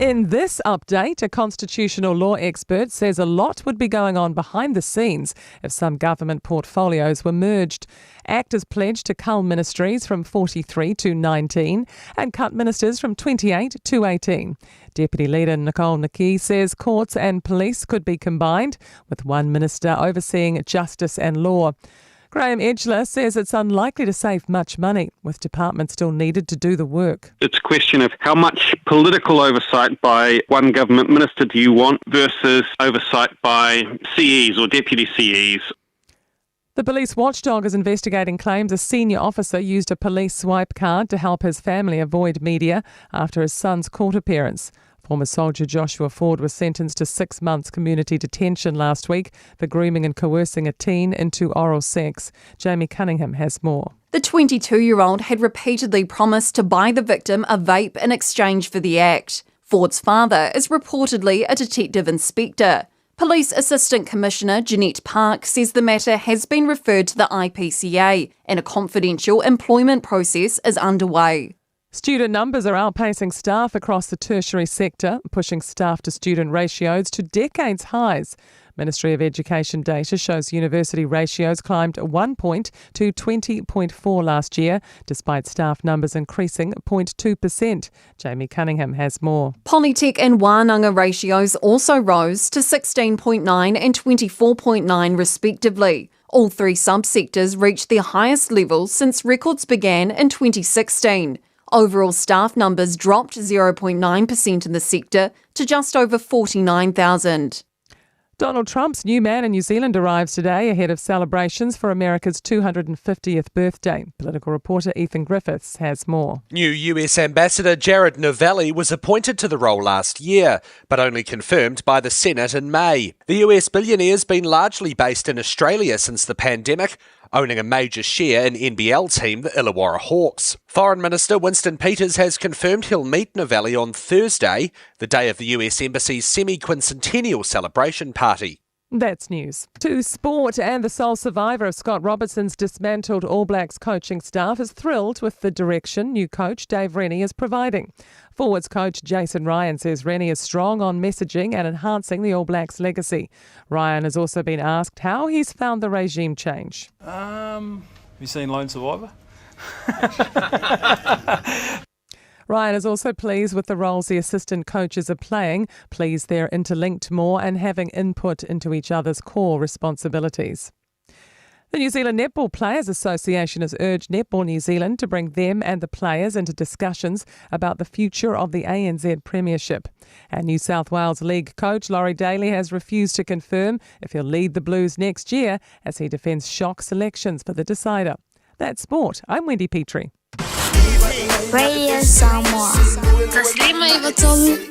In this update, a constitutional law expert says a lot would be going on behind the scenes if some government portfolios were merged. Actors pledged to cull ministries from 43 to 19 and cut ministers from 28 to 18. Deputy Leader Nicole Naki says courts and police could be combined, with one minister overseeing justice and law. Graham Edgler says it's unlikely to save much money, with departments still needed to do the work. It's a question of how much political oversight by one government minister do you want versus oversight by CEs or deputy CEs. The police watchdog is investigating claims a senior officer used a police swipe card to help his family avoid media after his son's court appearance. Former soldier Joshua Ford was sentenced to 6 months community detention last week for grooming and coercing a teen into oral sex. Jamie Cunningham has more. The 22-year-old had repeatedly promised to buy the victim a vape in exchange for the act. Ford's father is reportedly a detective inspector. Police Assistant Commissioner Jeanette Park says the matter has been referred to the IPCA and a confidential employment process is underway. Student numbers are outpacing staff across the tertiary sector, pushing staff to student ratios to decades highs. Ministry of Education data shows university ratios climbed 1 point to 20.4 last year, despite staff numbers increasing 0.2%. Jamie Cunningham has more. Polytech and Wānanga ratios also rose to 16.9 and 24.9 respectively. All three subsectors reached their highest levels since records began in 2016. Overall staff numbers dropped 0.9% in the sector to just over 49,000. Donald Trump's new man in New Zealand arrives today ahead of celebrations for America's 250th birthday. Political reporter Ethan Griffiths has more. New US Ambassador Jared Novelli was appointed to the role last year, but only confirmed by the Senate in May. The US billionaire's been largely based in Australia since the pandemic, owning a major share in NBL team the Illawarra Hawks. Foreign Minister Winston Peters has confirmed he'll meet Novelli on Thursday, the day of the US Embassy's semi-quincentennial celebration party. That's news. To sport, and the sole survivor of Scott Robertson's dismantled All Blacks coaching staff is thrilled with the direction new coach Dave Rennie is providing. Forwards coach Jason Ryan says Rennie is strong on messaging and enhancing the All Blacks legacy. Ryan has also been asked how he's found the regime change. Have you seen Lone Survivor? Ryan is also pleased with the roles the assistant coaches are playing, pleased they're interlinked more and having input into each other's core responsibilities. The New Zealand Netball Players Association has urged Netball New Zealand to bring them and the players into discussions about the future of the ANZ Premiership. And New South Wales League coach Laurie Daly has refused to confirm if he'll lead the Blues next year as he defends shock selections for the decider. That's sport. I'm Wendy Petrie. Radio Samoa. Taslima Ivatolu.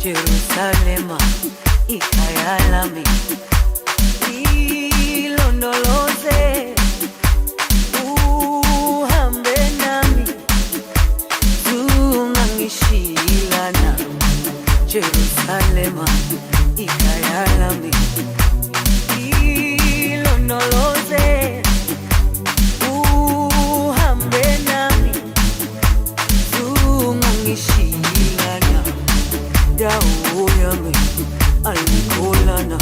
Jerusalema ikayalami ilondoloze uhambe nami zungangishilana Jerusalema ikayalami ilondoloze uhambe nami zungangishilana dawo yami alikolana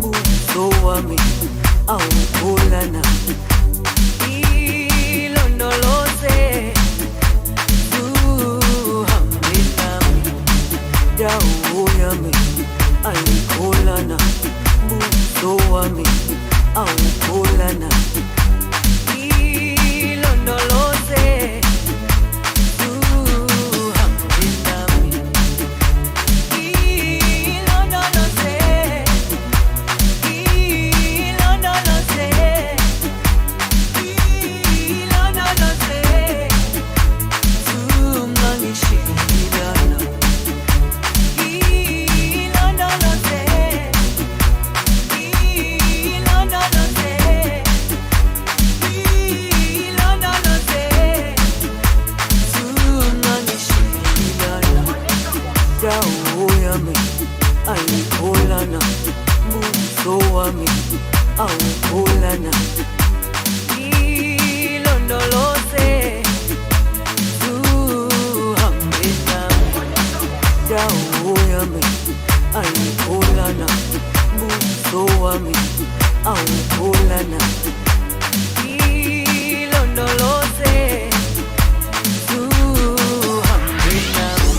buso wami awukolana ilondoloze uhambe nami dawo yami alikolana buso wami awukolana ilondoloze alikolana buso wami awukolana ilondoloze uhambe nami dawo yami alikolana buso wami awukolana ilondoloze uhambe nami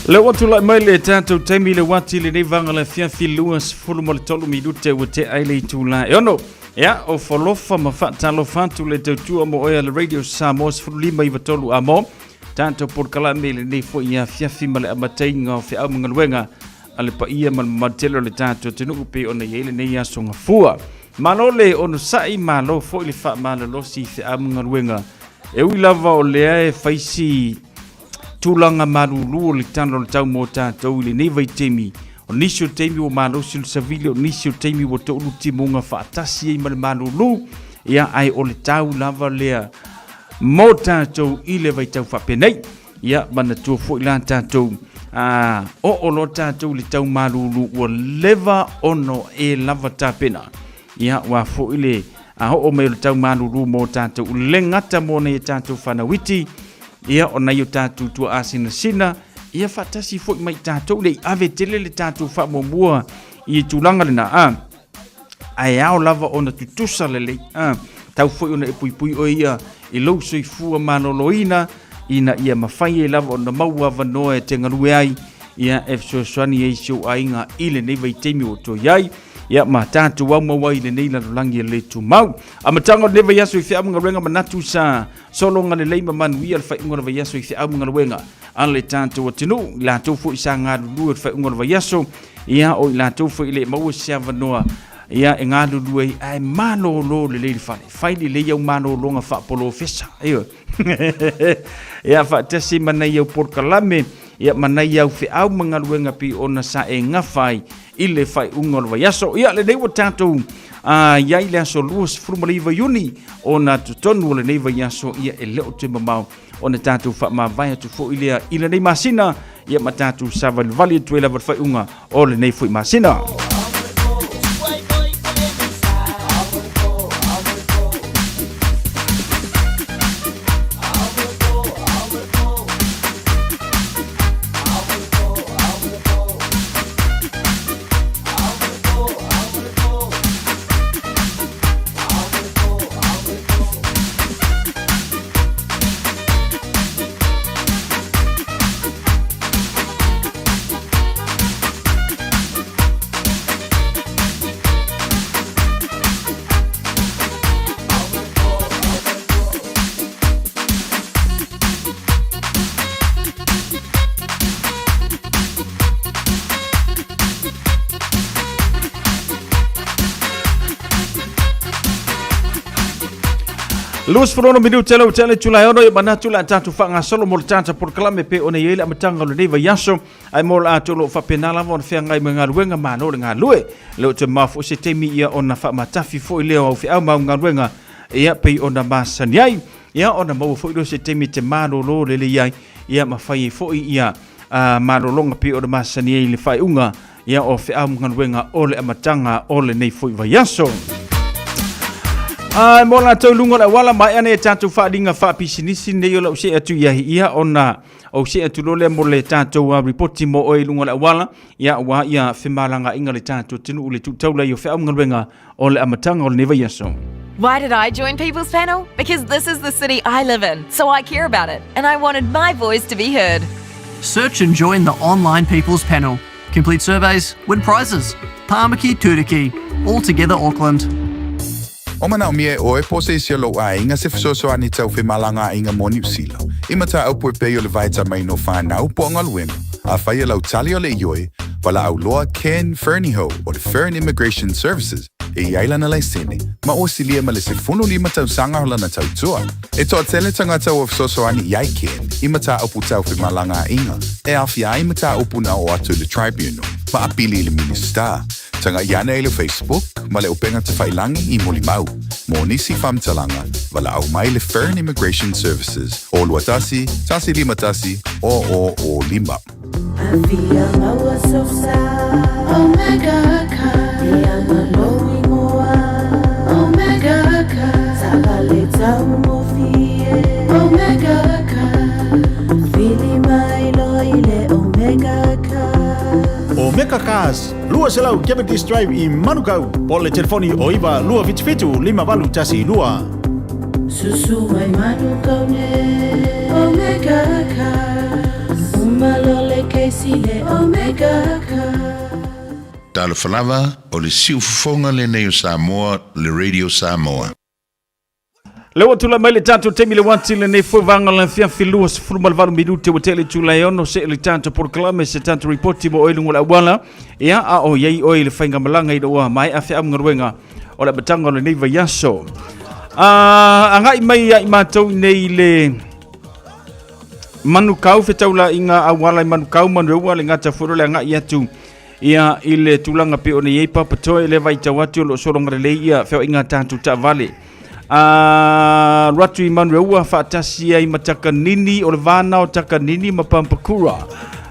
Le watu la mai le tātou taimi le wati le nei vanga le fiafi lua sifuru mo le tolu minute ua te aile I tūla. E ono, ia o folofa ma whaatalo whantu le tautua mo oia le radio Samoa sifuru lima iwa tolu a mo. Tātou porkala me le nei fo ia fiafi ma le amatainga o fia au mga luenga a le pa ia ma le matelo le tātou tenu upe o na yeile nei aso nga fua. Malo le ono sai malo fo ili wha ma le losi fia au mga luenga. E ui lava o lea e whaisi tulanga marulu o le tano le tau mo tātou le nei vai temi. O nisi o teimi o malosi le savile, o nisi o teimi o toulu timunga whaatasi e ma le marulu. Ia ai o le tau lava lea mo tātou I le vai tau whapenei. Ia mana tua fo ilan tātou. O lo tātou le tau marulu o leva ono e lava tāpena. Ia wa fo ile o me le tau marulu mo tātou. Le ngata mo ne tātou whanawiti. Ia o nei o tātou tua asina sina. Ia whatasi fo I mai tātou le ave tele le tātou whamomua I tūlanga le na. Ai au lava o na tutusa le le. Tau fo ona e pui o ia I lau soi fua manoloina. Ina ia mawhai e lava o na maua vanoa e te ngarue ai. Ia e fsoswani e sio ainga I le nei vai teimi o to iai. Ia ma tātou au mawai le nei larolangi le tu mau. A matanga le vai aso I whia mga renga manatu sa solonga le leima manuia le whai unga vai aso I whia mga renga. An le tātou atinu, I la tau fo I sa ngā lulu le whai unga vai aso. Ia o I la tau fo I le maua sia vanoa. Ia e ngā lulu e ai mano lo le leili whare. Whai le au mano lo ngā wha polo fesa. Ia wha tasi manai au porkalame. Ia manai au whi au mga luenga pi ona sa e ngawhai I le whai unga vai aso. Ia le nei wa tātou iai le aso luas frumaliva yuni ona tutonu le nei vai aso ia e leo te mamau. Ona tātou wha ma vai atu fo I le nei masina. Ia ma tātou sa vali atu e lava whai unga o le nei fo I masina. Luas frono midu tele tulai ono mana tula tatu fanga solo mol tanta por klame pe ona yele amatanga lo neva yaso ai mol atolo fa penala von fe ngai menga luenga mano nga lue lo te mafu se temi ia ona fa matafi fo ile au fi au ma nga luenga ia pe ona masaniai ia ona mo fo do se temi te mano lo le ia ia ma fai fo ia mano longa pe ona masaniai le fai unga ia o fi au nga luenga ole amatanga ole nei fo va yaso. Mola tau lunga la wala mai ane tātou whaadinga whaapisinisi nei o lau se atu iahi ia ona o se atu lole mo le tātou reporti mo oi lunga la wala ia wa ia whimalanga inga le tātou tinu ule tūtau lai o whiaunga ruenga o le amatanga o le neva yaso. Why did I join People's Panel? Because this is the city I live in, so I care about it, and I wanted my voice to be heard. Search and join the online People's Panel. Complete surveys, win prizes. Tāmaki, Turiki, all together Auckland. O mana o mie o e pose I sialo a inga se fisoso ani tau whi malanga inga mo New Zealand. Imata au pue peo le vaita mai no whanau po anga luenga. A whaia lau tali o le ioi, wala au loa Ken Fernieho o le Fern Immigration Services e iailana lai sene. Ma o silia ma le se funu lima tau sanga hola na tau tua. E toa tele tanga tau o fisoso ani iai Ken, imata au pu tau whi malanga inga. E awhia imata au puna o atu le tribunal. Ma apili le minister. Tanga iana e le Facebook, ma le upenga te whailangi I molimau. Mo nisi whamtalanga, wala au mai le Fern Immigration Services. O luatasi, tasi lima tasi, o lima. Avia maua sosa, Omega ka, Ianga loi moa, Omega ka, Sagale tau mofie, Omega ka, Fili mai loi le Omega ka. Omega Cars, lua selau Cavendish Drive I Manukau, po le telefoni o iwa lua vitu lima walu tasi lua. Susu mai Manukau ne, Omega Cars, malole keisile omega ka. Talo falava o le siufonga le nei o Samoa, le Radio Samoa. Lewa tula mai le tātou temi le wati le nei fuwanga le fia filua se fulu malvalu minute o tele tula ono se le tātou proklame se tātou reporti mo oilu ngula wala ia a o yei oi le whainga malanga i doa mai a fia amngaruenga o le batanga o le neiva yaso. Angai mai ai mātou nei le manukau whetaula inga awala i manukau manueua le ngata furu le angai atu ia i le tulanga pe o ne yei papatoe le vai tawati o lo solonga le ia feo inga tātou ta vale. Ratu i manueua whaatasi ai mataka nini o le vana o taka nini ma Pampakura.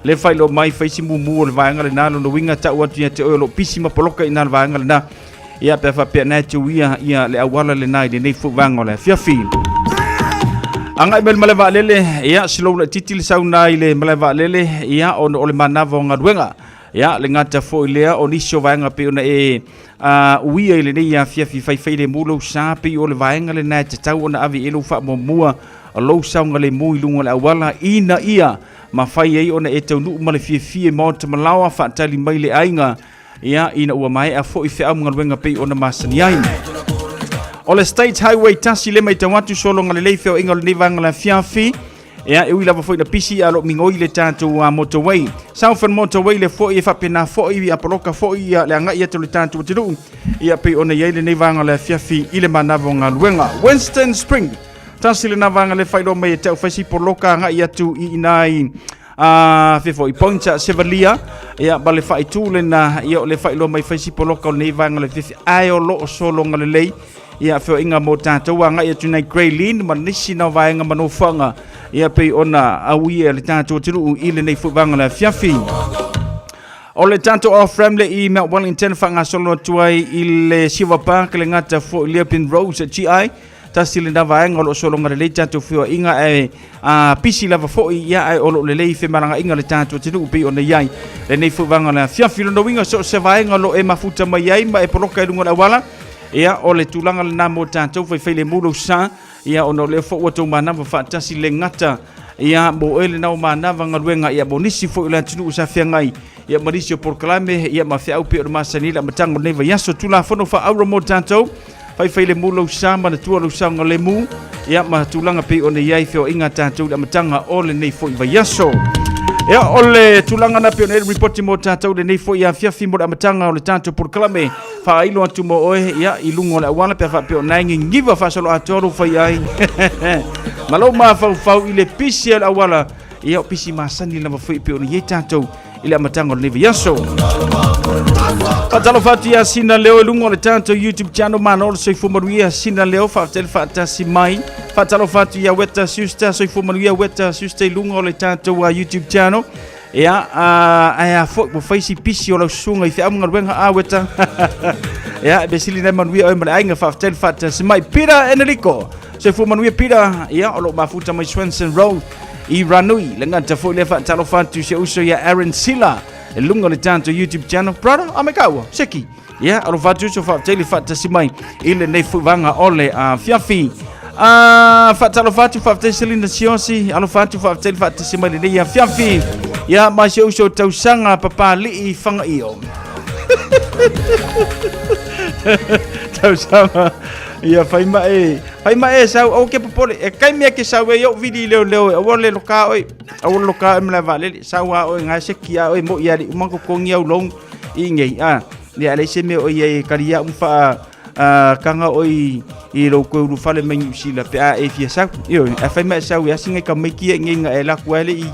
Le whailo mai whaisi mumu o le vaenga le nalo no winga tau atu ia te oilo pisi ma poloka i nal vaenga le na. Ia pe whapea nai te uia ia le awala le nai le nei fuwanga o le fiafi. Angai mele male vaalele ia silo le titi le sauna i le male vaalele ia o le manava o ngaruenga. Ia le ngata fo ilea o nisio vaenga pe ona uia ile nei ia fiafi whaifai le mulo sapi o le vaenga le nai te tau ona avi elu wha mua o lo saunga le mui lunga le awala ina ia ma whai ei ona e tau nuu ma le fie mao te malawa whaatali mai le ainga ia ina ua mai a fo i whea mga luenga pe ona masani ai. O le State Highway tasi le mai tawatu solonga le leifeo inga le nevanga le fiafi ia e ui lava foi na pisi a lo mingoi le tātou motorway. Southern Motorway le foi e whapena foi a poloka foi le anga ia te le tātou te ruu ia pe ona iei le nevanga le fiafi i le manavo ngā luenga. Winston Spring tasi le navanga le whairo mai e tau whaisi poloka anga ia tu i inai fefo i pointa Sevalia ia ba le whaitu le na ia o le whailo mai whaisi poloka o le nevanga le fiafi ai o lo o solonga le lei ia feo inga mo tātou anga ia tunai Greylin ma nisi na vaenga manofanga ia pei ona auia le tātou tiru i le nei fuwanga le fiafi. O le tātou off-ram le i Mount Wellington whanga solo tuai i le Silver Park le ngata fo Leopin Rose at GI tasi le na vaenga o lo solonga le tātou feo inga e pisi lava fo ia ai o lo le lei fe maranga inga le tātou tiru pei ona iai le nei fuwanga le fiafi lo winga so se vaenga lo e mafuta mai iai ma e poloka e lunga la wala ia o le tulanga le namo tātou whai le mulo sa ia ono le fo wato manava whaatasi le ngata ia mo ele nao manava ngaruenga ia mo nisi fo ila tunu usa whiangai ia marisio porkalame ia ma whiau pe o masanila matango neva yaso tula fono wha aura mo tātou whai le mulo sa ma na tua lo sa ngale mu ia ma tulanga pe o ne iai whio inga tātou la matanga o le nei fo iwa yaso. Ia ole tulanga na pio nei reporti mo tātou le nei fo ia fiafi mo amatanga o le tātou porkalame whailo atu mo oe ia i lungo le awana pe pio naingi ngiva whasalo atoro whai ai malo ma fau i le pisi al awala ia o pisi masani lama whai pio ni ye tātou i le amatanga o le nevi yaso. Patalo fatu ia sina leo e lungo le tātou YouTube channel mana o le soifu maruia sina leo whaatele whaatasi mai Fatalo fatu ia weta siusta soifu manuia weta siusta i lungo le tātou YouTube channel ia aia fo mo faisi pisi o la sunga i fe amunga ruenga a weta ia besili na manuia o male ainga whaatele whaatasi mai Peter Enrico soifu manuia Peter ia o lo mafuta mai Swenson Road i Ranui le ngata fo le fatalo fatu se uso ia Aaron Silla e lungo le tātou YouTube channel brother amekaua seki ia o lo fatu so whaatele whaatasi mai i le nei fuwanga ole fiafi fatalo fatu faatesili na siosi alo fatu faateli faatesima le ia fiafi ia ma se uso tausanga papa li fanga io tausanga ia faima e sau o ke popole e kai me ke sau e yo vidi leo e wole loka oi o loka me la vale sau o nga se kia oi mo ia di mango kongi au long i ngei ni ale se me o ia karia umfa kanga oi i lo ko lu fale men sila pe e fia sa yo e fa me sa ya singa ka meki nginga e la kwale i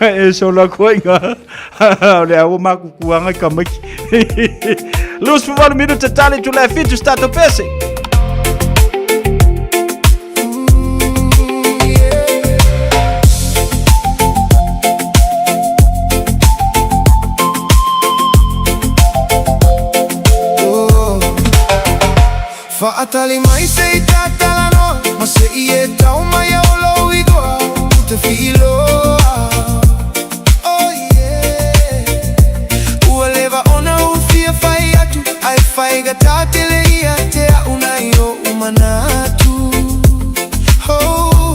e so la koinga le a ma ku kuanga ka meki los for 1 minute totale to la fit to start the passing Faatali mai sei tatalano ma se ie tau mai olo igua te filo oh yeah ueleva ona ufia fai atu ai fai gatatele ia te a unaio umanatu oh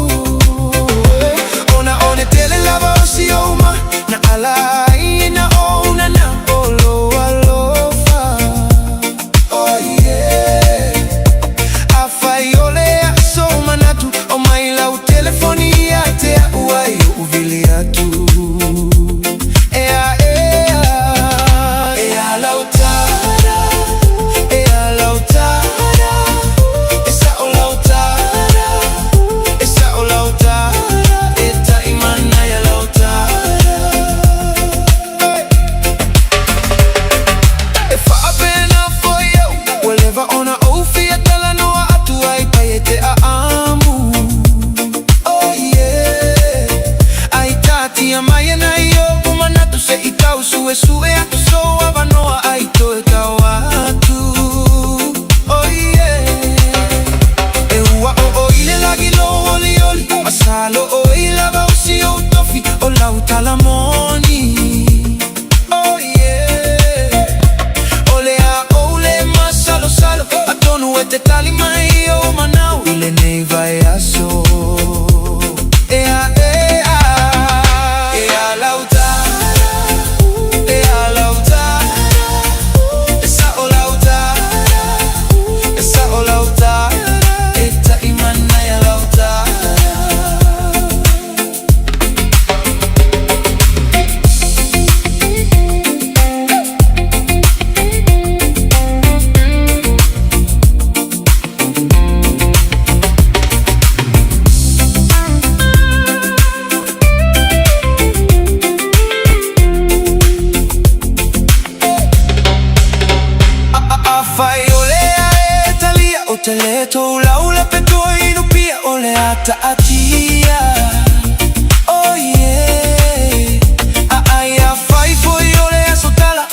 Asalo o ilava o si o tofi o lau talamoni. Oh yeah. Olea ole masalo salo atonu e te tali mai o manau ile nei vai aso. Ea ea ea lauta ea lauta esa o lauta esa o lauta eta imana ya lauta. Teleto laula petoi no pia ole ata atia. Oh yeah. Ai a fai foi ole asotala.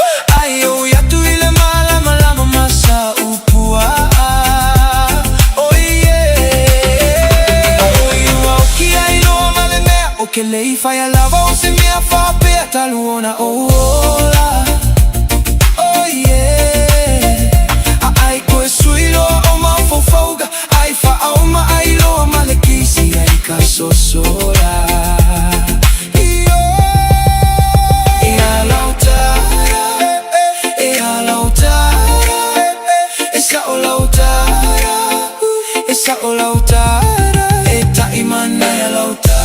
Ai o ya tu ile mala mala masa upua. Oh yeah. Oh you au ki ai no male me o ke lei fai lava o se mia fa pe taluona oh la. Oh yeah. Ai ko suilo foga ai fa uma ai lo malekisi ai kaso sola io e alauta esa olauta eta imana ya lauta.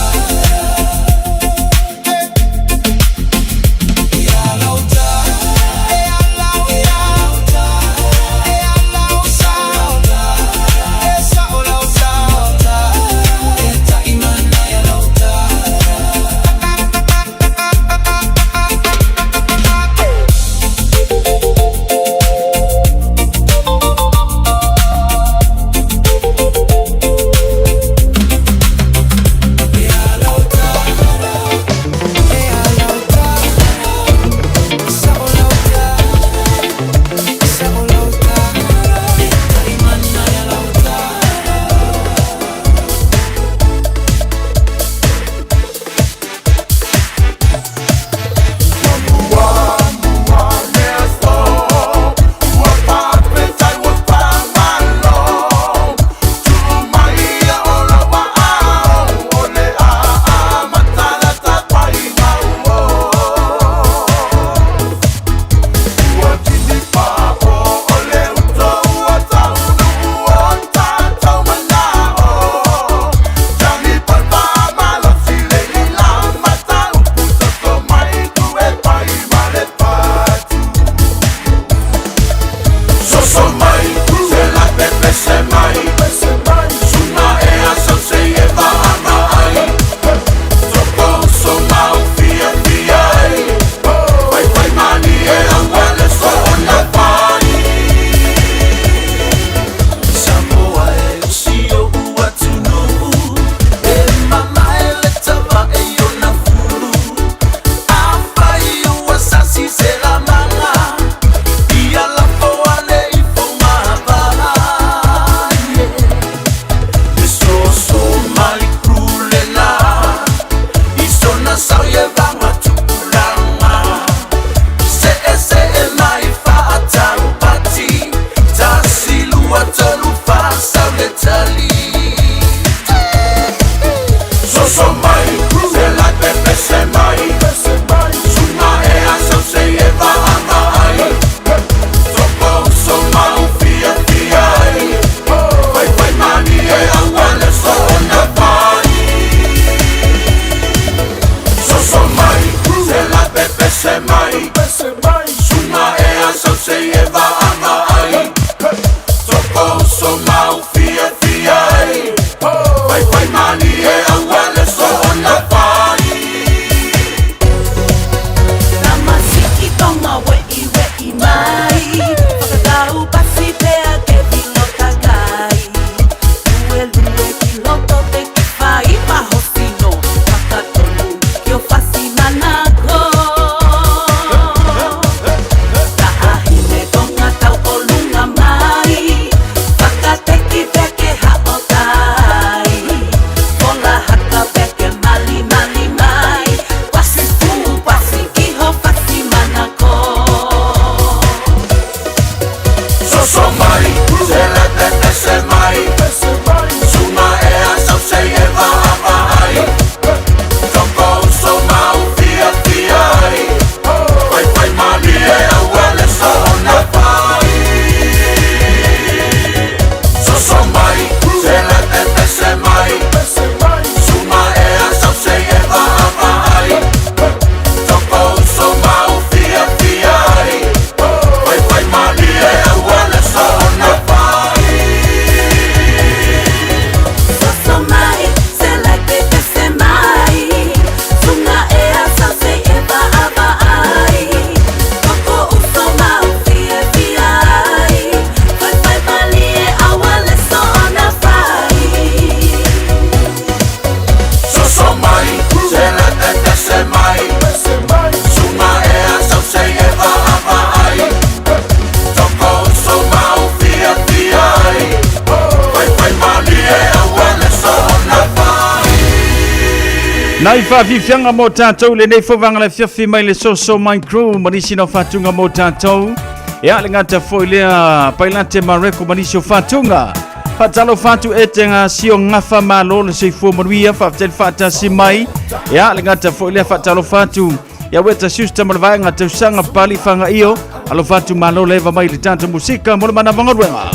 Nai fa vifianga mo tātou le nei whawanga le whiawhi mai le so my crew manisi no whatunga mo tātou. E ale ngata foi lea pailante mareko manisi o whatunga. Whatalo whatu e te ngā sio ngafa malo le seifua manuia whaftel whatasi mai. E ale ngata foi lea whatalo whatu. Ia weta siusta malawai ngā tausanga pali whanga iyo. Alo whatu malo leva mai le tātou musika mo le mana wangaruenga.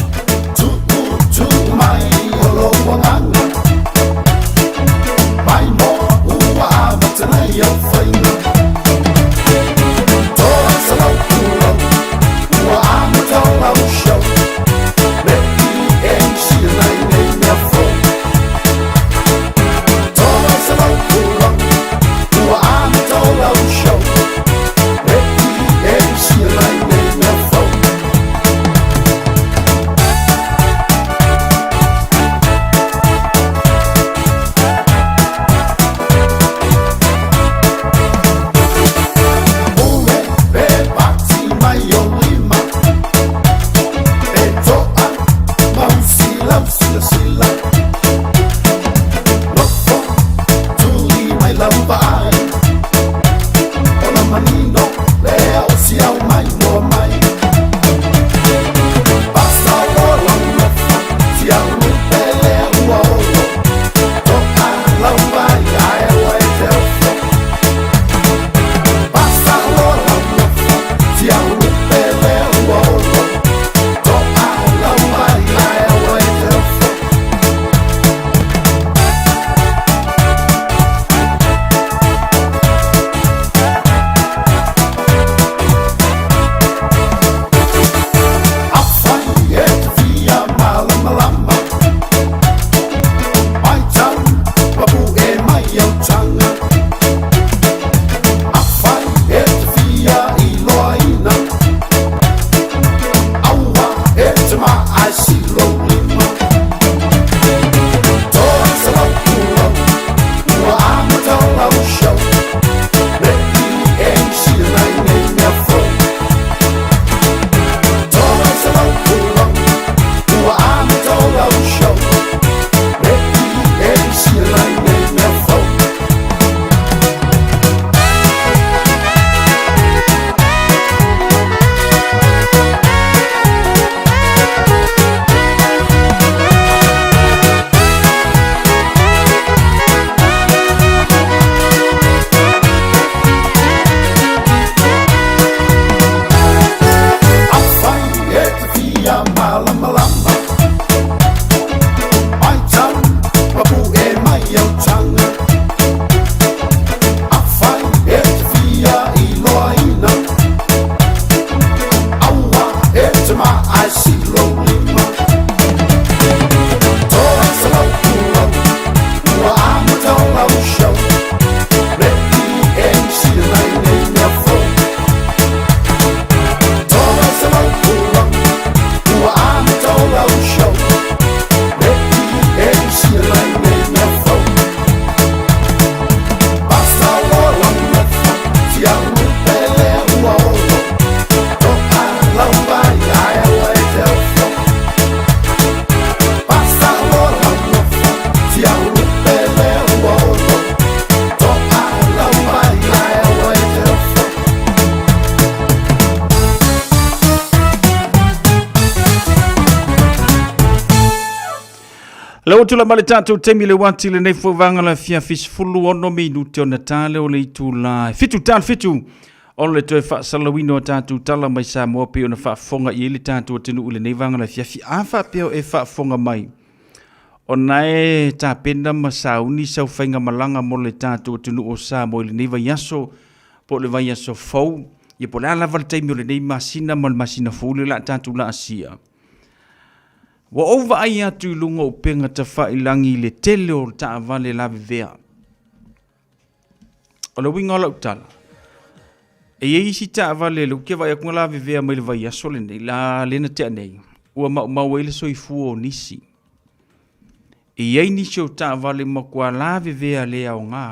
Lau tula male tātou temi le wati le nei whawanga la fia fisfulu ono minuti o Natale o le itu la fitu tal fitu o le toe wha salawino tātou tala mai Samoa pe o na wha fonga i le tātou tenu ule nei wanga la fia fi awha peo e wha fonga mai o nae tā penda ma sauni sau whainga malanga mo le tātou tenu o Samoa i le nei vaiaso po le vaiaso fau i po le ala val teimi o le nei masina mo le masina fulu la tātou la asia. Wa ova ai atu lunga o penga ta whailangi le tele o ta avale la vivea. O le winga o lau tala. E isi ta avale lu ke vai akunga la vivea mai le vai asole nei la lena te anei. Ua mau ele so i fuo o nisi. E iei nisi o ta avale makua la vivea le au ngā.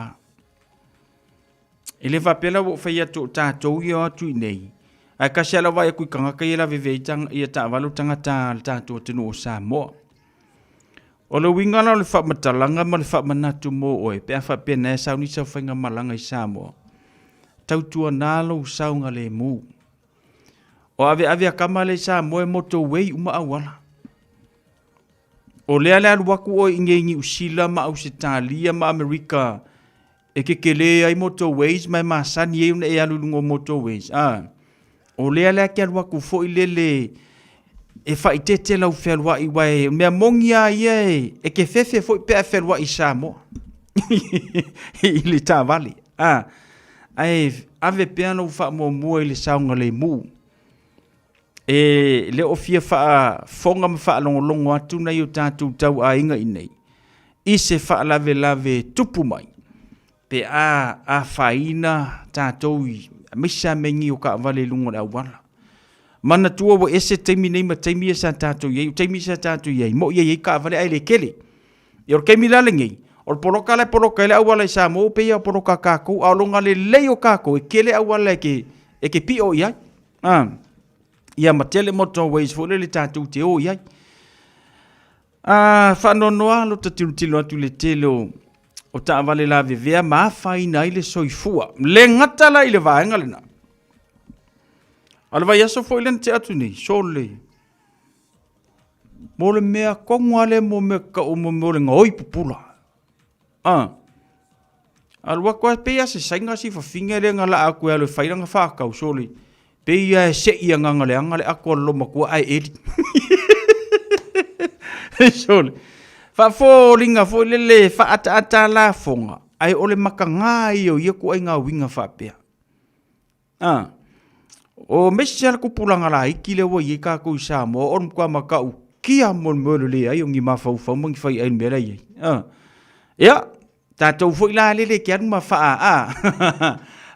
E le vapela wo whai atu o tātou i o atu i nei. Ai kasi ala vai kui kanga kai la veve tang ia ta valu tanga ta ta to tenu o Samoa. O le wingana le whamatalanga ma le whamanatu mo oe. Pea whapena e sau ni sau whainga malanga I Samoa. Tautua nalo saunga le mu. O ave a kamale Samoa e moto wei uma awala. O lea lea luaku o ingengi usila ma au Sitalia ma Amerika. E kele ai motorways mai masani e una e alulungo motorways. O lea lea kia luaku fo I lele e whaitete lau whelua I wae. Mea mongia ia e ke fefe fo I pea whelua I Samoa. I le tā vale. Ai ave pea no wha mua I le saunga le mu. E le o fia wha fonga ma wha longo atu na I o tātou tau a inga I nei. I se wha lave tupu mai. Pe a whaina tātou I misa mengi o ka vale lungo le awala. Mana tua wa ese teimi nei ma teimi e sa tātou iei. Teimi sa tātou iei. Mo iei ka vale ai le kele. I or kemi lale ngei. Or poroka le awala I Samoa pe ia poroka kako. Aolonga le leo kako. E kele awala e ke pi o iai. Ia matele motorways fo le tātou te o iai. Whanonoa lo tatilu atu le telo. O ta vale la vivea ma faina I le soifua. Le ngata la I le vaenga lena. Ala vai aso fo I te atu nei. Sole. Mo le mea kongwale mo me ka o mo le ngoi pupula. Alua kwa pea se sainga si fafinga le ngala aku alo whairanga whakau sole. Pea se ia ngangale angale aku alo makua ai eri. Sole. Fa fo linga fo lele fa ata la fonga ai ole makanga io ia ku ai nga winga fa pea. O mesial ku pulanga la iki le wo ia ka ku Samoa on kwa makau kia mon le ai ngi ma fa fa mo fai ai mera ia. Ya tatou fo la lele kia ma fa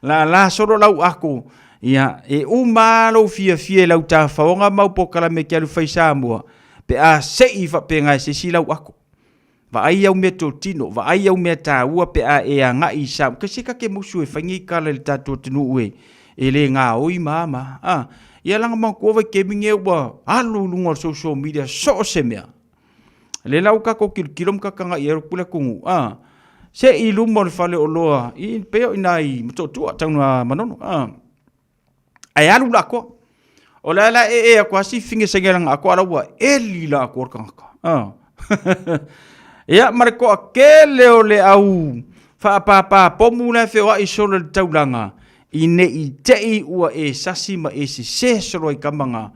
la solo lau aku ia e uma lo fia lau ta faonga mau pokala me kia lu fai Samoa pe a sei fa penga se si lau aku. Va ai au me tino, va ai au me ta ua pe a e a nga I Sam. Kasi ka ke musu e whangi kala le tato tinu ue. E le ngā oi mama. Ia langa mang kua vai keminge ua alu lunga social media so se mea. Le lau kako kilom kakanga I eru pula kungu. Se I lumo le fale o loa. I peo inai matotua taunua manono. Ai alu la koa. O la e a kua si finge sengeranga a kua raua. E li la kua kanga. Ia mareko a kele o le au whaapapa pomu na whewa I solo le taulanga I ne I tei ua e sasi ma e se solo I kamanga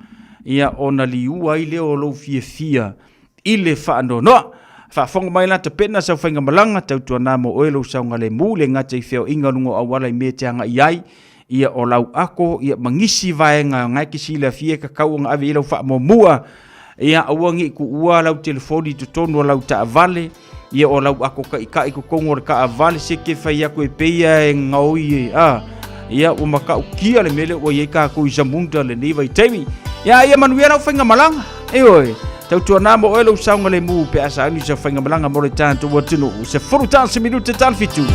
ia ona li ua I leo lo fia I le whaano noa whaafonga mai la te pena sa whainga malanga tautua namo oelo saunga le mu le ngata I whio inga lungo awala I me te anga iai ia o lau ako ia mangisi vaenga ngai kisi la fie kakau nga ave ilau wha mua ia awangi ku ua lau telefoni tu tonu lau ta vale ia o lau ako ka ku kongor ka vale se ke fai aku e peia e ngoi ia o maka ukia le mele o ye ka ku jamunda le niva temi ia manuia lau whainga malanga oi tau tua namo o lau saunga le mu pe asa ni sa whainga malanga mo le tanto wa tino se foru tansi minute tan fitu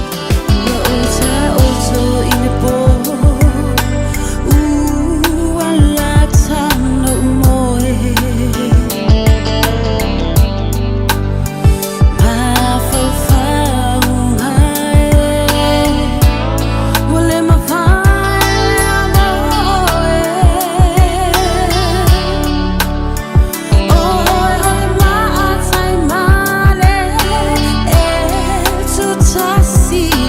See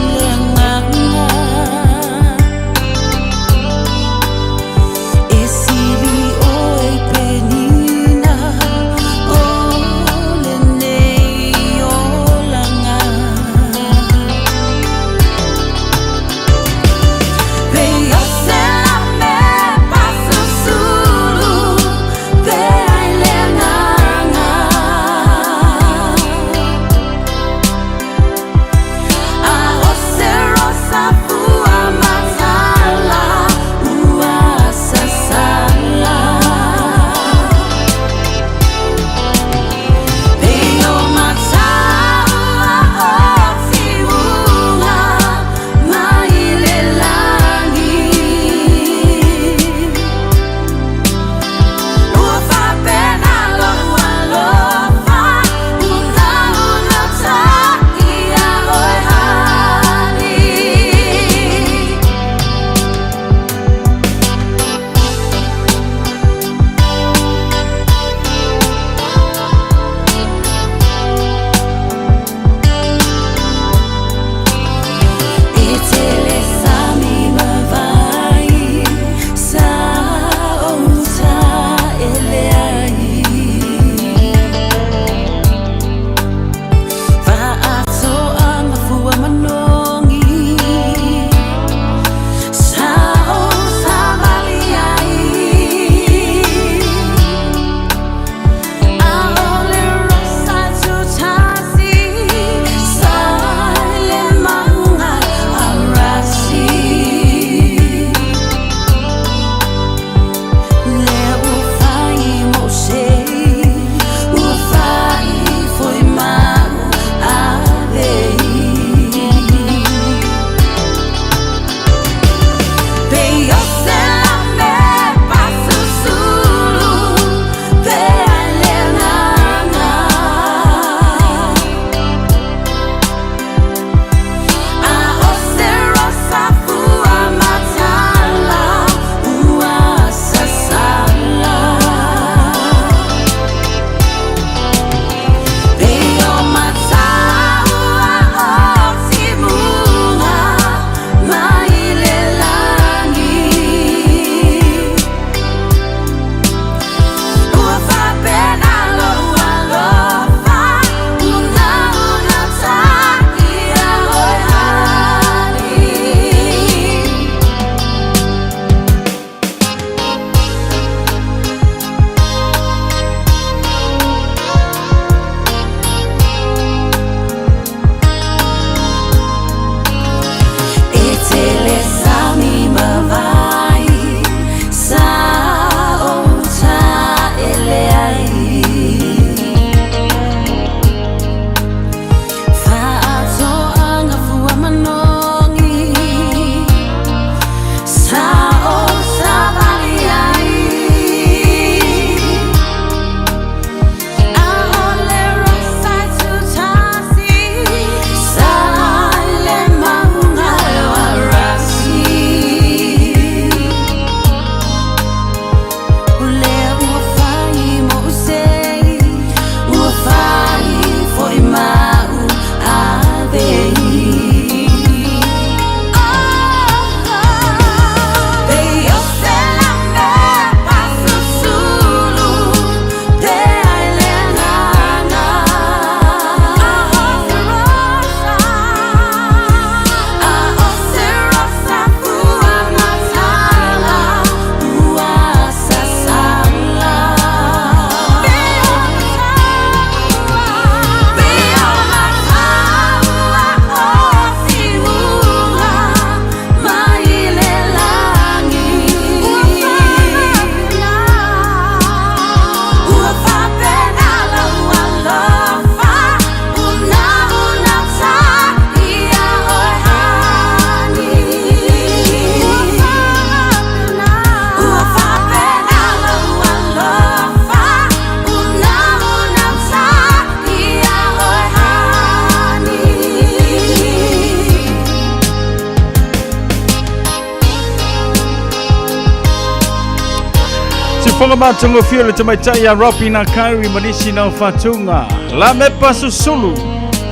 fonga matongo fiole te mai tai a Ropi na Kairi manisi na fatunga. La me pasu sulu.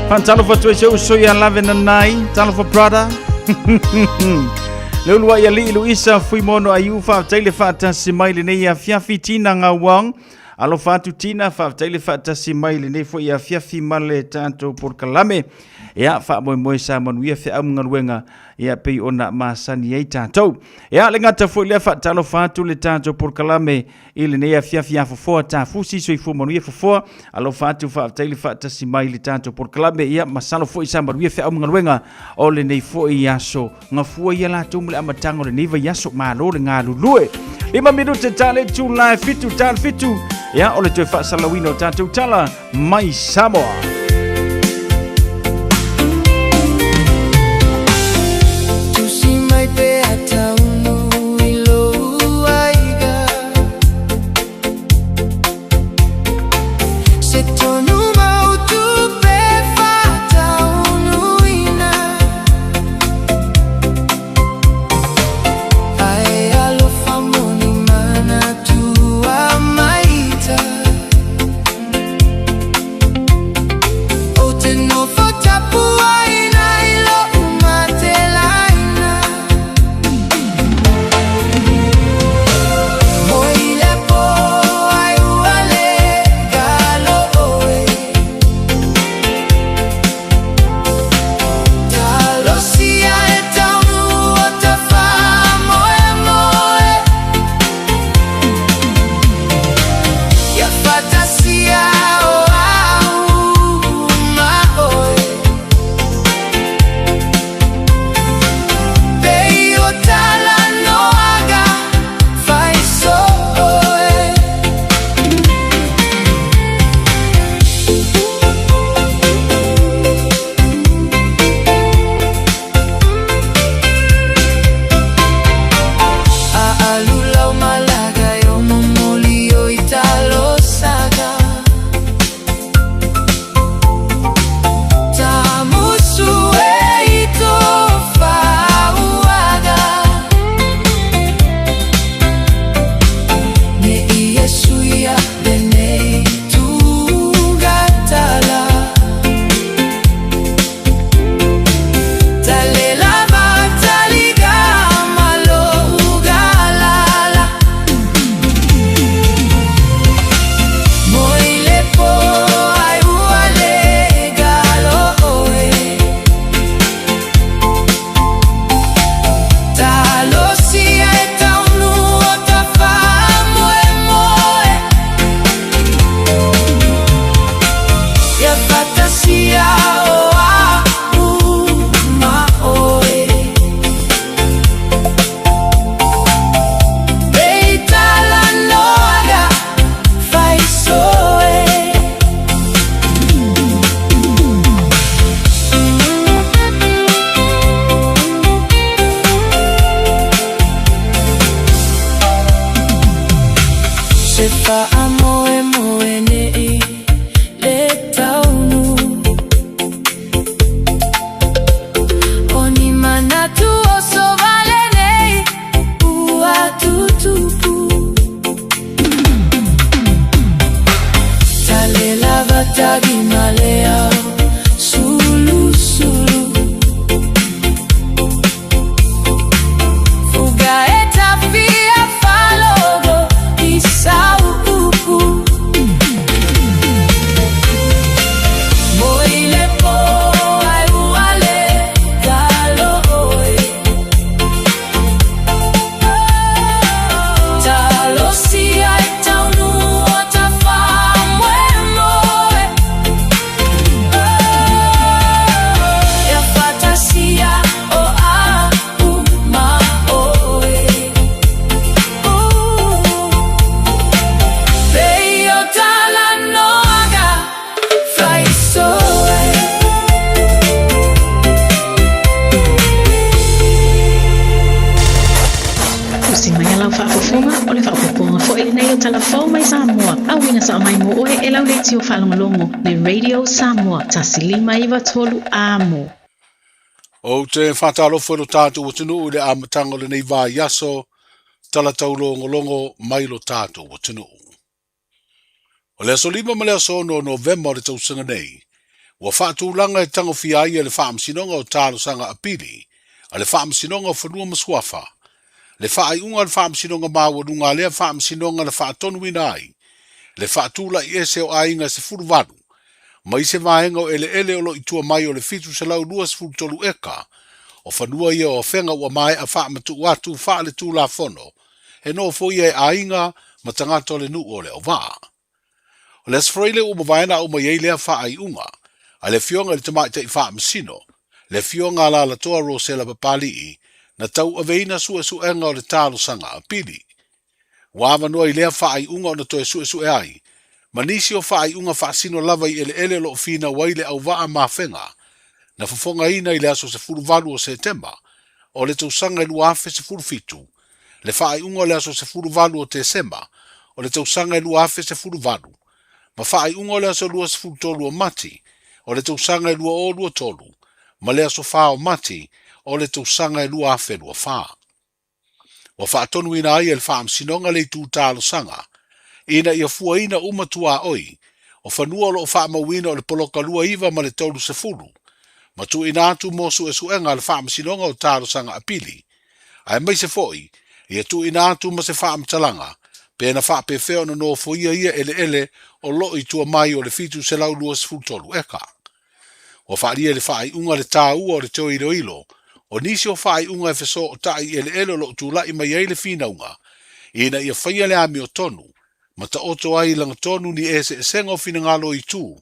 Fantalo fatu e uso ya lave na nai. Talo for brother. Leulua ya li Luisa fui mono ayufa taile fata si maili ne ya fiafi tina ngawang. Alo fatu tina fa taile fata si maili ne fo ya fiafi male tanto por kalame. Ya fa mo sa manuia fe am ngalwenga ya pe ona masani ya tanto. Ya le ngata fo le fa talo fatu le tanto por kalame ile ne ya fiafi fo ta fusi so fo manuia fo alo fatu fa taile fata si maili tanto por kalame ya masalo fo isa manuia fe am ngalwenga o le nei fo ya so ngafua ya la tumle amatango le niva ya so malo le ngalulue 5 minute tale tu live fitu tal fitu ya ole te fa salawino tanto tala mai Samoa. Samoa, tasilima iwa tolu amo. O te whatalo whanu tātu o tunu le amatango le nei vā yaso, tala tau longo mai lo tātou wa tunu. O le aso 5 ma le aso no November le tau sanga nei, wa whaatūlanga e tango fiai e le whaamsinonga o tālo sanga apili, a le whaamsinonga o whanua masuafa, le whaaiunga le whaamsinonga māwanunga lea whaamsinonga le whaatonu inai, le whaatūla i ese o ainga se furuwanu, ma i se vaenga o ele o lo itua mai o le fitu se lau 2 eka, o whanua ia o whenga ua mai a whaamatu watu wha le tūla whono, he no fo ia e ainga ma tangata o le nu o le o waa. O le asfreile o mawaena o mai lea wha ai unga, a le fionga le tamai te i wha masino, le fionga la la toa Rosela papali i, na tau aveina su enga o le tālo sanga a pili. Wawa noa i lea wha ai unga o na toe su e ai, manisi o wha ai unga wha sino lava i ele lo fina waile au waa ma whenga, na fafonga ina i lea so se furu valu o September, o le tau sanga i luafe se furu fitu, le wha ai unga lea so se furu valu o Desemba, o le tau sanga i luafe se furu valu, ma wha ai unga lea so lua se furu tolu o mati, o le tau sanga i lua o lua tolu, ma lea so wha o mati, o le tau sanga i luafe lua wha. Wa wha tonu ina ai e le wha amsinonga le tu tālo sanga, ina ia fua ina umatua oi, o whanua lo o wha mawina o le poloka lua iwa ma le tolu se furu, ma tu ina atu mo su enga le wha amsinonga o tālo sanga apili. Ai mai se foi, ia tu ina atu ma se wha amtalanga, pe na wha pe feo no no fo ia ele o lo i tua mai o le fitu se lau lua se tolu eka. O wha lia le wha ai unga le tā ua o le teo ilo, o nisi o wha ai unga e feso o tai ele o lo tu lai mai ei le fina unga, ina ia whaia le ami o tonu, ma ta oto ai langa tonu ni ese e senga o fina ngalo i tū,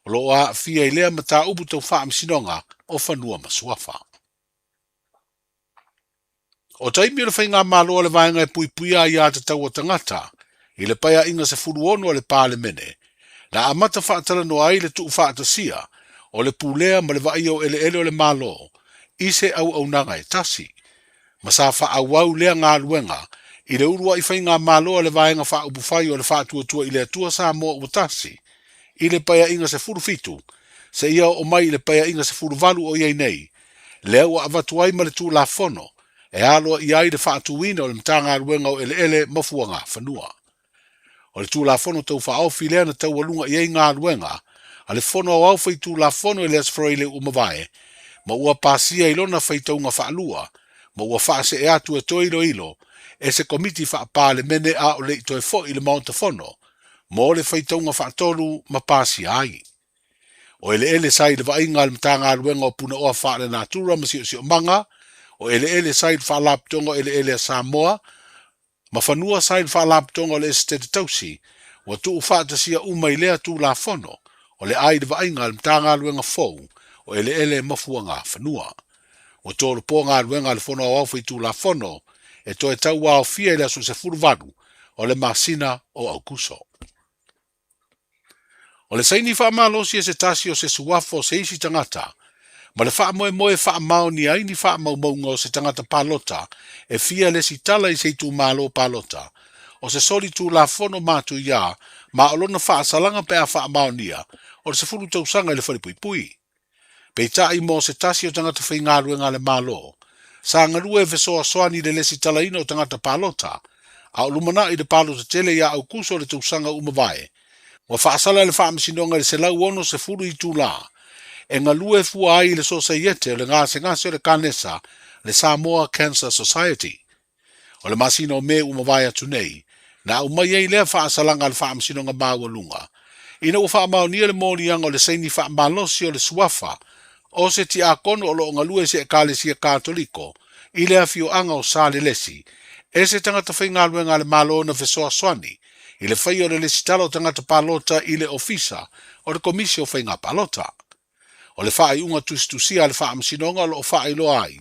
o lo a fia i lea ma ta upu tau wha amsinonga o whanua masuafa. O taimi o le whainga maloa le vaenga e puipuia i a te tau o tangata, i le paia inga se furu ono o le pāle mene, na amata whaatala no ai le tuu whaatasia, o le pūlea ma le vai o ele o le malo, i se au nanga e tasi. Ma sa wha lea ngā luenga, i le urua i whainga maloa le vaenga wha upufai o le whaatuatua i le atua Samoa o tasi, i le paia inga se furu fitu, se ia o mai i le paia inga se furu valu o iei nei, lea ua avatuai ma le tū la fono, e aloa i ai le whaatuina o le mtanga luenga o ele mafua ngā whanua. O le tū la fono tau whaofi lea na tau walunga i ei ngā luenga, a le fono au au whai tū la fono i le asfroile umavae, ma ua pasia i lona whai taunga whaalua, ma ua whaase e atu e toilo ilo, e se komiti whaapale mene a o le itoe fo i le maunta fono, ma o le whai taunga whaatolu ma pasia ai. O ele sai le vainga le mtanga luenga o puna oa whaale natura ma si o manga, o ele sai le whaalaptonga ele Samoa, ma whanua sai le whaalaptonga o le estete tausi, wa tuu whaatasia umai lea tū la fono, o le ai le vainga le mtanga luenga fou, o ele mafua ngā whanua. O tōru pō ngā luenga le fono au awhi tū la fono, e to e tau wao fia le aso se furuvanu, o le masina o aukuso. O le saini wha malosi e se tasi o se suafo se isi tangata, ma le wha moe wha mao ni aini wha maunga o se tangata palota, e fia le si tala i se tū malo palota, o se soli tū la fono mātu ia, ma o lona wha salanga pe a wha mao nia, o le se furu tau sanga i le whalipui. Pei tai mo se tasi o tangata whai ngā ruenga le malo, sa ngarua e vesoa soani le lesi talaina o tangata palota, a o lumana i le palota tele ia au kuso le tausanga umavae, wa whaasala le whaamasinonga le se lau ono se furu i tū la, e ngalua e fua ai le sosaiete o le ngase o le kanesa le Samoa Cancer Society. O le masino me umavae atu nei, na umai ei lea whaasalanga le whaamasinonga māwalunga, ina ua whaamaunia le mōrianga o le saini whaamalosi o le suafa, o se ti a kono o lo ngalue se e kālesia kātoliko, i le awhio anga o sāle lesi, e se tangata whai ngā luenga le malo na vesoa swani, i le whai o le lesi talo tangata palota i le ofisa o le komisi o whai ngā palota. O le whai unga tustusia le whaamsinonga o lo whai lo ai,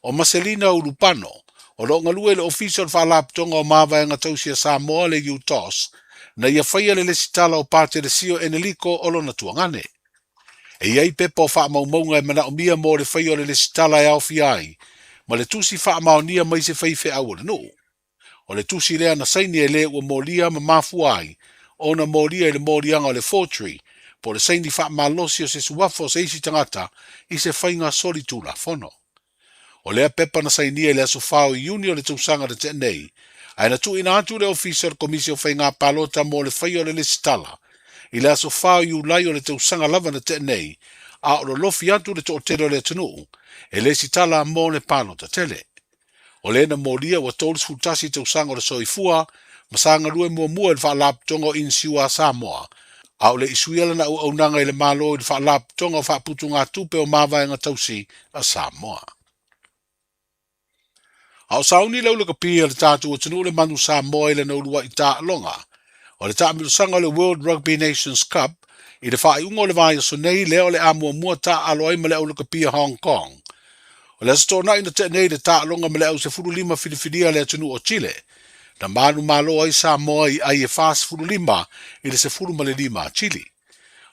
o Marcelina Urupano, o lo ngalue le ofisa o le whalaptonga o māwaenga tausia Samoa le UTOS, na ia whai le lesi talo o pāte le sio eneliko o lo na tuangane. E iai pepa o wha maumaunga e mana o mia mo le whai o le lesi tala e au fiai, ma le tusi wha maunia mai se whai whi au le no. O le tusi lea na saini e le ua molia ma mafu ai, o na molia e le morianga o le fortree, po le saini wha malosi o se suwafo se isi tangata i se whai ngā soli tū la fono. O lea pepa na saini e le aso whao i uni o le tausanga de tenei, Ai na tu ina atu le officer komisi o whainga palota mo le whai o le sitala. I le aso whao i ulai o le tausanga lava na te nei, a o lo lofi atu le to telo le tunu, e le sitala mo le palota tele. O le na molia wa tolu sfutasi tausanga o le soifua, masanga lue mua le whaalap tongo in siwa Samoa, a o le isuiala na au nanga i le malo i le whaalap tongo whaaputu ngā tupe o mawai tausi a Samoa. A o sauni lau laka pia le tātu o tunu le manu Samoa i le naulua i tā alonga, o le tāmiru sanga le World Rugby Nations Cup, i le whaai ungo le vai o sonei leo le amua mua tā alo ai ma le au laka pia Hong Kong. O le asato na ina te nei le tā alonga ma le au se furu lima filifilia le tunu o Chile, na manu malo ai Samoa i ai e fas furu lima i le se furu ma le lima Chile.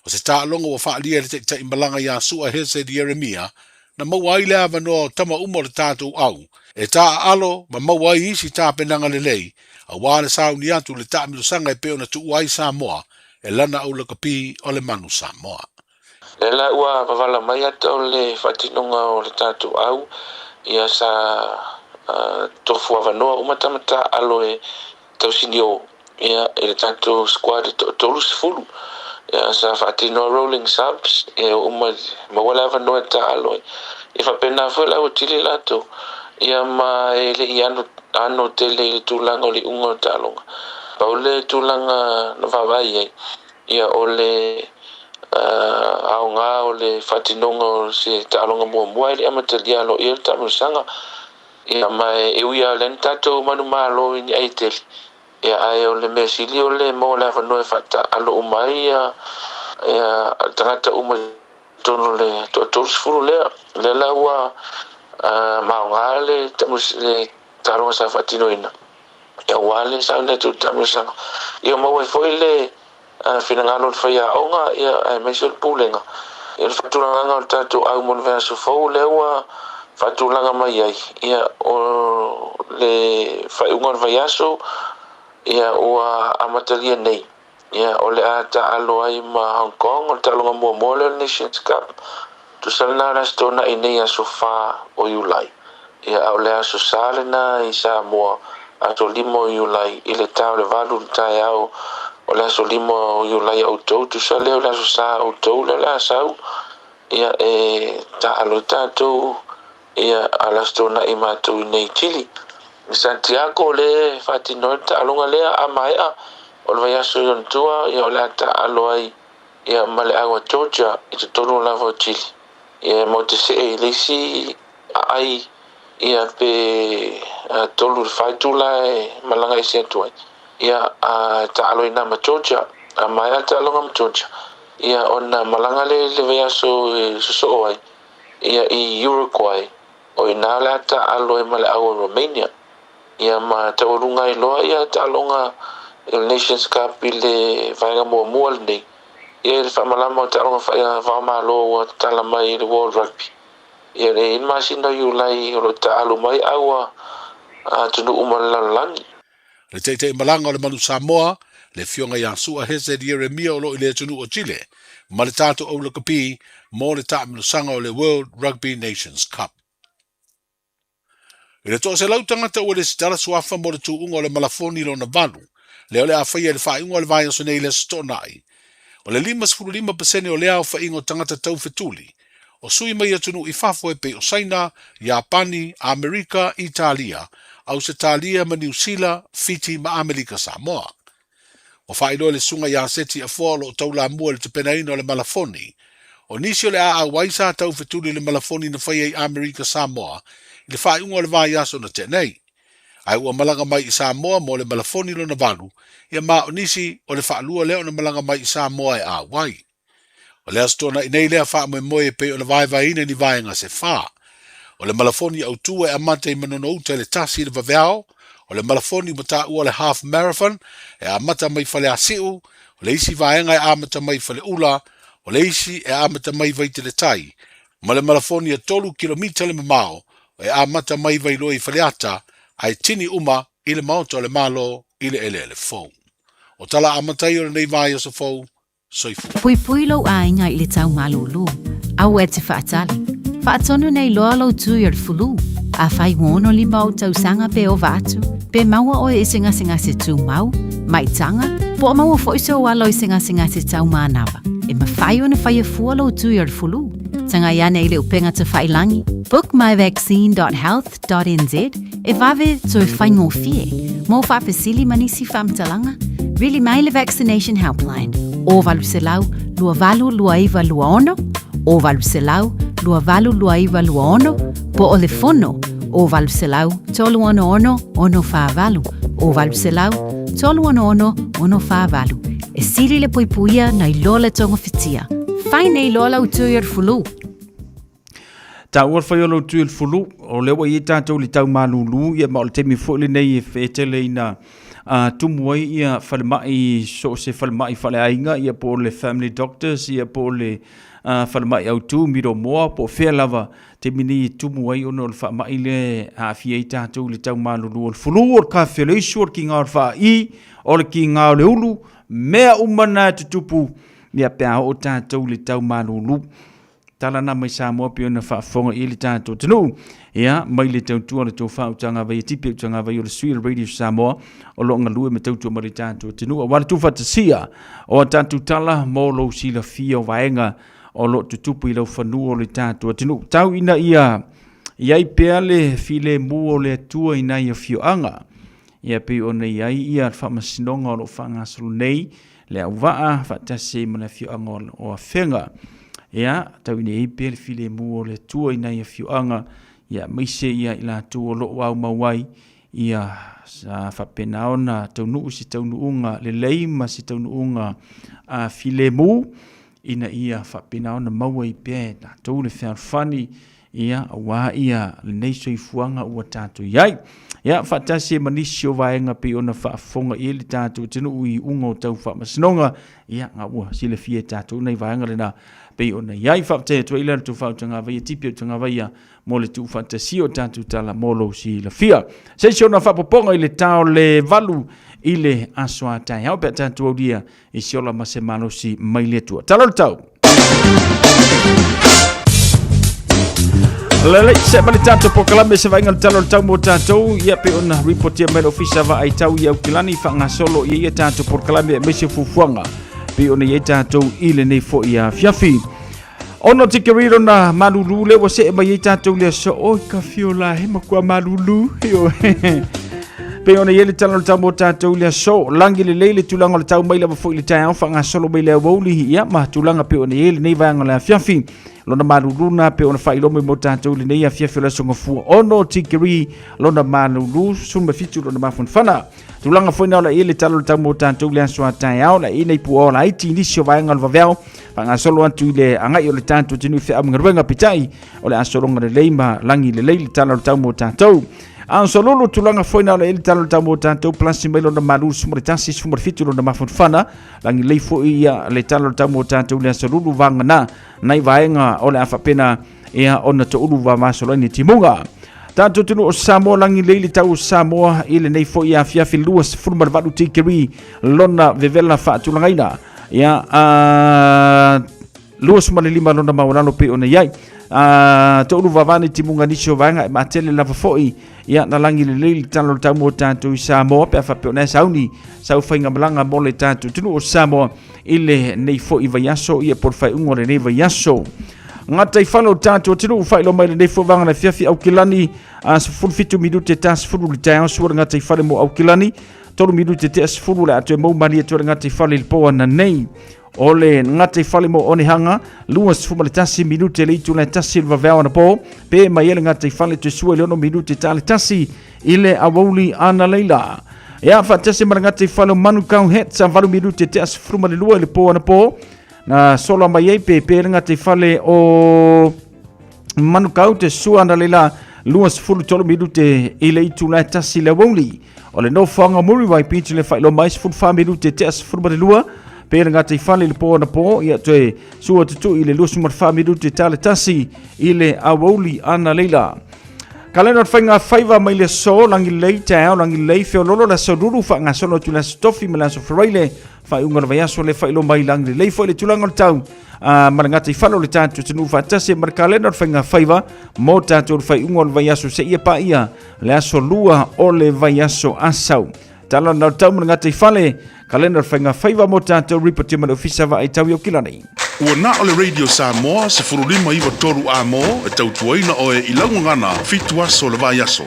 O se tā alonga wa whaalia le te imbalanga ia sua hese di Jeremia, na mawai le ava no tama umo le tātou au, e tā alo ma mawai isi tā penanga le lei, a wāle sauni atu le tā milusanga e peo na tu uai Samoa, e lana au laka pi o le manu Samoa. Le la ua pavala mai ata o le whatinonga o le tātou au, ia sa tofu avanoa umatamata alo e tausini o, ia e le tātou squad tolu sifuru. Ia sa whaatinoa rolling subs, ia mawala avanoa e tā alo e. Ia whapena whela o tili lato, ia ma e le i ano tele i le tūlanga o le unga o tālonga. Pau le tūlanga na whawai ei, ia o le au ngā o le whatinonga o se tālonga mua i le amatalia alo i le tamusanga. Ia mai e uia le tato manu malo i ni aiteli. Ia ai o le mesili o le mo le whanoi whata alo umai ia tangata uma tono le tōsifuru lea. Le laua mao ngā le tālonga sa whatinoina. Ia wale sa le tu tamusanga. Ia maua foi le finangalo le whaia onga ia ai meso le pūlenga. Ia le whatulanga o tātou au mon vea sufou le ua whatulanga mai ai. Ia o le whaiunga o vaiaso ia ua amatalia nei. Ia o le ata alo ai ma Hong Kong o le talonga mua le Nations Cup. Tu salina rasto na i nei aso wha o Iulai. Ia o le aso sale na i Samoa ato limo o Iulai i le tau le valu le tai au o le aso limo o Iulai au tau. Tu sale o le aso sa au tau le asau. Ia e ta alo tātou ia alasto na i mātou i nei Chile. Santiago le whatinoa ta alonga lea a maea o le vaiaso i ontua ia o le ata alo ai ia ma le awa Georgia i te tonu lava o Chile. Ia mo te se e leisi ai ia pe tolu whaitula e malanga i se atuai. Ia ta alo i nama Georgia a maea ta alonga ma Georgia. Ia ona malanga le vaiaso e suso ai ia i Uruguay o i nā le ata alo i ma le awa Romania. Ia ma te orunga i loa ia te alonga i Nations Cup i le whainga mua le nei. Ia le whamalama o te alonga whaama alo o tala mai i le World Rugby. Ia le in masina i ulai o lo te alu mai aua tunu umalalani. Le teitei malanga o le manu Samoa, le fionga ia sua hese di Jeremia o lo i le tunu o Chile, ma le tātou au lakapi mo le tāmilu sanga o le World Rugby Nations Cup. I le toa se lau tangata ua le sitara suafa mo le tuunga o le malafoni lo na valu, leo le awhaia le whainga o le vai aso nei le stonai. O le 5% o lea o whainga o tangata tau fetuli, o sui mai atunu i fafo e pe o Saina, Japani, Amerika, Italia, Australia ma New Zealand, Fiji ma Amerika Samoa. O whaino le sunga ia seti a fōlo o taula mua le te penaina o le malafoni, o nisi o le a waisa tau fetuli le malafoni na whaia i Amerika Samoa, i le whainga o le vai aso na tenei. Ai ua malanga mai i Samoa mo le malafoni lo na valu, ia maa o nisi o le whaalua leo na malanga mai i Samoa e a wai. O le astona i nei lea wha moe pe o le vai vaina ni vaenga se wha. O le malafoni au tua e amate i manono uta le tasi le vaveao, o le malafoni mata ua le half marathon, e amata mai fale a siu, o le isi vaenga e amata mai fale ula, o le isi e amata mai vaite le tai, ma le malafoni a 3 kilomita le mamao, e amata mai vailoi fale ata, ai tini uma i le maoto le malo i le ele fou. O tala amatai o le nei vai o sa fou, soifu. Pui pui lau ainga i le tau malulu, au e te whaatali. Whaatonu nei loa lau tui ar fulu, a whai wono li mau tau sanga pe o vatu, Pe maua o e singa se tu mau, mai tanga, po maua fo iso walo i singa se tau manawa. E mawhai o na whai a fualo tu i ar fulu. Tanga iane i le upenga te whailangi. Book myvaccine.health.nz e vave to e whaingo fie. Mo whapesili manisi whamtalanga. Really mai le vaccination helpline. O valu se lau, lua valu lua iwa lua ono. O valu se lau, lua valu lua iwa lua ono. Po o le fono. O valu se lau, tolu ono ono, ono wha valu. O valu se lau, tolu ono ono, ono wha valu. E siri le poipuia na i lola tonga fitia. Whai nei lola utui ar fulu. Ta ua whai olo utui ar fulu. O lewa i tātou li tau malulu. Ia maole temi fwole nei e whetele ina tumuai ia whalemai so se whalemai whale ainga. Ia po le family doctors. Ia po le whalemai au tū miro moa. Po whea lava te mini tumuai ono le whalemai le hawhia i tātou li tau malulu ar fulu. Or ka wheleisu or ki ngā wha i. Or ki ngā le ulu. Mea umana tutupu ia pea o tātou li tau malulu. Tala na mai Samoa pio na whaafonga i li tātou tanu. Ia, mai le tau tua le tau whautanga vai tipi au tanga vai o le sui radio Samoa o longa lue me tau tua mari tātou tanu. A wale tu whatasia o tātou tala mō lo sila fia o vaenga o lo tutupu i lau whanua o le tātou tanu. Tau ina ia iai pea le file mu o le tua ina ia fioanga. Ia pe o nei ai ia whamasinonga o lo whangasolo nei le au waa whatase mana fioanga o a whenga. Ia, tau ine ei pe le file mu o le tua ina ia fioanga. Ia, meise ia ila tu o lo au mawai. Ia, sa whapena ona tau nuu si tau nuunga le leima si tau nuunga a file mu. Ina ia whapena ona mawai pe na tau le whanfani. Ia, awa ia le neiso i fuanga ua tātou iai. Ia, whatase manisi o vaenga pe ona whaafonga i le tātou tenu ui unga o tau whamasinonga. Ia, ngā ua sile fie tātou nei vaenga le na pe ona iai whapate tua ila tu whautanga vai tipi o tanga vai mo le tu whatasi o tātou tala molo si la fia. Seisi ona whapoponga i le tau le valu i le aswa tai. Hau pe tātou au dia i siola mase malo si mai le tua. Tala le tau. Lele se mali tātou pokalame se vainga talo le tau mo tātou. Ia pe ona reportia mail ofisa va ai tau i au kilani whanga solo i tātou pokalame me se fufuanga. Pe ona i tātou i le nei fo i a fiafi. Ono te keriro na malulu le wa se mai i tātou le so o ka fiola he makua malulu. Pe ona i le talo le tau mo tātou le so langi le leile tulanga le tau mai le fo i le tai au whanga solo mai le wauli. Ia ma tulanga pe ona i le nei vainga le fiafi. Lona malulu na pe ona whailome mo tātou le nei a fiafila songa fua. Ono tikiri lona malulu sun mafitu lona mafunfana. Tulanga fwena ola i le talo le tau mo tātou le aswa tai au la i nei pu ola iti inisio vaenga le vaveao. Panga solo antu i le angai o le tātou tinu i whea mngaruenga pitai o le asolonga le leima langi le leili talo le tau mo tātou. An sololo tulanga fwena ola i le talo le tau mo tātou plasi mai lona malulu sumare tasi sumare fitu lona mafunfana. Langi lei fo i le talo le tau mo tātou le asolulu vanga na. Nai vaenga o le awhapena ea ona to ulu wa masolani timunga. Tātou tunu o Samoa langi leili tau Samoa i le nei fo i a fiafi luas furumar vadu tikiri lona vevela whaatulangaina. Ia luas mali lima lona maurano pe ona iai. To ulu wawani timunga nisio vaenga e matele lava foi. Ia na langi leili talo tau mo tātou i Samoa pe awhape ona sauni. Sau whainga malanga mo le tātou tunu o Samoa i le nei fo i vaiaso i e por whai ungo le nei vaiaso. Ngata i whalo tātou tinu u whailo mai le nei fo vanga le fiafi au kilani sa fulfitu minute ta sifuru li tai au suara ngata i whale mo au kilani tolu minute te sifuru le atu e mau mani e tuare ngata i whale il poa na nei o le ngata i whale mo one hanga lua sifuma le tasi minute le itu le tasi il vavea na po pe mai ele ngata i whale tu sua le ono minute ta le tasi i le awauli ana leila. Ia whatese marangata i whalo manu kau het sa walu minute te asifuruma le lua le poa na po. Na sola mai ei pe ngata i whale o manu kau te sua na leila lua sifuru tolo minute i le itu le tasi le awauli. O le no whanga muri wai pinti le whailo mai sifuru wha minute te asifuruma le lua. Pe ngata i whale le poa na po. Ia toe sua tutu i le lua sumar wha minute ta le tasi i le awauli ana leila. Kalena whainga whaiva mai le so langi lei tau langi lei feo lolo la so ruru wha ngā sono tu la stofi me la so wharaile whai unga na vaiaso le whailo mai langi lei fo le tulanga le tau marangata I whalo le tātou tunu whatase mar kalena whainga whaiva mo tātou whai unga le vaiaso se ia pa ia le aso lua o le vaiaso asau tala na tau marangata I whale kalena whainga whaiva mo tātou ripoti mana ofisa wa ai tau iau kilani. Ua na o le Radio Samoa se furulima iwa toru a mo e tautuaina o e ilangu ngana fitu aso le vai aso.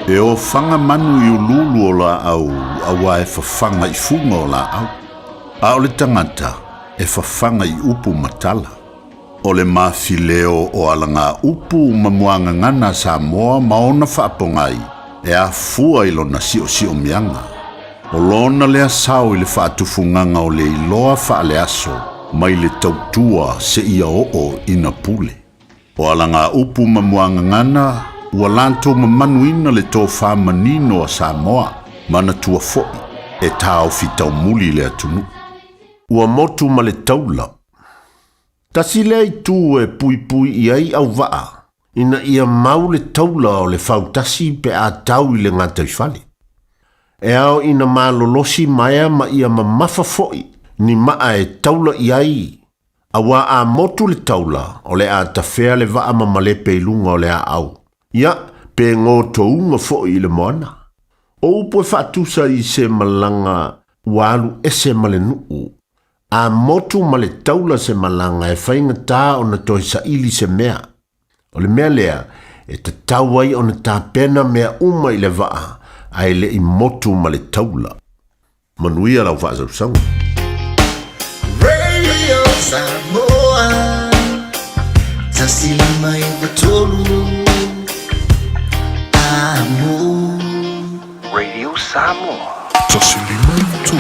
E o whanga manu I ululu o la au, awa e whawhanga I funga o la au. A o le tangata, e whawhanga I upu matala. O le mawhileo o alanga upu mamuanga ngana Samoa maona whaapongai, e a fua I lona sio mianga. O lona lea sao I le whaatufunganga o le iloa whaale aso, mai le tautua se ia o ina pule. O alanga upu mamuanga ngana, ua lanto mamanuina le tō whamanino a Samoa, mana tua foi, e tāo fitau muli le atunu. Ua motu ma le taula. Tasi lea I tū e pui I ai au waa, ina ia mau le taula o le whautasi pe a tau I le ngata I whale. E ao ina malolosi maia ma ia mamafa foi, ni maa e taula I ai. Awa a motu le taula o le a tawhea le waa mamalepe I lunga o le a au. Ia, pe ngō tounga foi I le moana. O upo e whaatusa I se malanga walu ese male nuu. A motu ma le taula se malanga e whainga tā o na toi sa ili se mea. O le mea lea, e te tauai o na tā pena mea uma I le waa, a ele I motu ma le taula. Manuia lau whaasau sangu. Radio Samoa, tasili mai batolu. Radio Samoa. Tasilima tu.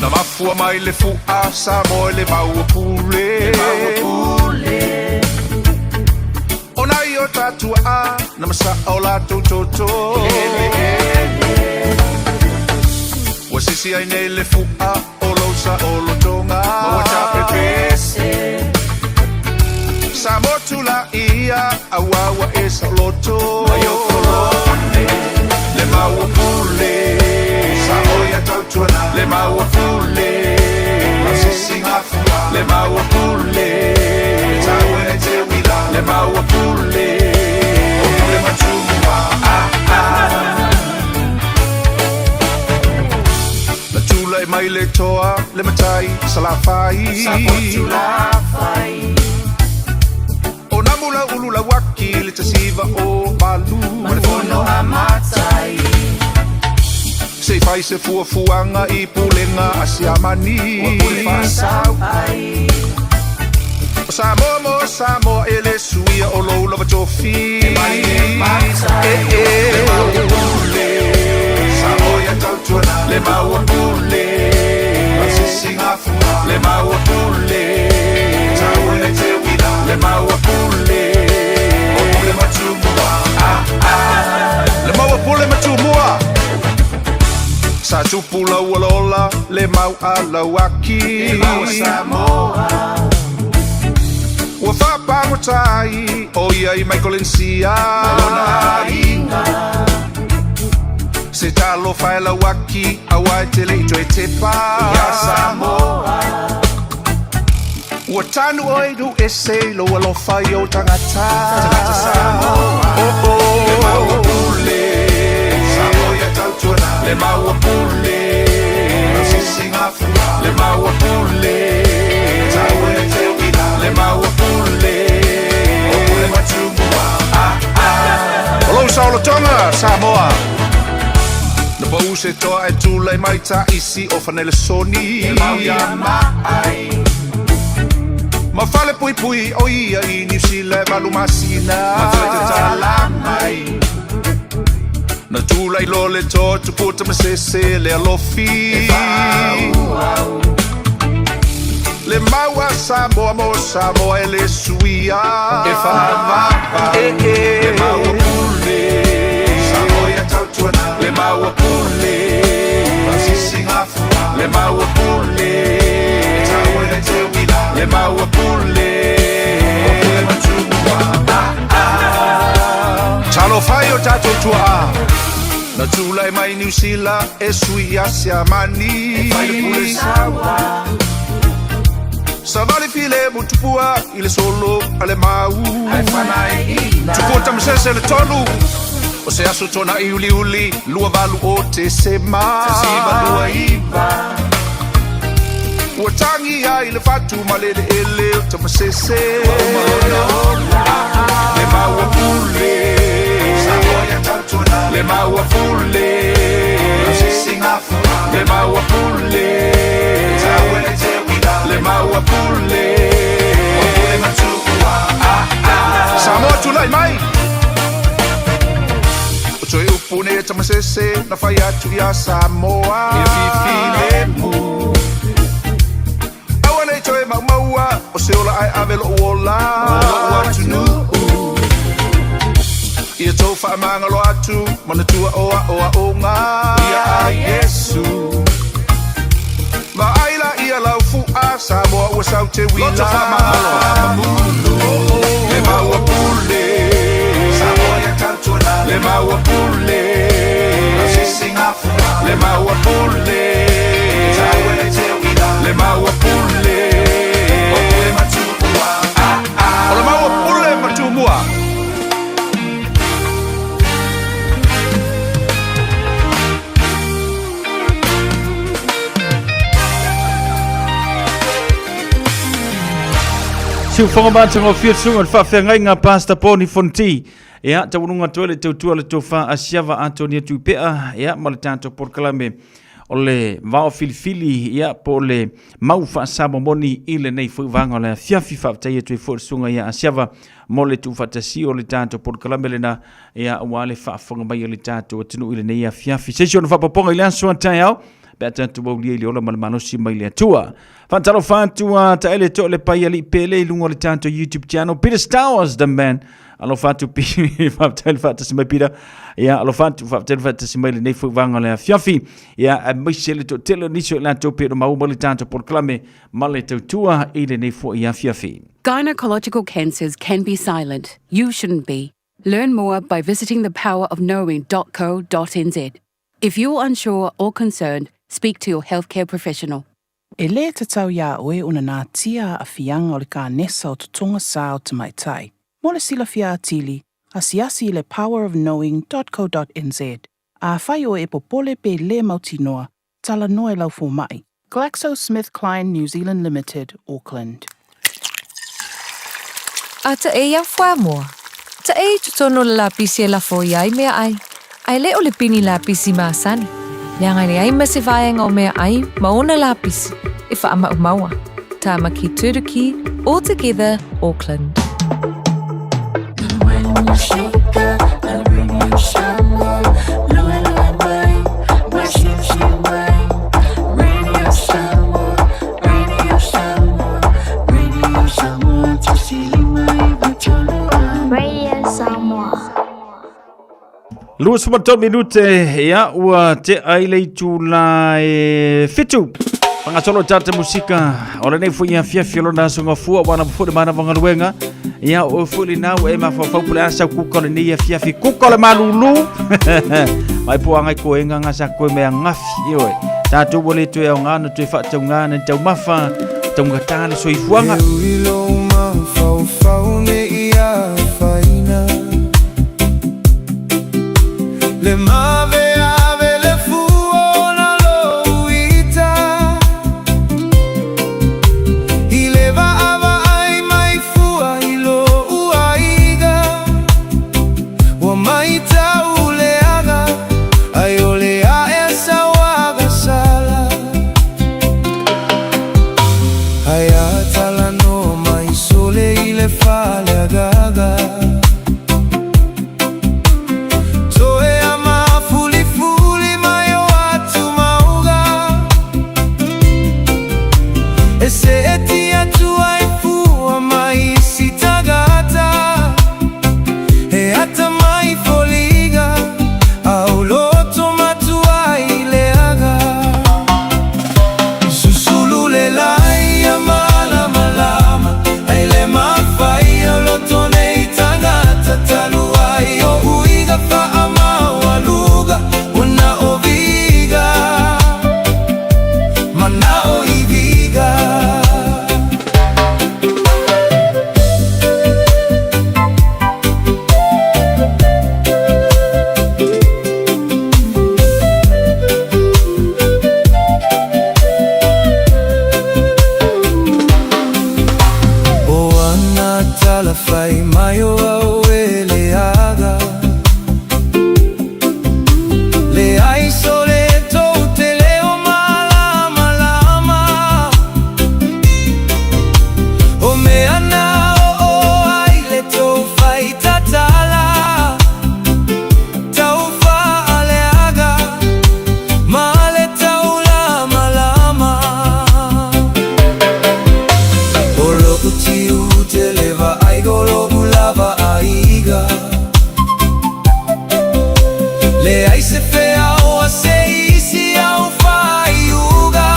Na mafua mai le fua Samoa le maua pule. Ona I o tatua a na masa o la toto. Wa sisi ai nei le fua o losa o lotonga. Wa tape pese. Samoa tula ia awawa e sa loto. Ayo kolone le maua pule. Samoa tatua le maua pule. Wa sisi ngafua le maua pule. Tawe e te wila le maua pule. O pule matumua La tula e mai le toa le matai salafai. Samotu la fai. O namula ulu la waki le tasiva o balu. Mafono a matai. Se fai se fuanga I pulenga asiamani. O pule fasau ai. Samoa ele suia o lo lava tofi. E mai e matai. Le maua pule. Samoa tautuana. Le maua pule. Masisi ngafua. Le maua pule. Tawe te wila. Le maua pule. O pule matumua. Le maua pule matumua. Sa tupu lau alola. Le mau ala waki. Le mau Samoa. Ua whapangotai o ia I Michael Nsia Malona inga Se talo whaela waki awa te leito e te pā Ia Samoa Ua tanu oidu e se lo alofa I o tangata Tangata Samoa Le maua pule Samoa tautuana Le maua pule Sisi ngafua Le maua pule Tawe te wila Le maua pule O pule matumua Olo saulo tonga Samoa Na bau se toa e tula I mai ta isi o whanele soni E mau ia mai Ma fale pui o ia I New Zealand valu masina Ma fale te tala mai Na tula ilo le to tuputa masese le alofi Le maua Samoa mo Samoa ele suia E whaava Le maua pule Samoa ia tautuana Le maua pule Sisi ngafua Le maua pule Taua le te wila Le maua pule Opule matua Talo fai o tato tua Na tula e mai New Zealand e suia se amani E fai le pule sawa Savali file mutupua ile solo ale mau Ai whanai ina Tuputa msese le tolu O se aso tona i uli Lua valu o te sema Te siva lua iva Ua tangi a ile fatu malele ele O te msese Le maua pule Samoa tautuna Le maua pule Sisi ngafu Le maua pule Tawele te Le maua pule Opule matua Samoa tulai mai O toi upune tamasese Na fai atu ia Samoa E fifile mu Awana i toi maua O se ola ai avelo ola Ola tunu Ia tau wha amangalo atu Mana tua oa oa onga Ia a Yesu Ma aila ia lau fu'a Samoa ua sau te wila Loto whamalo Le maua pule Samoa ia tautuana Le maua pule Sisi ngafua Le maua pule Tawele te wila Le maua pule Opule matumua O le maua pule matumua Siu whangamata ngā whiatunga le whawhiangai ngā pasta pōni fonti. Ea, taununga toa le tautua le tofa a siawa Antonia Tupea. Ea, ma le tātou porkalame o le vao filifili. Ea, po le mau whaasamo moni i le nei whaivanga le fiafi whaptai e tui whaursunga ia a siawa mo le tu whatasi o le tātou porkalame le na. Ea, wale whaafanga o le tātou atinu i le nei a fiafi. Sesio na whapaponga i le ansua tai au. Bea tātou waulia i le ola malamanosi mai le atua. Fantalo fatua ta ele to le pai ali pele lungo le tanto YouTube channel Peter Stowers the man alo fatu pi fatel fatu se mai pira ya alo fatu fatel fatu se mai le nei fu vanga le fiafi ya mai se le to tele ni so la to pe mau le tanto por clame male to tua i le nei fu ya fiafi. Gynecological cancers can be silent. You shouldn't be. Learn more by visiting thepowerofknowing.co.nz. If you're unsure or concerned, speak to your healthcare professional. E le te tau ia oe una nā tia a fianga o le ka nesa o tutunga sā o te mai tai. Mo le sila fia atili, a siasi le powerofknowing.co.nz. A whai o e popole pe le mautinoa, tala noe lau fō mai. GlaxoSmithKline New Zealand Limited, Auckland. A ta e ia whā mua. Ta e tutono le lapisi e la fō iai mea ai. Ai le o le pini lapisi māsani. Leanga ni ai mase vaenga o mea ai maona lapisi e whaama umaua. Tāma ki Turuki, all together, Auckland. When you shake up, I'll bring you Samoa. Lua lua mai, washi shi mai. Radio Samoa, Radio Samoa, Radio Samoa. Tasili mai, batolua. Radio Samoa. Luas mato minute ya ua te aile tula e fitu. Pangasolo tata musika ora nei foi afia fiolo na songa fua wana fo mana vangaluenga ya o fuli na e ma fa pula asa ku ko ni afia fi ku ko le malulu. Mai puanga ko enga ngasa ko me ngafi oi. Tatu bole to ya ngana to fa to ngana to mafa to ngatale so ifuanga. Le mave ave le fuona lo uita I le va ava ai mai fua I lo uaiga Wa mai tau le aga Ai o le a esa waga sala Ai atala no mai fai mai o au e le aga. Le ai sole tou te leo malama lama. O me ana o ai le tou fai tatala. Tau fa ale aga, ma le tau lama lama. O loko tiu te leva ai golobu lava aiga. Le ai se fea o a se isi au fai uga.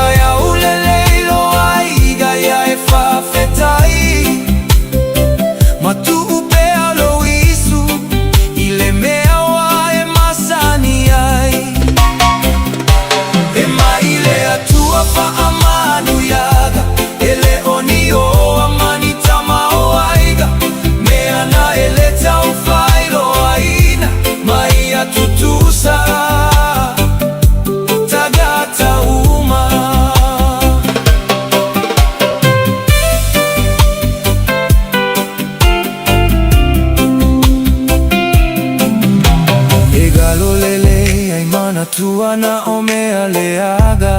Ai au le leilo aiga ia e fa fetai. Ma tu upe alo isu i le mea wa e masani ai. E mai le atua fa amanu yaga. E le oni o amani tama o aiga. Mea na e le tau fai lo aina. Mai atutusa tagata uma. E galo lele ai mana tua na o mea le aga.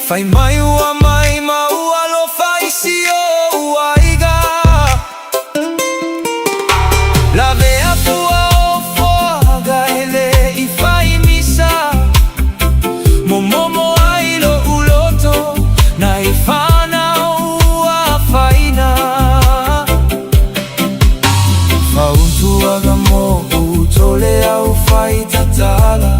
Fai mai ua mai ma ua lo fai si o uaiga. La vea fua o foga ele i fai misa. Momomo ai lo uloto na i fana ua faina. Fauntu aga mo utole au fai tatala.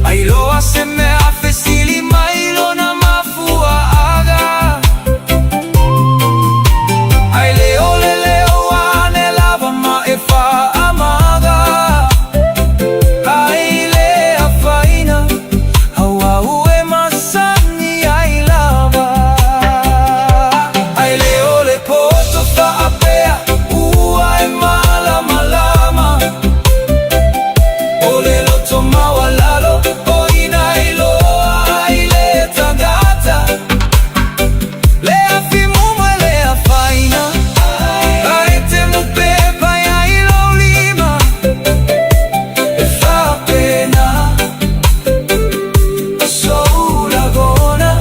Ai loa se me afesili mai lo na mafua aga. Ai leo le leo ane lava ma e fa amaga. Ai le a faina au au e masani ai lava. Ai leo le poto fa apea ua e mala malama. O le loto mawalalo o ina ilo ai le tagata. Le afimumu e le afaina. Ai te mupepa e ai lo lima. E fa pena sou lagona.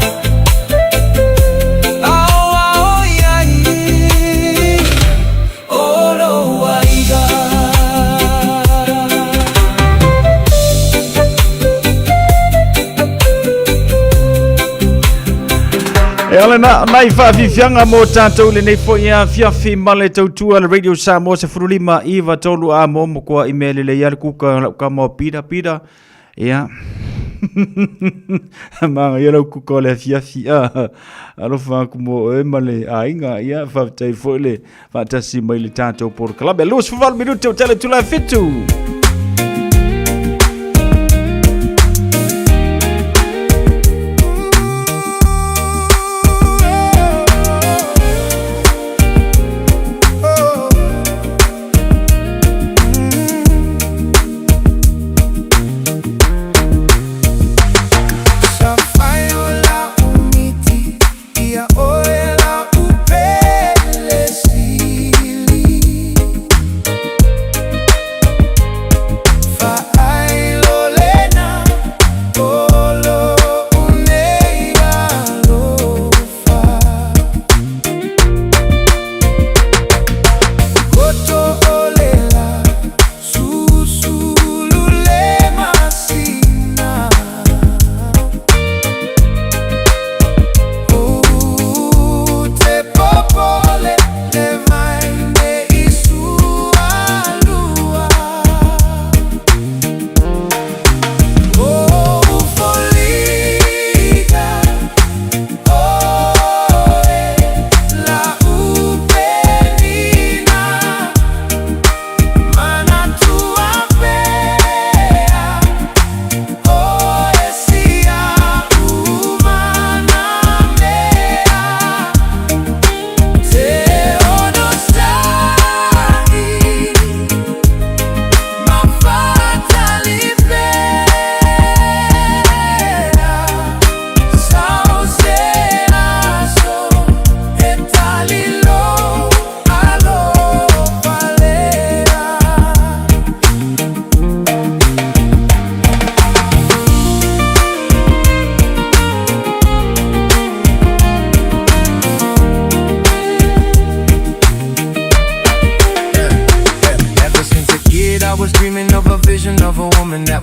Au au iai o lo aiga. E ale nai whaafifianga mō tātou le nei fo ia fiafi male tautua le Radio Samoa se furulima iwa tolu a mō mo kua imele le iale kuka ka mō pira. Ia. Manga ia lau kuka le fiafi alofa kumo e male a inga ia whaafitai fo le whaatasi mai le tātou por kalabe. Luas fuwalu minute o tele tula fitu.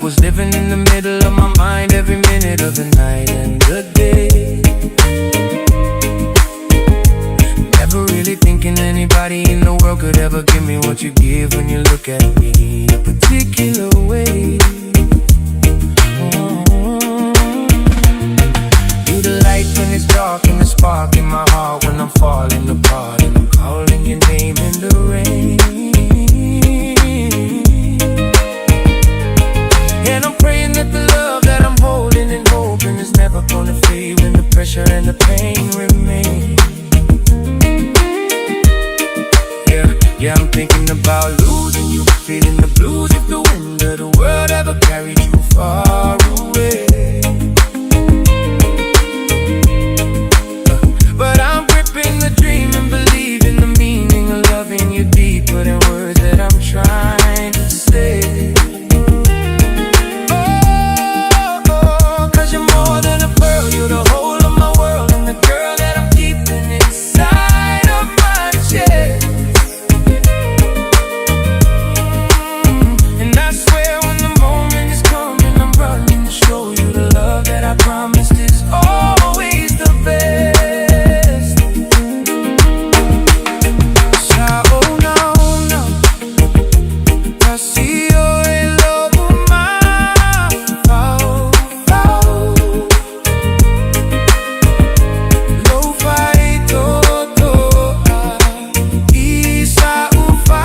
was living in the middle of my mind every minute of the night and the day. Never really thinking anybody in the world could ever give me what you give when you look at me a particular way. You the light when it's dark and the spark in my heart when I'm falling apart and I'm calling your name in the rain. And I'm praying that the love that I'm holding and hoping is never gonna fade when the pressure and the pain remain. Yeah, I'm thinking about losing you, feeling the blues if the wind of the world ever carried you far away. But I'm gripping the dream and believing the meaning of loving you deeper than words that I'm trying to say. Oh, 'cause you're more than a pearl, you're the whole of my world and the girl that I'm keeping inside of my chest. And I swear when the moment is coming, I'm running to show you the love that I promised is always the best. Saona, Pasio e lobo mafao, lo fai toto isa ufa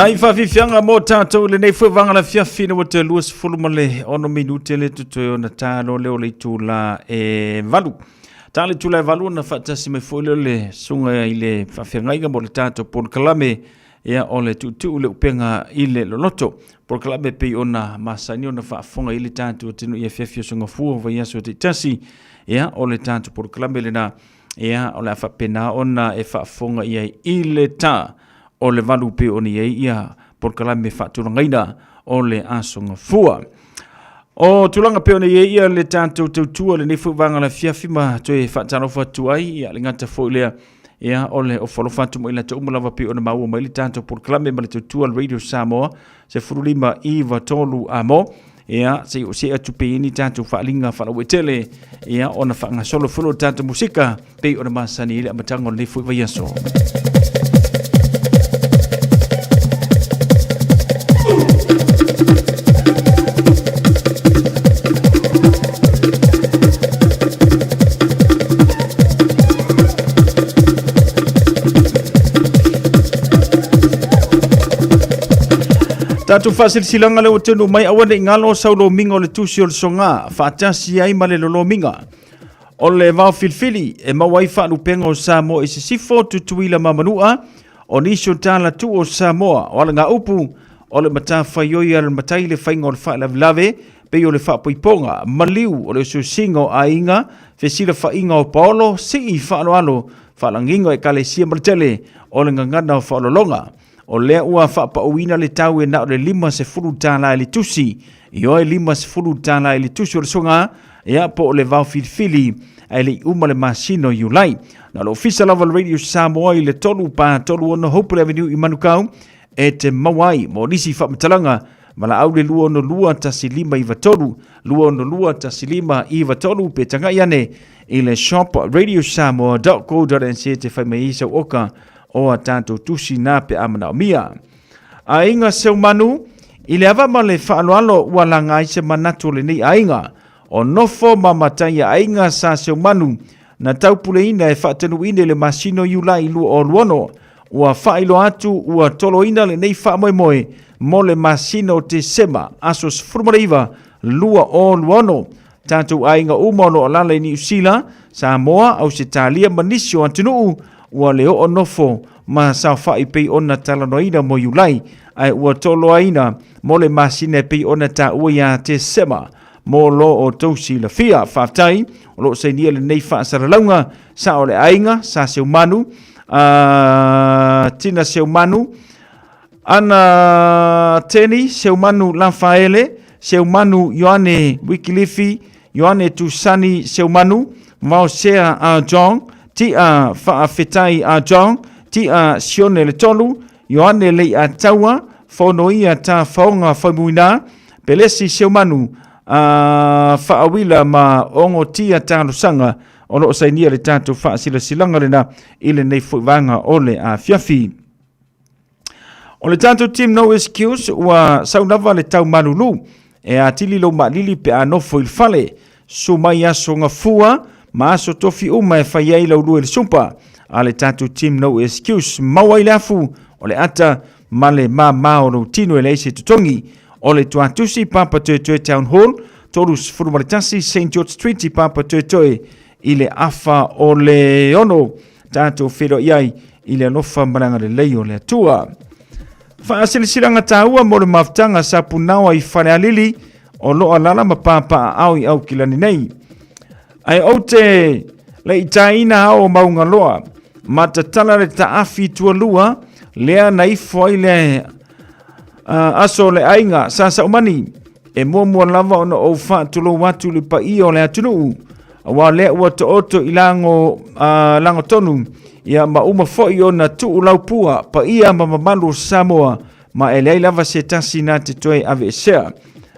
Nai whawhiwhianga mō tātou le nei whewanga la whiawhina wa te luas fulumale ono minute le tutoe o na tālo leo le tūla e valu. Tāle tūla e valu na whatasi me whuleo le sunga i le whawhiangaiga mō le tātou pōn kalame ea o le tutu le upenga i le loloto. Pōn kalame pei o na masani o na whaafonga i le tātou tinu i e whiawhia sunga fua wa iaso te tasi ea o le tātou pōn kalame le na ea o le whapena o na e whaafonga i le tā. O le valu pe o ni ia por kalame fatu ngaina o le asonga fua. O tulanga pe ona ia le tātou tautua le nei whuvanga la fiafima toe whaatano whatu ai ia le ngata fo ilea ia ole o whalofatu mo ila te umulawa pe ona maua mai le tātou porklame ma le tautua le Radio Samoa se furulima iwa tolu amo ia se o se atu pe ini tātou whaalinga whanawetele ia ona whaanga solo fulo tātou musika pe ona masani ile amatango le fuiwa yaso. Tatu fasil silanga le otenu mai awane ngalo saulo mingo le tusi o le songa faatasi ai ma le lolo minga o le vau filfili e mawai whaanupenga o Samoa i se sifo tutuila mamanua o nisho tala tu o Samoa o le ngā upu o le mata whaioi al matai le whainga o le whaalave pe o le whaapoiponga maliu o le susingo a inga fesila whainga o Paolo si i whaaloalo whaalangingo e kalesia martele o le ngangana o whaalolonga. O lea ua whaapauina le tau e na o le 5 tāla e le tusi. I oe 5 tāla e le tusi o le songa, ea po o le vau filfili e le uma le masino iulai. Na lo ofisa lava le Radio Samoa i le tolu ono Hopewell Avenue i Manukau, e te mawai mo nisi whaamatalanga, ma la au le lua ono lua tasilima i vatolu, lua ono lua tasilima i vatolu pe tanga iane i le shop radiosamoa.co.nz te whaimeisa oka, o a tātou tusi nā pe amana o mia. A inga seu manu, i le awa ma le whaaloalo ua langa i se manatu le nei a inga, o nofo ma matai a inga sa seu manu, na taupule ina e whaatenu ine le masino iula i lua o luono, ua whailo atu ua tolo ina le nei wha moe mo le masino te sema, asos frumareiva lua o luono, tātou a inga umono o lala ni usila, Samoa au se talia manisio antunuu, ua leo o nofo ma sa whai pei ona talanoina mo iulai ai ua tolo aina mo le masine pei ona ta uia te sema mo lo o tausi la fia whaftai o lo se nia le nei whaasaralaunga sa o le ainga sa seu manu tina seu manu ana teni seu manu Lanfaele seu manu Ioane Wikilifi Ioane Tusani seu manu Mao Sea a Jong ti a whaafetai a Jong, ti a Sione le tolu, Ioane le a taua, whaunoia ta whaonga whaimuina, pelesi seumanu a whaawila ma ongo tia ta lusanga, ono sainia le tātou whaasila silanga lena, ile nei fuivanga ole a fiafi. O le tātou team no excuse, ua saunava le tau manulu, e a tili lo malili pe a nofo il fale, sumai aso ngā fua, ma aso tofi uma e whai ei lau lue le sumpa, a le tātou team no excuse, maua i lafu, o le ata, ma le mao no tino e leise tutongi, o le tuatusi Papa Toe Town Hall, tolus furumaritasi St. George Street i Papa Toe, i le afa o le ono, tātou whiro iai, i le anofa maranga le leio le atua. Whaasilisiranga tāua mo le maftanga sa punawa i whare alili, o loa lala ma papa au i au kilani nei. Ai o te le itaina o maunga loa, ma ta tala le ta afi tua lua, lea na ifo i le aso le ainga sa umani, e mua lava ona o wha tulo watu le pa i o le atunu, wa lea ua to oto i lango tonu, ia ma uma fo i ona tu laupua, pa ia ma mamalu Samoa, ma e lei lava se tasi na te toe ave esea.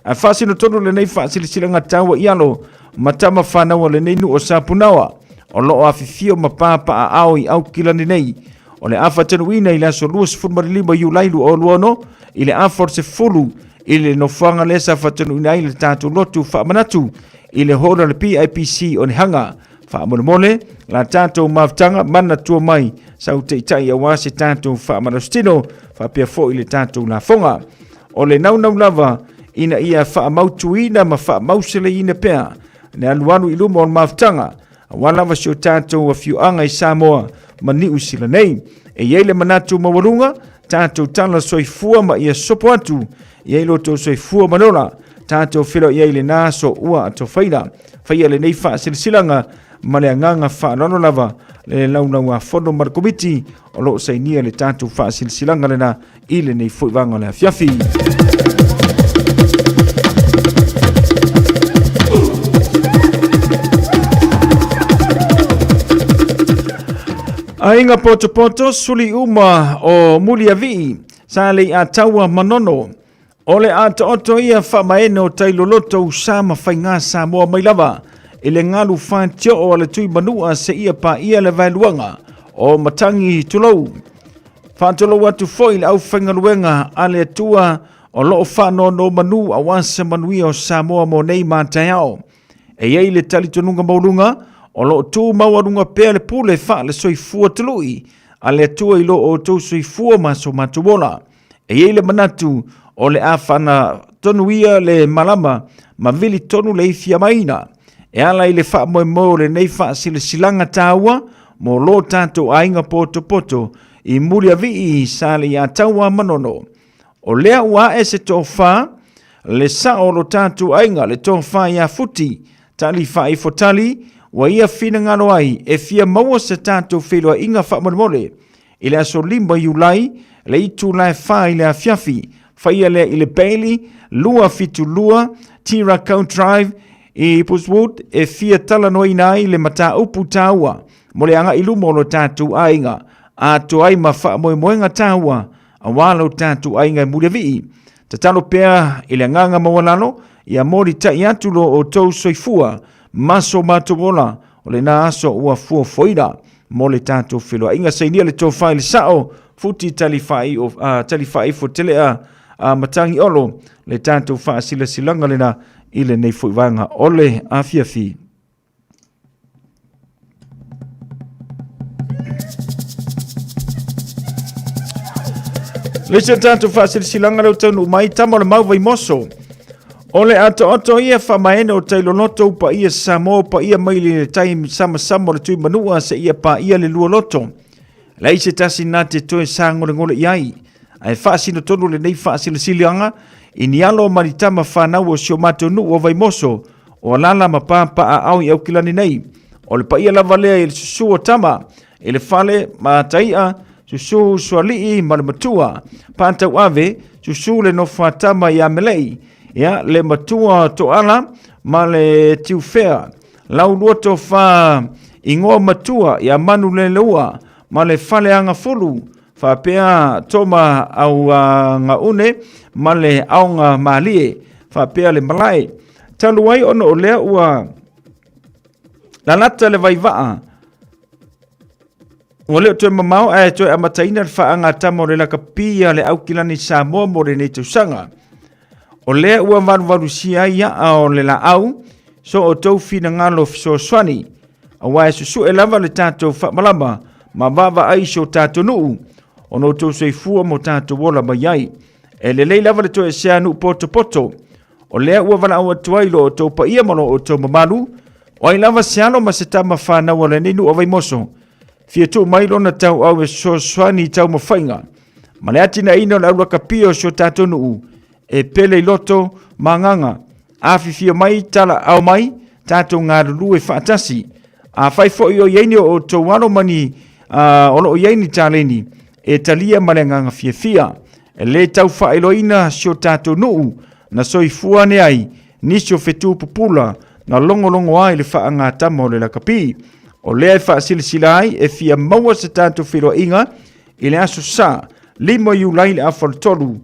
A whaasino tonu le nei whaasilisiranga taua ialo, matama whanau le nei nu o sapunawa, o loo awhiwhio ma papa a au i au kilani nei, o le awha tenuina i le aso luas funmarilima iulailu o luono, i le awha se fulu, i le nofanga lesa awha tenuina i le tātou lotu whaamanatu, i le hora le PIPC o ni hanga, whaamole la tātou maftanga mana tua mai, sau te itai a wase tātou whaamanastino, whapia fo i le tātou la fonga, o le nau lava, ina ia whaamautuina ma whaamausele ina pea, ne aluanu i luma o maftanga, a walawa sio tātou a fiuanga i Samoa, ma ni usila nei, e yeile manatu mawarunga, tātou tala soifua ma ia sopo atu, yeilo tō soifua manola, tātou whiro yeile nā so ua ato whaina, whaia le nei wha silsilanga, ma le anganga wha lano lava, le launau a whono markomiti, o lo sai nia le tātou wha silsilanga lena, i le nei fuivanga le fiafi. Ainga poto suli uma o Muliavi, sa le a taua manono. O le a oto ia whamaene o tailoloto usama whainga Samoa mai lava. I le ngalu whaintio o le tui manua se ia pa ia le vailuanga o matangi tulou. Whaatolo atu foi le au whaingaluenga a le tua o loo whano no manu a wansa manui o Samoa mo nei mātaiao. E iei le talitonunga maulunga o loo tū mauarunga pēr le pule wha le soifua tului a le tua i loo o tō soifua maso matuola. E iei le manatu o le a whana tonuia le malama ma vili tonu le ifia maina. E ala i le wha moe mo le nei wha sile silanga tāua mo lo tātou ainga poto i Muliavi sa le a taua manono. O lea ua e se tō wha le sa o lo tātou ainga le tō wha ia futi tali wha i fotali wa ia fina ngano ai e fia maua se tātou whelua inga wha mole i le aso limba iulai le itu lai wha i le a fiafi whaia le i le Bailey lua fitu lua Tira Count Drive i Puswood e fia tala noi nai le mata upu tāua mo le anga ilu mo lo tātou ainga a to ai ma wha moenga tāua a walo tātou ainga Muliavi ta talo pea i le nganga mawalano i a mori ta i atulo o tau soifua maso matobola o le na aso ua fua foina mo le tātou whiloa inga sainia le tō whai le sao futi talifai fo tele a matangi olo le tātou wha sila silanga lena i le nei fuivanga ole a fiafi. Le se tātou wha sila silanga leo taunu mai tamo le mau vai moso. Ole ato ia whamaene o tailoloto pa ia Samoa pa ia maili le taim sama le tui manua se ia pa ia le lua loto. Lei se tasi nā te toe sa ngole iai. Ai whaasino tonu le nei whaasino silianga i ni alo maritama whanau o sio mato nu o vai moso o lala ma pāpa a au i au kilani nei. O le pa ia lava lea i le susu o tama i le whale ma taia susu sualii ma le matua. Pātau ave susu le no whatama i amelei. Ya le matua to ala ma le tiu fea lau luoto fa ingoa matua ya manu le leua ma le fale anga fulu fa pea toma au nga une ma le aunga malie fa pea le malai talu ai ono o lea ua la nata le vaivaa o leo toe mamau e toe amataina le fa anga tamo le laka pia le aukilani Samoa mo le netu sanga. O lea ua varu sia ia o le la au, so o tau fina ngalo so swani. A wae susu e lava le tātou whamalama, ma vava ai so tātou nuu, o no tau soifua mo tātou wola mai ai. E le lei lava le toe sea nuu poto. O lea ua vala au atuailo o tau pa ia malo o tau mamalu, o ai lava sealo ma se tama whanau le ninu o vai moso. Fia tu mailo na tau au e so swani tau mawhainga. Ma le atina ino la ua kapio so tātou nuu, e pele loto manganga afifia mai tala au mai tato ngā lulu e whaatasi a whai fo i o yeini o tō wano mani o lo yeini taleni e talia malenganga fia e le tau whaeloina sio tato nuu na soifua ne ai nisio fetu pupula na longo ai le whaanga tamo le lakapi o lea e whaasilisila ai e fia maua se tato whiro inga i le aso sa limo iu lai le awhaltolu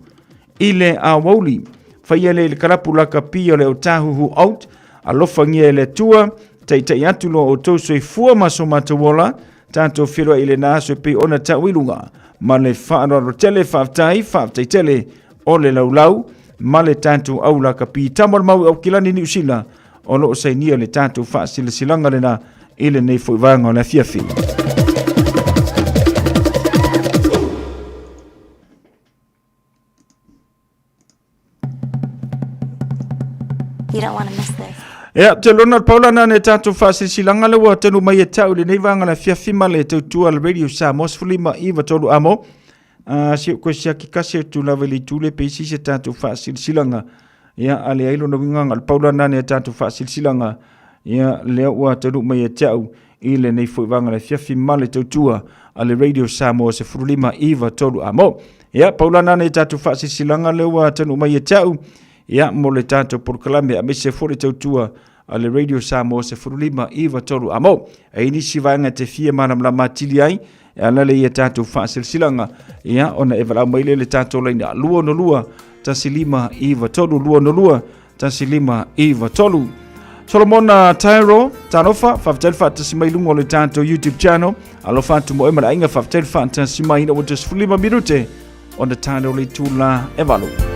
ile a wauli faia le karapu la kapia le o tahuhu out a lofa ngia le tua tai atulo o tau soifua maso matawola tanto whiroa ile na so pe ona tawilunga ma le whaanaro tele whaaftai tele o le laulau ma le tanto au la kapi tamar mau au kilani ni usila o lo sainia le tanto whaasila silanga le na ile nei fuivanga o na fiafi. You don't want to miss this. Ya, te lona paula na ne tātou whaasisilanga le wa tenu mai e tau le nei vanga na fiafima le tautua le radio Samoa fulima iwa tolu amo. Si koe sia ki kasi tu la veli tule pe si se tātou whaasisilanga. Ya, ale ailo na winganga le paula na ne tātou whaasisilanga. Ya, lea ua tenu mai e tau i le nei fui vanga na fiafima le tautua ale radio Samoa se fulima iwa tolu amo. Ya, paula na ne tātou whaasisilanga le wa tenu mai e tau. Ya mo le tātou porkalame a mese fore tautua a le radio Samoa se furulima iwa toru amo. E inisi vaenga te fia manam la matili ai ana le ia tātou whaasilsilanga ia ona e wala maile le tātou leina lua no lua tasilima iwa tolu lua no lua tasilima iwa tolu. Solomona Tyro tanofa whaftelfa tasimailungo le tātou YouTube channel alofa tumo e mara inga whaftelfa tasimaina o tasfulima minute on the tātou le tūla e walu.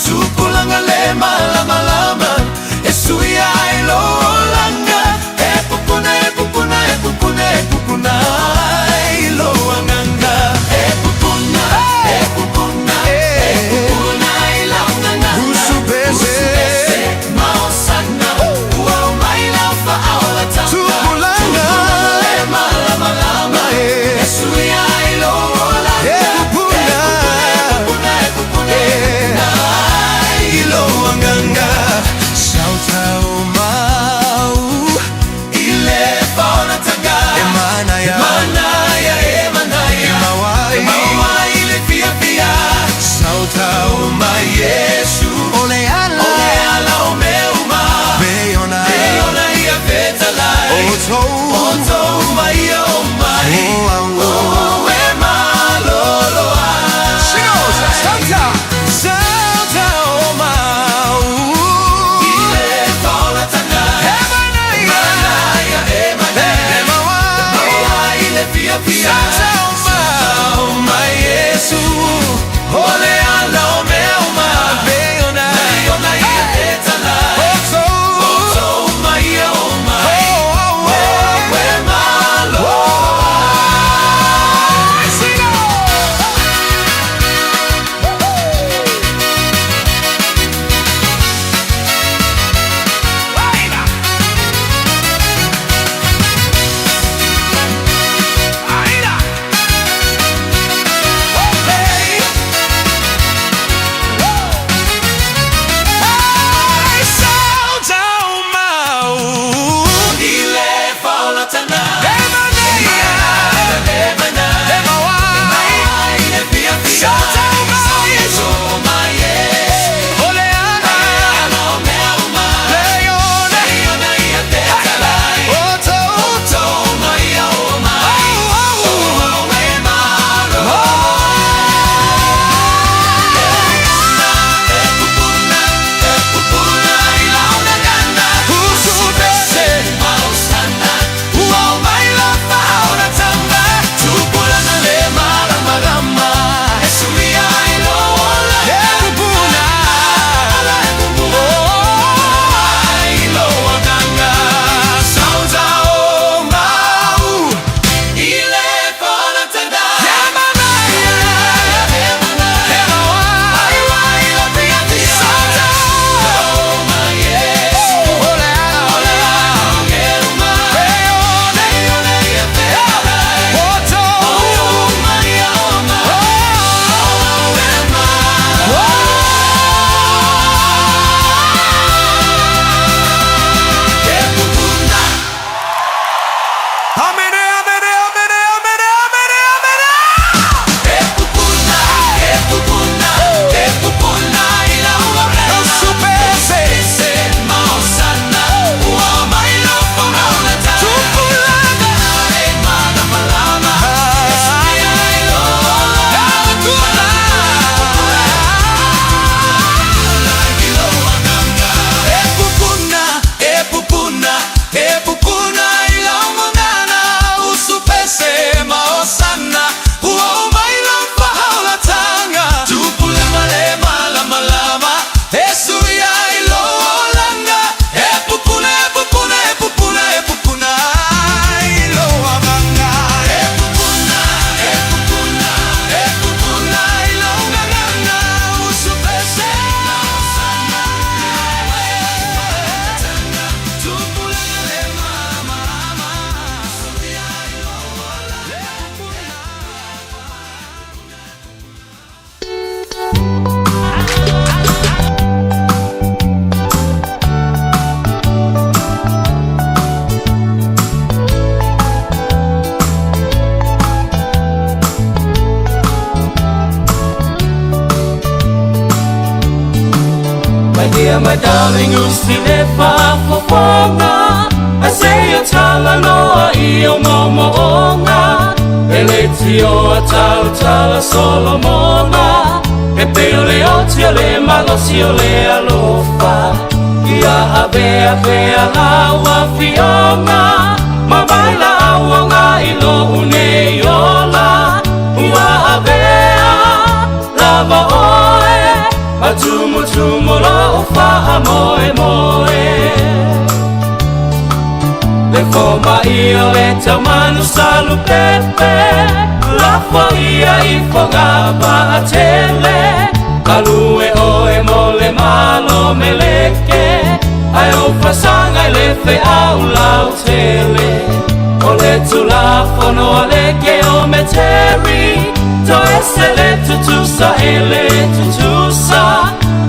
tupulanga le malama lama esuia ilo langa epupuna epupuna epupuna epupuna ilo anganga epupuna epupuna epupuna ilo anganga usubese maosana uau maila fa aula tanga tupulanga le malama lama esuia ilo langa epupuna epupuna epupuna ilo anganga sautau mau ile fauna tanga emanaya emanaya emanaya mawai ile fia fia sautau mai Yesu ole ala o meuma beona ia vetala oto mai o mai o e malolo sigosa sautau mau ile fauna tanga emanaya emanaya mawai ile fia fia sautau mai Yesu ole ala o meuma beona ia vetala oto mai o mai o e malo dear, my darling, usilefa fofonga. I say a tala noa io momo onga. Eletio a tala solomona. E peo le otio le malosio le alofa. Ia avea laua fionga. Ma baila awanga ilo une yola. Ia avea lava oe. Tumu lo fa moe moe Le forma io le tamanu salu pepe La ia I fogava a tele Kalue oe mole malo meleke Ai o fasanga le fe au lau tele O le tula fono aleke o meteri To esele tutusa ele tutusa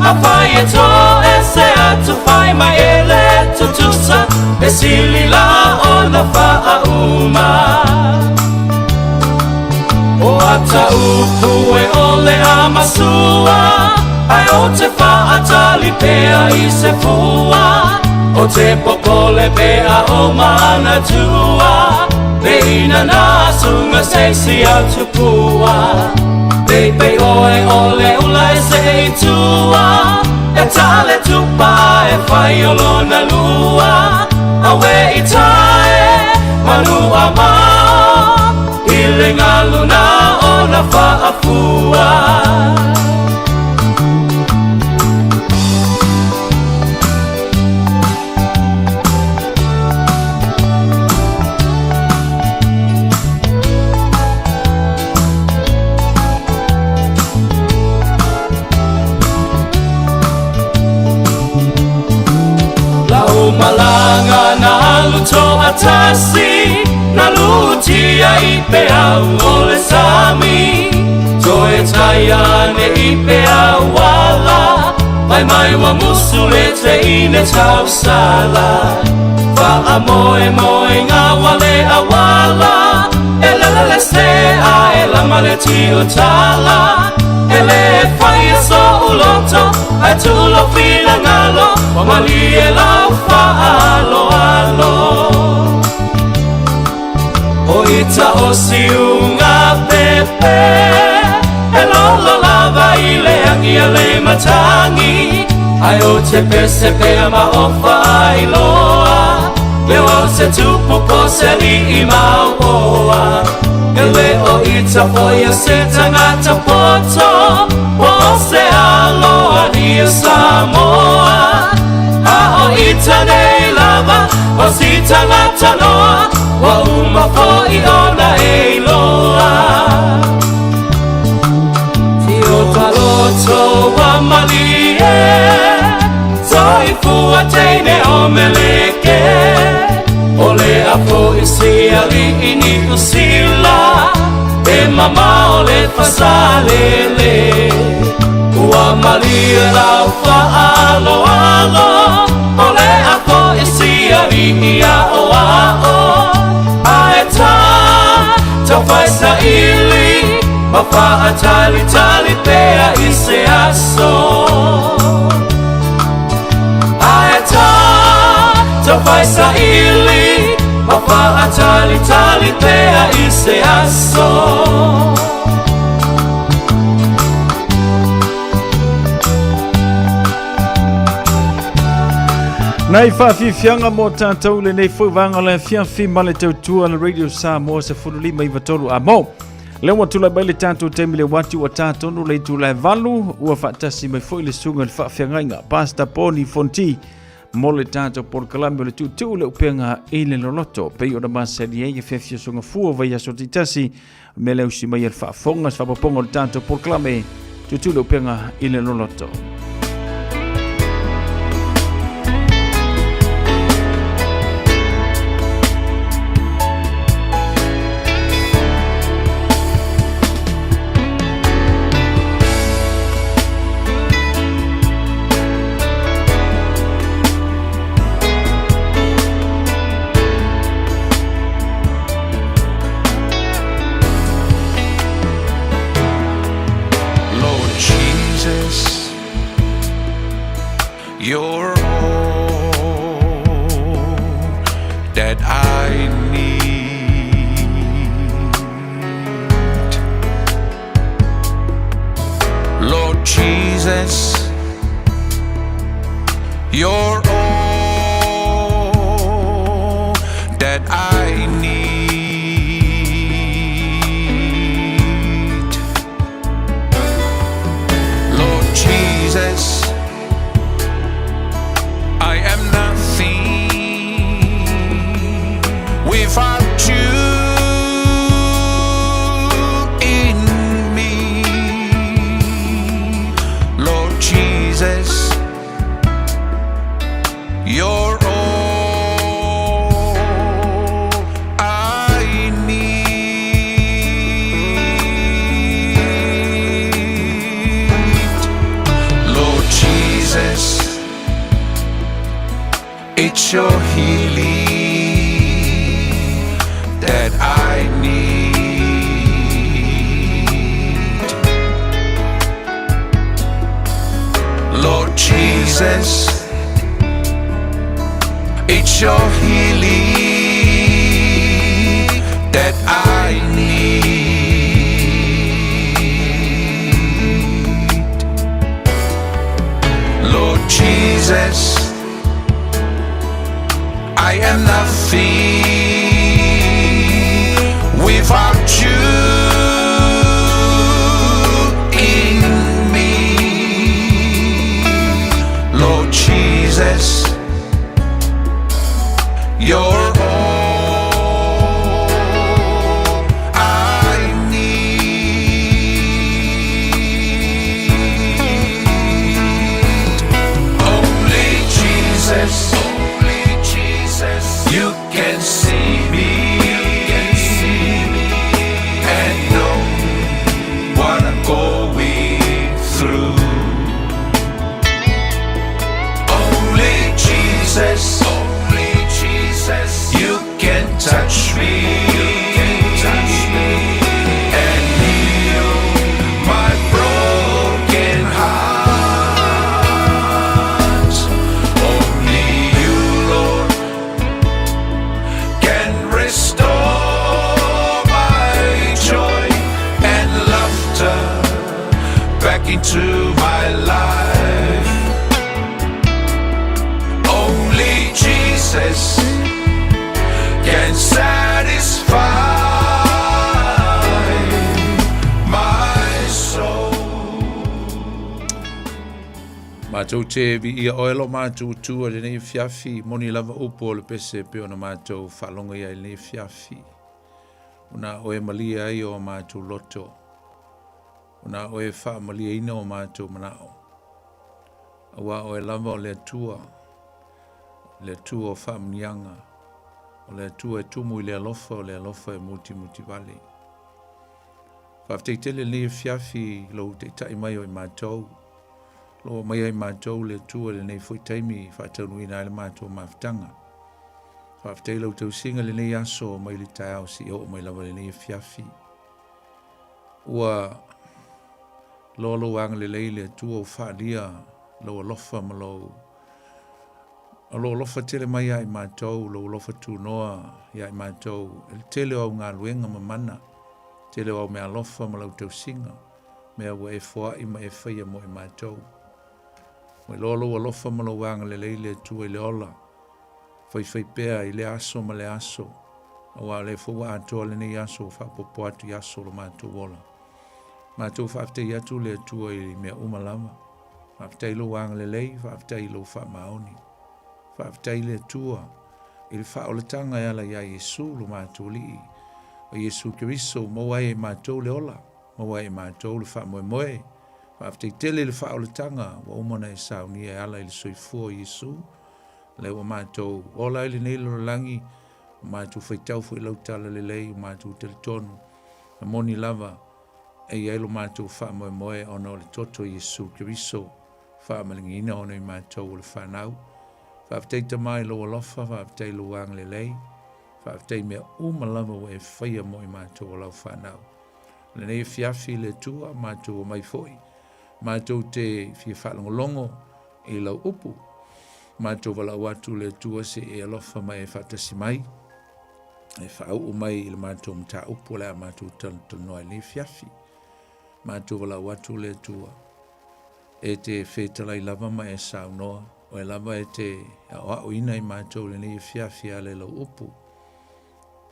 Afaye to ese atu fai mai ele tutusa Esili la ona fa uma O ata upu e ole amasua Ai o te fa atali pea I se fua O te popole pea o mana tua Leina na sunga seisi atu pua Pepe oe ole ula e se tua E tale tupa e fai olona lua Awe I tae manua mao Ile ngaluna ona fa afua Malanga na luto atasi Na lutia ipe au ole sami Toe taiane ipe au wala Mai wa musule te ine tau sala Fa amoe moe ngā wale awala Ele se a e lama le tio tala Ele fai so uloto Ai tulo fila ngalo Wa mali e lau fa alo alo O ita o siunga pepe E lolo lava I le angi a le matangi Ai o te pese pea ma o fa I loa Le o se tupu po se li I mauoa E le o ita foia se tangata poto Po se aloa ni a Samoa A o ita nei lava O si tangata noa Wa uma fo I ona e loa Ti o taloto wa mali e Toi fua teine o meleke O le apo I si ali ini usila E mama o le fasalele Ua malia lau fa alo alo O le apo I si ali ia o a o Aeta tau fai sa ili Ma fa atali tali pea I se aso Aeta tau fai sa ili Ma fa atali tali pea I se aso Nei whawhiwhianga mō tātou le nei whauwanga le whiawhi ma le tautua le Radio Samoa se whurulima I watolu a mō. Leo watula bai le tātou teimi le watu wa tātonu le tu le valu ua whaatasi mai fwoi le sunga le whawhiangainga. Pasta Poni Fonti mo le tātou por kalami o le tutu le upenga I le loloto. Pei o na masari e whiawhia sunga fua vai aso titasi me le usi mai le whaafonga se whapaponga le tātou por kalami tutu le upenga I le loloto. You're all that I need. Lord Jesus, you're all that I need. Lord Jesus, It's your healing that I need. Lord Jesus, it's your healing that I need. Lord Jesus, I am nothing without you in me. Lord Jesus, you're all I need. Only Jesus, you can see me and know what I'm going through. Only Jesus, you can touch me and heal my broken heart. Only you, Lord, can restore my joy and laughter back into my life. Only Jesus can satisfy my soul. Mātou te vi ia oelo mātou tua le nei fiafi, moni lava upo le pese pe ona mātou whalonga ia le nei fiafi. Una oe malia ai o mātou loto. Una oe wha malia ina o mātou manao. Awa oe lava o le tua o wha mnianga. O le tua e tumu i le alofa, o le alofa e muti vale. Whafteitele nei fiafi lo te tai mai o i mātou. Lo mai ai mātou le tua le nei fwoi taimi whaataunu ina le mātou maftanga. Whaftei lau tau singa le nei aso mai le tai au si o mai lawa le nei fiafi. Ua lo ang le lei le tua o whaalia lo alofa ma lo alo lofa tele mai ai mātou, lo lofa tūnoa ai mātou. Tele au ngā luenga mamana, tele au mea lofa ma lau tau singa, mea wa e fua ima e whaia mo i mātou. Mai lolo wa lofa ma lau wanga le leile tua i le ola, whai pēa i le aso ma le aso, awa le fua atoa le nei aso, whapopo atu i aso lo mātou wola. Mātou whaaftai atu le tua i mea umalama, whaaftai lo wanga le lei, whaaftai lo wha maoni. Whaaftai le tua, i le whaoletanga e ala ia Yesu lo mātou li. O Yesu Kiriso, mawai e mātou le ola, mawai e mātou le wha moe. Whaaftai tele le whaoletanga, wa umana e sauni e ala i le soifua Yesu. Le wa mātou, ola i le neilo langi, mātou whaitau fui lautala le lei, mātou tele tonu, na moni lava, e ielo mātou wha moe ono le toto Yesu Kiriso, wha malingi ina ono i mātou le whanau. Whaaftai tamai lo alofa, whaaftai lo wang le lei, whaaftai mea umalama wa e whaia mo i mātou o lau whanau. Le nei fiafi le tua, mātou o mai foi, mātou te fia whalongolongo i lau upu, mātou wala watu le tua se e alofa mai e whatasi mai, e whaau o mai i le mātou mta upu le a mātou tantonoa le fiafi, mātou wala watu le tua, e te whetalai lava mai e saunoa, o e lava e te o ina i mātou le nei fiafia le lau upu.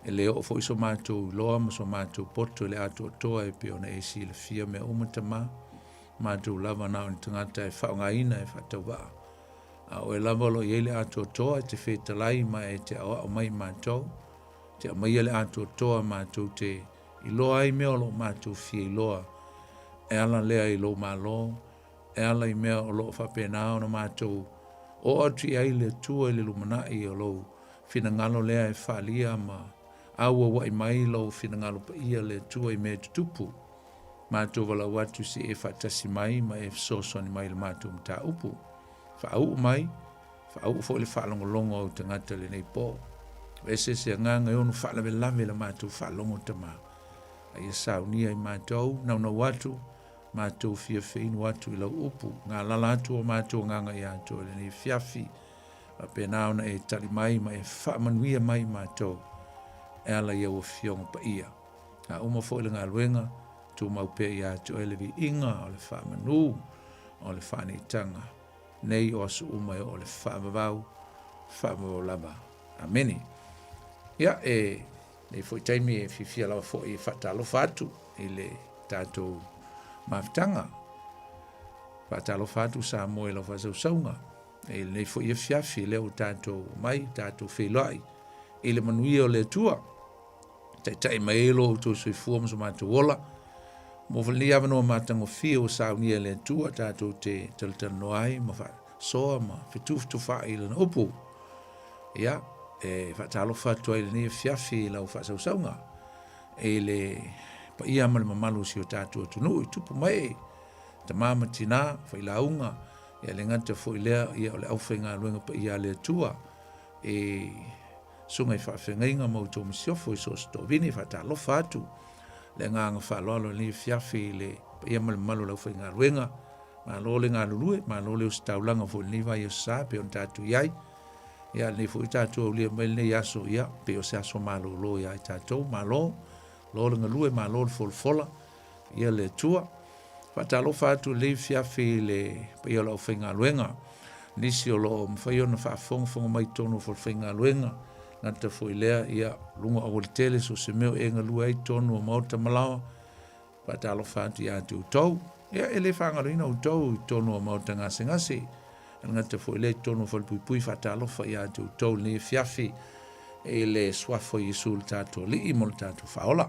E leo o fo iso mātou loa ma so mātou poto le ato toa e pe ona e si le fia me umatama. Mātou lava nao ni tangata e whaonga ina e whatau waa. O e lava lo i le ato toa te whetalai ma e te awa o mai mātou. Te a mai le ato toa mātou te i loa ai mea lo mātou fia i loa. E ala lea i lo malo. E ala i mea o lo whapenao na mātou. O atu ai le tua le lumanai o lo finangalo lea e whalia ma aua wa i mai lo finangalo pa ia le tua i mea tutupu. Mātou wala watu si e whatasi mai ma e sosoni mai le mātou mta upu. Whaau mai, Whaau fo le whaalongolongo au tangata le nei po. Ese se nganga e onu whaalawe lame la mātou whaalongo tama. Ai saunia i mātou, nauna watu, mātou fia whinu watu i lau upu. Ngā lala atu o mātou nganga i ato le nei fiafi. A penaona e tali mai ma e whaamanuia mai mātou. E ala ia o fionga pa ia. A uma fo ile ngā luenga, tu mau pe i ato e le vi inga o le whaamanu, o le whaanitanga. Nei o asu umai o le whaamavau lava. Ameni. Ia nei foi taimi e fifia lawa fo i whatalo whatu i le tātou mawhtanga. Whatalo whatu sa moe lau whasausaunga. E nei foi i fiafi leo tātou mai, tātou whelai. I le manuia o le tua. Tai mai elo o tō sui fuam so mātou wola. Mo whali awanoa mātango whio sa unia le tua tātou te talatano ai, ma wha soa ma whituftu wha i le na upu. Ia, e whatalo whatua i le nia fiafi i lau whasausaunga. E le pa ia male mamalu si o tātou tunu i tupu mai. Ta mama tina, whailaunga, ia le ngata fo i lea, ia o le aufenga luenga pa ia le tua. E sunga i whawhengainga mau tō misiofo i so sto vini whatalo whatu. Le nganga whalolo ni fiafi le ia malu lau whainga ruenga. Ma lo le ngā lulue, ma lo le ustaulanga fo ni vai o sa pe on tātou iai. Ia ni fo i tātou lia mai le yaso ia, pe o se aso malo lo ia i tātou, ma lo le ngalue, ma lo le folfola, ia le tua. Whatalo whatu le fiafi le pe ia lau whainga ruenga. Nisi o lo mwhaiona whaafonga mai tono fo whainga ruenga. Ngata fo i lea ia lunga o le tele so se meo e ngalua i tonu o mauta malawa. Patalo whātu i atu utou. Ia ele whangaruina utou i tonu o mauta ngase. Ngata fo i lea tonu o pui whatalo wha i atu utou ni fiafi e le swafo i sul tātou li i mol tātou whaola.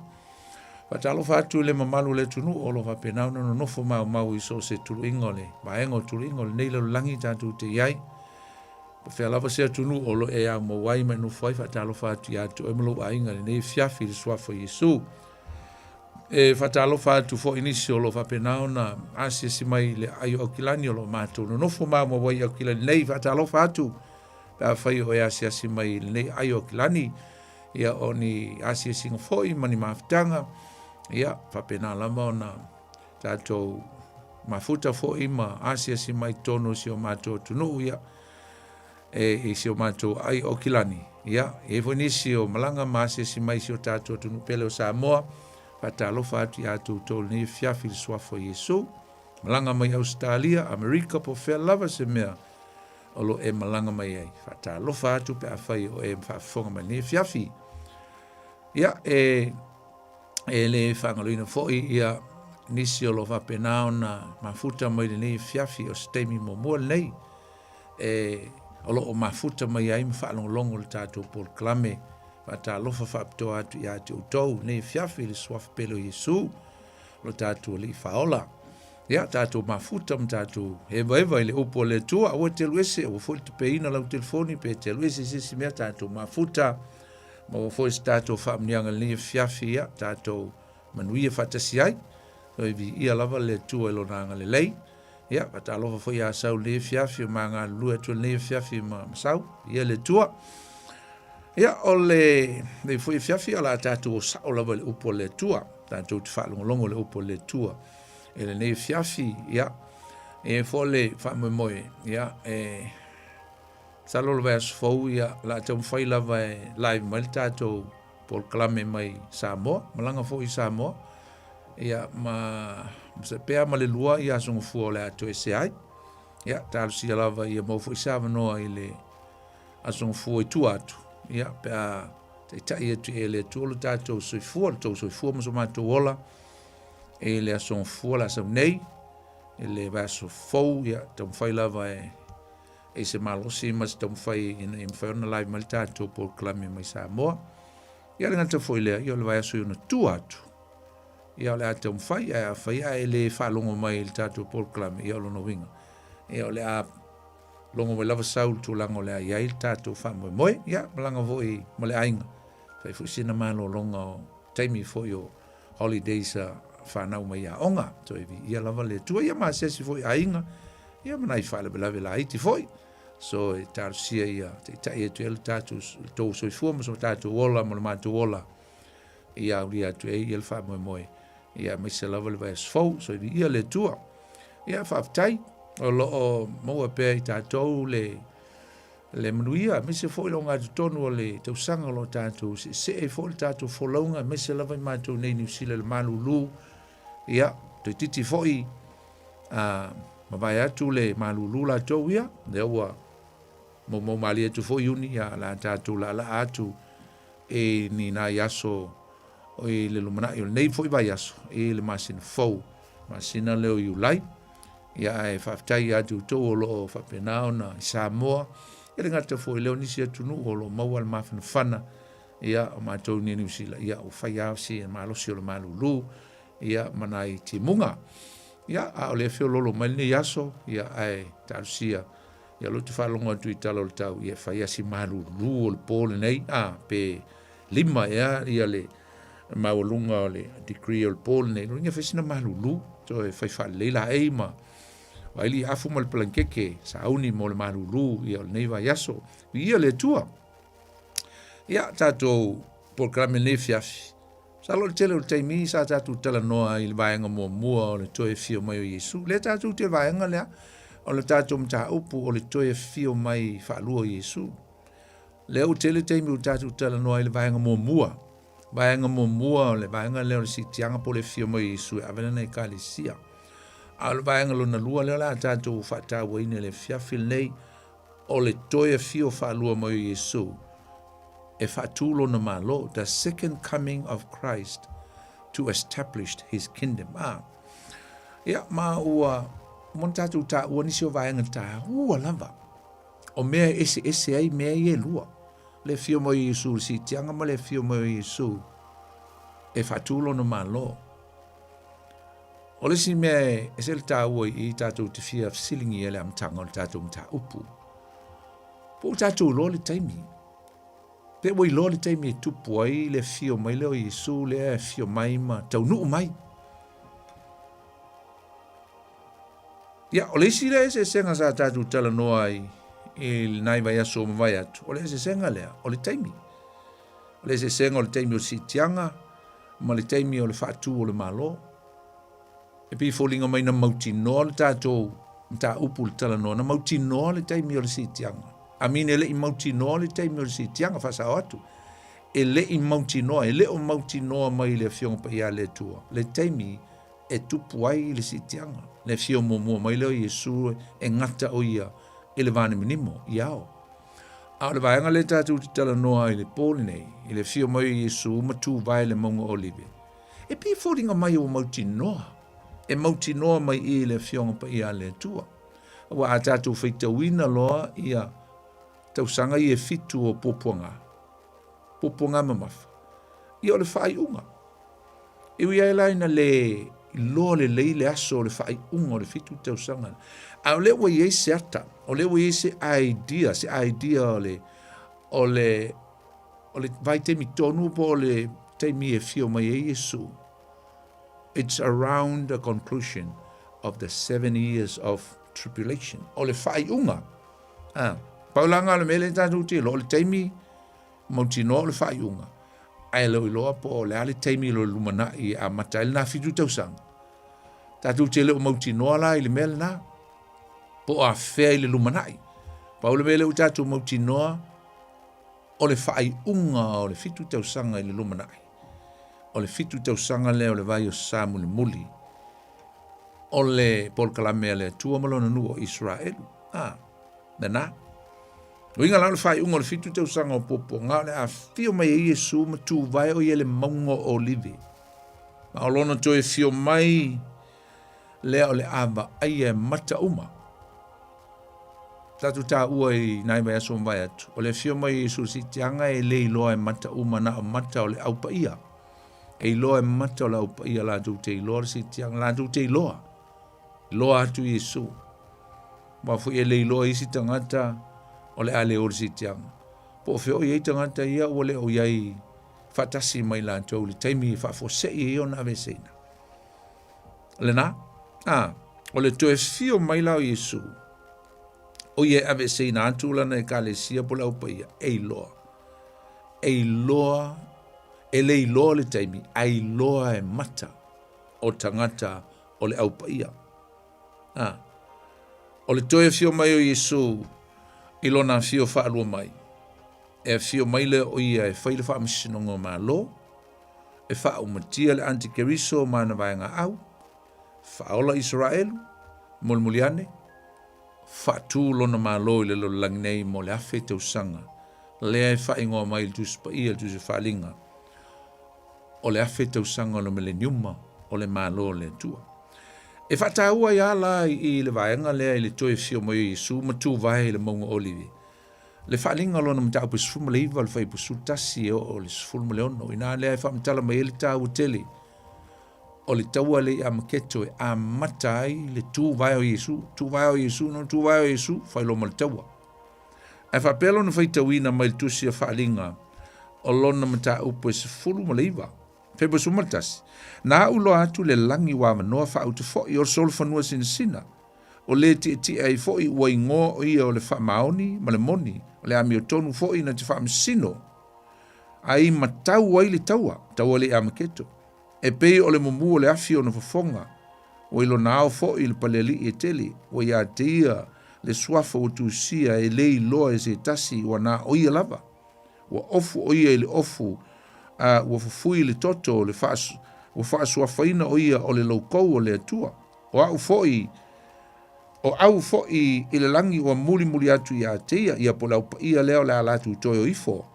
Patalo whātu le mamalu le tunu o lo whapenauna no nofo mau i so se tulu ingole. Maengo tulu ingole neila langi tātou te iai. Whea lava sea tunu o lo e au mo wai mai no whai whatalo whātu i atu e mlo a inga nei fiafi le swafo Yesu. E whatalo whātu fo inisi o lo whapenao na asia si mai le ayo au kilani o lo mātou. No nofo maa mo wai au kilani nei whatalo whātu. Pea whai o e asia si mai nei ayo au kilani. Ia o ni asia singa foi mani mawhitanga. Ia whapenao lama o na tātou mafuta foi ma asia si mai tono si o mātou tunu ia. E si o mātou ai o kilani. Ia, e vonisi o malanga maase si mai si o tātou tunu pele o Samoa. Patalo whātu i atu tōlu ni fiafi le swafo Yesu. Malanga mai Australia, Amerika po whea lava se mea. Olo e malanga mai ai. Patalo whātu pe a whai o e mwhaafonga mai ni fiafi. Ia, e le whangaluina foi ia nisi o lo whapenao na mafuta mai ni fiafi o stemi mo mua nei. Olo o mafuta mai ai mwhaalongolongo le tātou Paul Klame. Wata lofa whaapitoa atu i atu utou. Nei fiafi le swaf pelo Yesu. Lo tātou li whaola. Ia tātou mafuta m tātou eva i le upo le tua. Awa telu ese. Awa fo te peina lau telefoni pe telu ese sisi mea tātou mafuta. Ma awa fo ese tātou whaamnianga le fiafi ia. Tātou manuia whatasi ai. So iwi ia lava le tua ilo nanga le lei. Ia, wata alofa foi a sau le fiafi o mga lua tu le fiafi ma sau, ia le tua. Ia, o le foi fiafi ala tātou o sau lava le upo le tua, tātou te whaalongolongo le upo le tua. E le fiafi, ia, e fo le whaamoemoe, ia, salo lava asfou, ia, la tau mwhai lava live mai tātou Paul Klame mai Samoa, malanga foi Samoa. Ia, se pea ma le lua ia songo fua le ato ese ai. Ia, tālu si alava ia maufu isawa noa i le asongo fua i tu atu. Ia, pea te tai atu e le tuolo tātou soifua, le tau soifua maso mātou ola. E le asongo fua la asau nei. E le vaso fau, ia, tau mwhai lava e se malosi mas tau mwhai i mwhai ona lai mali tātou Paul Klame mai Samoa. Ia le ngata foi lea, ia le vaso i ona tu atu. Ia le ate mwhai, a whai a le whalongo mai il tātou Paul Klame, ia lo no winga. Ia le a longo mai lava saul tu lango le a ia il tātou whamoe moe, ia malanga voi ma le ainga. Whai fusina malo longa o taimi foi o holidays a whanau mai a onga. So ia lava le tua, ia maa sesi foi ainga, ia manai whale belawe la iti foi. So e tarusia ia, te tai e tuelu tātou tō soifua ma so tātou ola ma le mātou ola. Ia uri atu e ia le wha moe moe. Ia mai se lava le vai asfau, so ia le tua. Ia whaftai, o loo maua pēr i tātou le manuia, me se fōi longa tu tonu o le tausanga lo tātou, se e fōi tātou wholaunga, me se lava i mātou nei New Zealand le malulu. Ia, te titi fōi, ma vai atu le malulu la tau ia, le ua mo mali atu fōi uni, ia la tātou la atu, e ni nā yaso, o i le lumana i o nei fōi vai yaso, e le masina fōu, masina leo i ulai, ia e whaftai atu tō o lo o whapenao na i Samoa, e le ngata fōi leo nisi atu nu o lo maua le mawhana whana, ia o mātou ni New Zealand, ia o whai au si e malosi o le malulu, ia manai ti munga, ia a o le whio lolo mai ni yaso, ia ai tarusia, ia lo te whalonga atu i talo le tau, ia whai asi malulu o le pōle nei, pe lima ia le maulunga o le degree o le pōle nei, ringa whesina malulu, so e whai leila ei ma, waili afu ma le palankeke, sa auni mo le malulu, ia le neiva yaso, ia le tua. Ia tātou programe nei fiafi. Sa lo le tele o le taimi, sa tātou tala noa i le vaenga mua o le toe fio mai o Yesu. Le tātou te vaenga lea, o le tātou mta upu o le toe fio mai whaalua o Yesu. Le o tele taimi o tātou tala noa i le vaenga mua. Vaenga mua o le vaenga leo le si tianga po le fio mai o Yesu, e avena nei ka le sia. A le vaenga lo na lua leo la tātou whata waine le fiafi nei o le toe fio whaalua mai o Yesu. E whatulo na malo, the second coming of Christ to establish his kingdom. Ia, ma ua, mon tātou tā ua nisi o vaenga tā, ua lava. O mea ese ai mea i e lua. Le fio mai o Yesu, si tianga ma le fio mai o Yesu. E whatulo na malo. O le si mea e se le tā ua i tātou te fia silingi ele am tanga o le tātou mta upu. Po tātou lo le taimi. Pe wai lo le taimi e tupu ai le fio mai leo Yesu le e fio mai ma tau nuu mai. Ia, o le isi le se senga sa tātou tala noa i le nai vai aso o mawai atu. O le se senga lea, o le taimi. O le se senga o le taimi o si tianga, ma le taimi o le whatu o le malo. E pi fōlinga mai na mauti noa le tātou mta upu le tala noa, na mauti noa le taimi o le si tianga. Amine ele i mauti noa le taimi o le si tianga whasa o atu. Ele i mauti noa, ele o mauti noa mai le fionga pa ia le tua. Le taimi e tupu ai le si tianga. Le fio mua mai leo Yesu e ngata o ia e le vane minimo, iao. A le vaenga le tātou te tala noa i le pōle nei, i le fio mai Yesu matu vai le maunga olive. E pi fōringa mai o mauti noa. E mauti noa mai i le fionga pa ia le tua. Wa a tātou feita wina loa ia tausanga i e fitu o poponga. Poponga mamafa. I o le whai unga. Iwi ai laina le loa le leile aso o le whai unga o le fitu tausanga. A o le wa i se ata. O le wa i se idea o le vai temi tonu po o le temi e fio mai e Yesu. It's around the conclusion of the 7 years of tribulation. O le whai unga. Paulanga le mele tātou te lo le teimi mauti no le whai unga. Ai lo iloa po le ale teimi lo lumana i a matai na fitu tausanga. Tātou te leo mauti noa la i le mele na. Po a whea i le lumana i. Paule mele u tātou mauti noa o le whai unga o le fitu tausanga i le lumana i. O le fitu tausanga leo le vai o Samu le muli. O le polkalame le tua malona nuo Israel. Na. Winga la le fai unga le fitu tausanga o popo. Ngā le a fio mai e Yesu ma tu vai o ye le maunga o livi. Ma o lona to e fio mai lea o le ava ai e mata uma. Tatu tā ua i nai vai aso mai atu. O le fio mai Yesu si tianga e le iloa e mata uma na o mata o le aupa ia. E iloa e mata o le aupa ia la tu te iloa si tianga la tu te iloa. Iloa atu Yesu. Ma fu e le iloa isi tangata o le ale o si tianga. Po feo i tangata ia o le o iai fatasi mai la tau le taimi fa fo se i o na vesena. Le na? O le to e fio mai la o Yesu. O ia ave se ina antulana e kalesia po lau paia. Ei loa. Ei loa. E le iloa le taimi. Ai loa e mata. O tangata o le au paia. O le toe fio mai o Yesu. Ilona fio wha alua mai. E fio mai le o ia e whaile wha amasinonga ma lo. E wha umatia le antikeriso ma na vaenga au. Wha ola Israelu. Mulmuliane. Wha tū lona ma lo i le lo langinei mo le afe te usanga. Lea e wha ingoa mai le tuspa ia le tusi whalinga. O le afe te usanga lo mele niuma. O le ma lo le tua. E wha tāua ia la i le vaenga lea i le toe fio mo i Yesu. Ma tū vai le maunga olivi. Le whalinga lona mtau pe sfuma le iwa le whai po sutasi o le sfuma le ono. Ina lea e wha mtala mai ele tāu tele. O le taua le a maketo e a matai le tū vai o Yesu. Tū vai o Yesu, no tū vai o Yesu, whai loma le taua. E wha pelo na whai tauina mai le tusi a whalinga o lona mtau pe sfulu ma le iwa. Whai po sumatasi. Nā ulo atu le langi wa manoa wha utu fo i o sol fanua sina. O le ti ai fo i ua ingoa o ia o le wha maoni ma le moni. O le ami o tonu fo i na te wha msino. Ai matau ai le taua. Taua le amaketo. E pei o le mumu o le afi o na fafonga. O ilo nao fo i le paleli e teli. O ia te ia le swafa o tusia e lei loa e se tasi wa na o ia lava. Wa ofu o ia le ofu. Wa fufui le toto o le fasu. Wa fasu wa faina o ia o le laukou o le atua. O au fo i o au fo i le langi wa muli muli atu ia te ia po lau pa ia leo le alatu toi o ifo.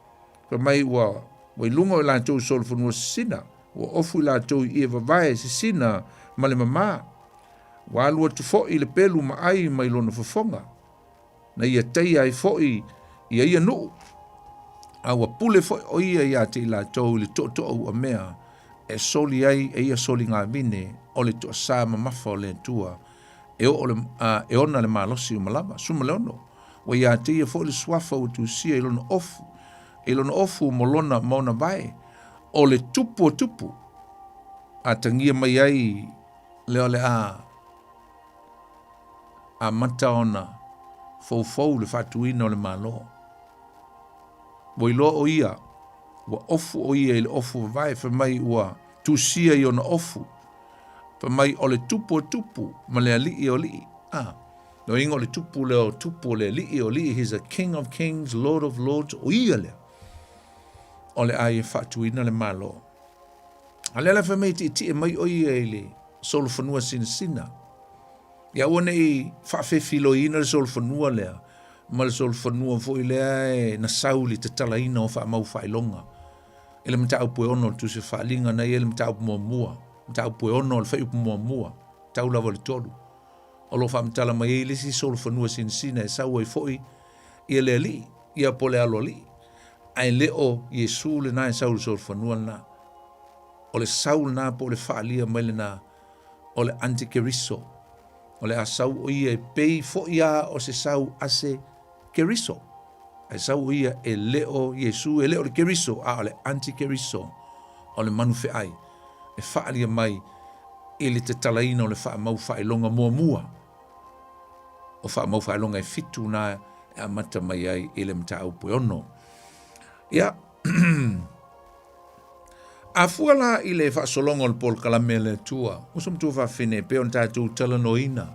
Ka mai wa ilunga o la tau sol funua sina. Wa ofu la tau i vavae si sina ma le mama. Wa alua tu fo i le pelu ma ai ma ilona fafonga. Na ia tei ai fo i ia nuu. A wa pule fo o ia te la tau le toto au a mea. E soli ai e ia soli ngā mine o le toa sā mamafa o le tua. E ona le malosi o malama, suma le ono. Wa ia te ia fo le swafa o tu sia ilona ofu. Ilona ofu molona mauna vai. O le tupu o tupu. A tangia mai ai leo le a mata ona. Fou le fatuina o le malo. Wa ilo o ia. Wa ofu o ia i le ofu vai. Fa mai ua tu sia i ona ofu. Pa mai o le tupu o tupu, ma le alii o lii. No ingo le tupu leo tupu le alii o lii. He's a king of kings, lord of lords, o ia lea. O le ai e whatuina le malo. A le fa mei ti e mai o ia i le solo fanua sina. Ia one i whawhewhilo ina le solo fanua lea. Ma le solo fanua fo i lea e na sauli te talaina o wha mau whailonga. Ele mta upu ono tu se whalinga na ele mta upu mua. Mta upu ono le whai upu mua. Tau lava le tolu. O lo wha mtala mai e lisi solo fanua sina e sau e foi. Ia le li. Ia po le alo li. Ai leo Yesu le na e sau le solo fanua na. O le sau na po le whaalia mai le na. O le antikeriso. O le asau o ia e pei fo ia o se sau ase keriso. E sau ia e leo Yesu, e leo le keriso, o le antikeriso, o le manufe ai. E whaalia mai, e le te talaina o le wha mau whaelonga mua. O wha mau whaelonga e fitu na e amata mai ai e le mta au pui ono. Ia, a fuala i le wha solonga o le pol kalame le tua, usum tu wha whine pe on tātou talanoina.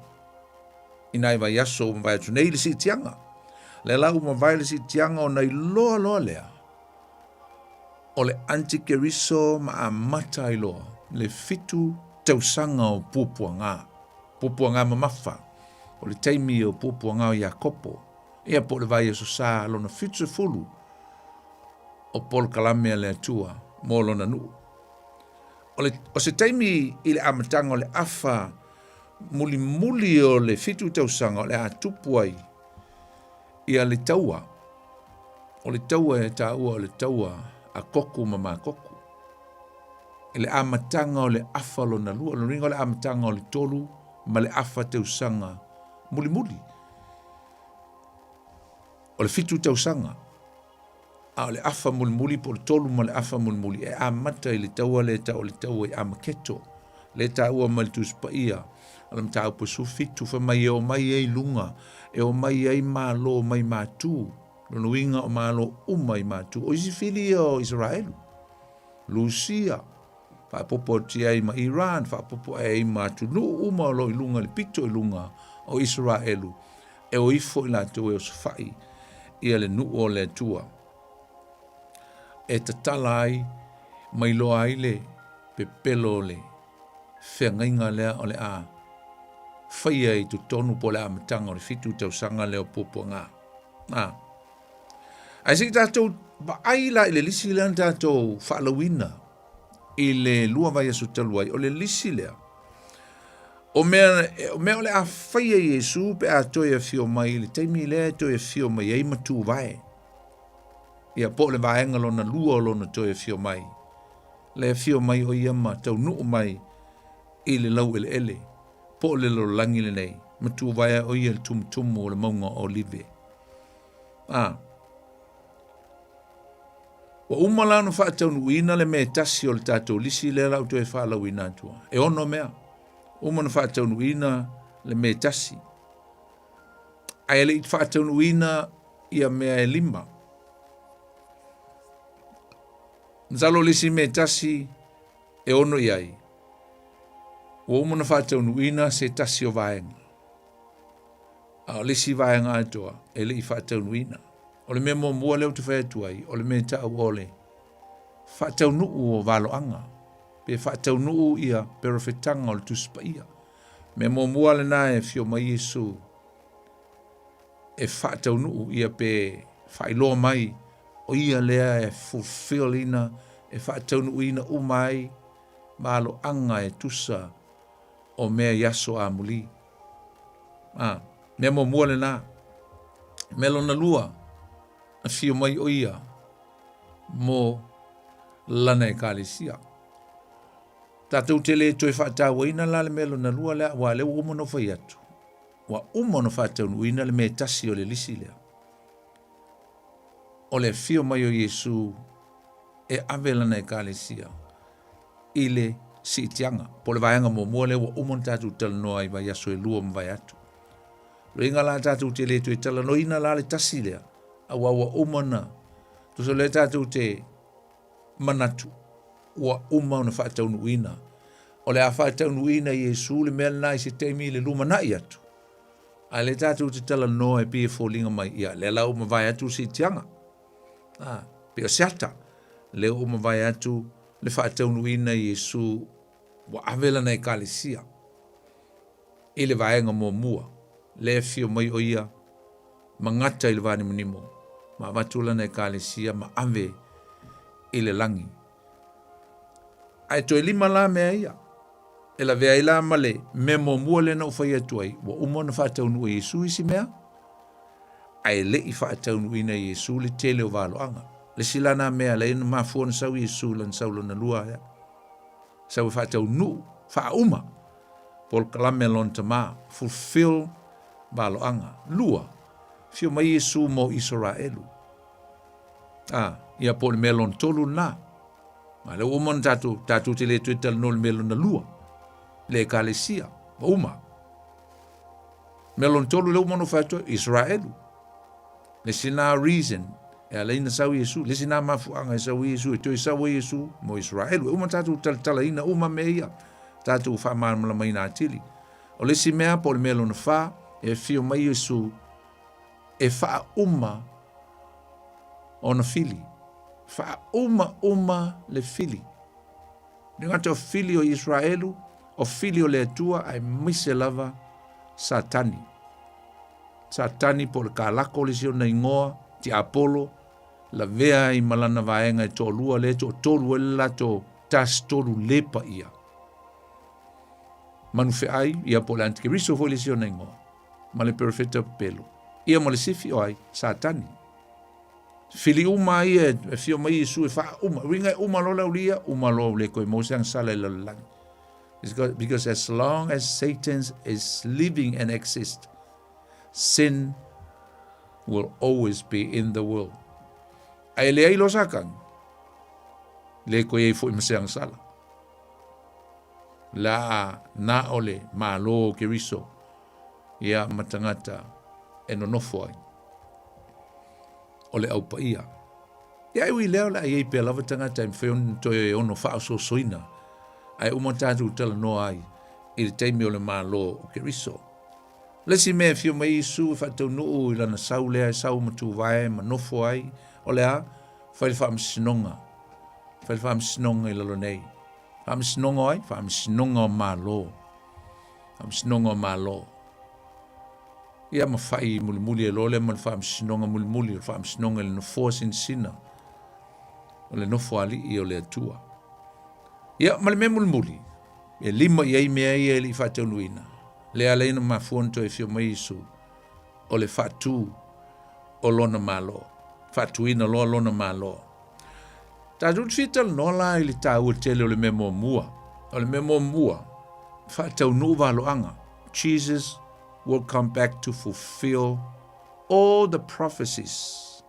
Inai vai aso o vai atu nei le si tianga. Le lau ma vai le si tianga o nei loa lea. O le antikeriso ma a mata i loa. Le fitu tausanga o pupuanga. Pupuanga ma mafa. O le teimi o pupuanga o Iakopo. Ia po le vai aso sa lona fitu fulu. O pol kalame le tua. Mo lona nu. O se teimi i le amatanga o le afa muli o le fitu tausanga o le atupu ai. Ia le taua. O le taua e taua o le taua a koku ma koku. E le amatanga o le afa lona lua. Lo ringa o le amatanga o le tolu ma le afa tausanga muli. O le fitu tausanga. A le afa muli po le tolu ma le afa muli. E amata i le taua le taua e amaketo. Le ta ua mal tu spa ia. Alam ta upo su fitu fa mai o mai ei lunga. E o mai ei malo mai matu. Lono winga o malo umai matu. O isi fili o Israelu. Lucia. Fa popo tia i ma Iran. Fa popo e i matu. Nu uma lo ilunga le pito ilunga o Israelu. E o ifo ila tu e o sufai. Ia le nu o le tua. E tatalai mai lo aile pe pelo le. Whengainga lea o le a. Whaia i tu tonu po le amatanga o le fitu tau sanga leo popo ngā. Ai si tātou ba aila i le lisi lea tātou whaalawina i le lua vai asu taluai o le lisi lea. O mea o le a whaia Jesu pe a toi a fio mai le teimi lea toi a fio mai ei matu vai. Ia po le vaenga lona lua lona toi a fio mai. Le fio mai o iama tau nuu mai i le lau ele. Po le lo langi le nei. Matu vai o ia le tumutumu o le maunga o live. Wa umala no fa tau nuina le me tasi o le tatou lisi le lau toi fa la wina tua. E ono mea. Uma no fa tau nuina le me tasi. Ai le it fa tau nuina ia mea e lima. Nzalo lisi me tasi e ono iai. Wa uma no fa tau nuina se tasi o vaenga. A lisi vaenga atoa e le i fa tau nuina. O le mea mua leo te whae tuai, o le mea tau ole. Whaatau nuu o valo anga. Pe whaatau nuu ia perofetanga o le tuspa ia. Mea mua le na e fio mai Yesu. E whaatau nuu ia pe whailoa mai. O ia lea e fulfill ina. E whaatau nuu ina umai. Valo anga e tusa o mea yaso a muli. Mea mua le na. Melo na lua. A fio mai o ia mo lana e kālesia. Tātou te le toi whaatawa ina la le melo na lua lea wa le umo no whai atu. Wa umo no whaatau nu ina le me tasi o le lisi lea. O le fio mai o Yesu e ave lana e kālesia. I le si itianga. Po le vaianga mo mua le wa umo tātou tala noa i vai aso e lua mwai atu. Ringa la tātou te le toi tala no ina la le tasi lea. Awa umana. Tuso le tātou te manatu. Wa uma na whaatau nuina. O le a whaatau nuina Yesu le mea nai se teimi le luma nai atu. A le tātou te tala noa e pia fōlinga mai ia. Le lau ma vai atu si tianga. Pia seata. Le uma vai atu le whaatau nuina Yesu wa avela nei kālesia. I le vaenga mua. Le fio mai o ia. Mangata i le vani munimo. Ma watula nei kālesia ma ave i le langi. Ai toi lima la mea ia. E la vea ila male me mo mua le na ufai atuai. Wa umo na whaatau nua Yesu isi mea. Ai le i whaatau nua ina Yesu le tele o valo anga. Le silana mea le ina mafua na sau Yesu lan saulo na lua ya. Sau whaatau nua. Wha uma. Pol kalame lon tama. Fulfill valo anga. Lua. Fio mai Yesu mo Israelu. Ia po le melon tolu na. Ma le umon tatu te le tuital no le melon na lua. Le kalesia. Ma uma. Melon tolu le umon ufato Israelu. Le sina reason. E ala ina sau Yesu. Le sina mafuanga e sau Yesu. E toi sau Yesu mo Israelu. Umon tatu tala ina uma meia. Tatu ufa marmala maina atili. O le si mea po le melon fa. E fio mai Yesu. E wha uma ona fili. Wha uma le fili. Ningata o fili o Israelu, o fili o le atua, ai mise lava satani. Satani po le kālako le sio na ingoa, ti Apollo, la vea i malana vaenga e tō lua le tō tōru e la tō tas tōru lepa ia. Manu fe ai, ia po le antikiriso fo le sio na ingoa. Ma le perfeta pelo. Ia mo le sifi o ai, satani. Fili uma ia, e fio mai Yesu e wha uma. Ringa uma lo laulia, uma lo le koe mo seang sala e lalang. Because as long as Satan is living and exists, sin will always be in the world. Ai le ai lo sakang. Le koe e fo ima seang sala. La na ole malo ke riso. Ia matangata e no nofo ai. Ole au pa ia. Ia iwi leo la iei pe lava tangata im whion toi ono wha so soina. Ai umatatu tala no ai. I le teimi ole malo o ke riso. Lesi mea fio mai isu e whatau nuu i lana sau lea sau matu vae ma nofo ai. Ole a, whaile whaamsinonga. Whaile whaamsinonga i lalo nei. Whaamsinonga ai, whaamsinonga o malo. Whaamsinonga o malo. Ia ma whai muli e lole ma whaamsinonga muli, whaamsinonga i lana fua sina. O le nofo ali i o le atua. Ia, ma le mea muli. E lima i ei mea i e li whatau nuina. Le aleina ma fuonto e fio mai isu. O le whatu o lona malo. Whatu ina loa lona malo. Ta rut fital no la i li ta ua tele o le memo mua. O le memo mua. Whatau nu valo anga. Jesus will come back to fulfill all the prophecies.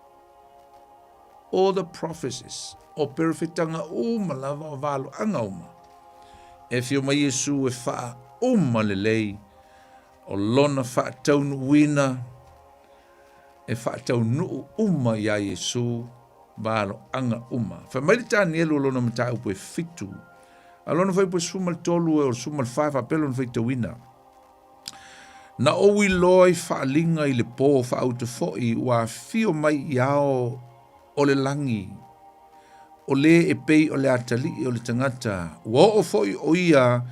All the prophecies. O perfetanga uma lava o valo anga uma. E fio mai Yesu e wha uma le lei. O lona wha taunu wina. E wha taunu uma ia Yesu. Valo anga uma. Wha mai ta ni elu lona mata upo e fitu. A lona whai po sumal tolu e o sumal whaifa pelo na whai ta wina. Na owi loi wha linga i le po wha au te foi ua fio mai iao o le langi. O le e pei o le atali o le tangata. Ua o foi o ia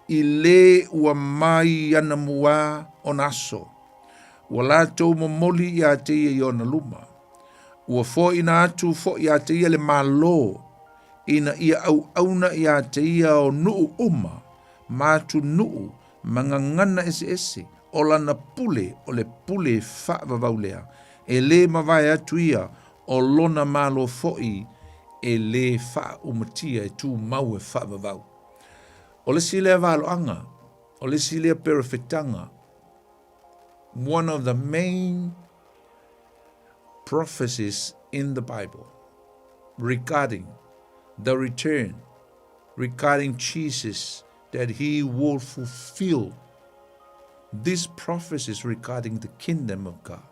i le ua mai ana mua o naso. Ua la tau momoli i a te i ona luma. Ua foi na atu foi i a te i le malo. Ina ia au auna i a te i o nuu uma. Matu nuu mangangana ese. O lana pule o le pule wha vavaulea. E le mawai atu ia o lona malo foi e le wha umatia e tu mau e wha vavau. O le silea valo anga, o le silea perfetanga. One of the main prophecies in the Bible regarding the return, regarding Jesus, that he will fulfill these prophecies regarding the kingdom of God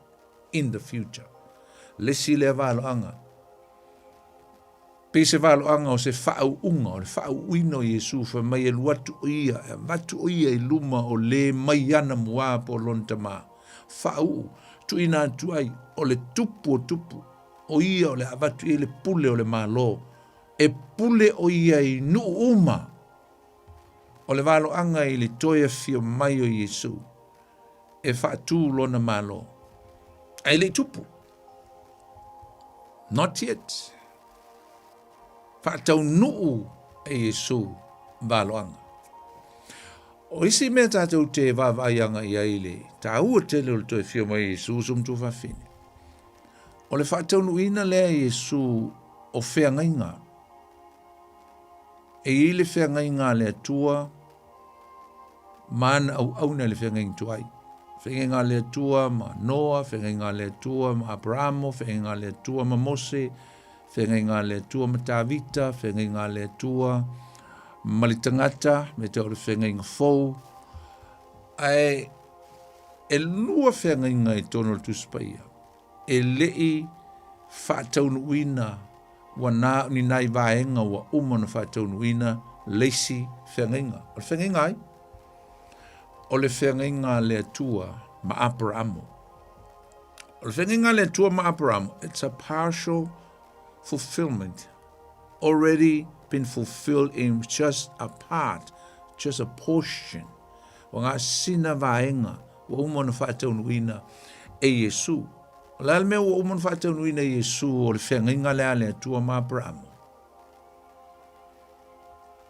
in the future. Le silea valo anga. Pe se valo anga o se whau unga, o le whau uino Yesu, wha mai e luatu ia, e vatu ia i luma o le mai ana mua po lontama. Whau, tu ina atu ai, o le tupu o tupu, o ia o le avatu ia le pule o le malo, e pule o ia i nu uma, o le valo anga i le toia fio mai o Yesu, e whatu lona malo, ai le tupu. Not yet. Whātau nuu e Yesu valoanga. O isi mea tātou te vāvaianga i aile, tā ua tele o le toi whio mai Yesu sum tu whawhine. O le whātau nuina lea Yesu o whengainga. E i le whengainga lea tua, mana au auna le whengainga tuai. Whengainga lea tua ma Noa, whengainga lea tua ma Abramo, whengainga lea tua ma Mose, whengainga lea tua ma Tavita, whengainga lea tua ma le tangata, me te ore whengainga fou. Ai, e lua whengainga i tono le tuspaia. E lei whaataunuina, wa nā ni nai vaenga wa umana whaataunuina, leisi whengainga. O le whengainga ai? O le whengainga lea tua ma Abramo. O le whengainga lea tua ma Abramo, it's a partial fulfillment, already been fulfilled in just a part, just a portion. Wa ngā sina vaenga, wa umana whaataunuina e Yesu. O le almea wa umana whaataunuina e Yesu o le whengainga lea tua ma Abramo.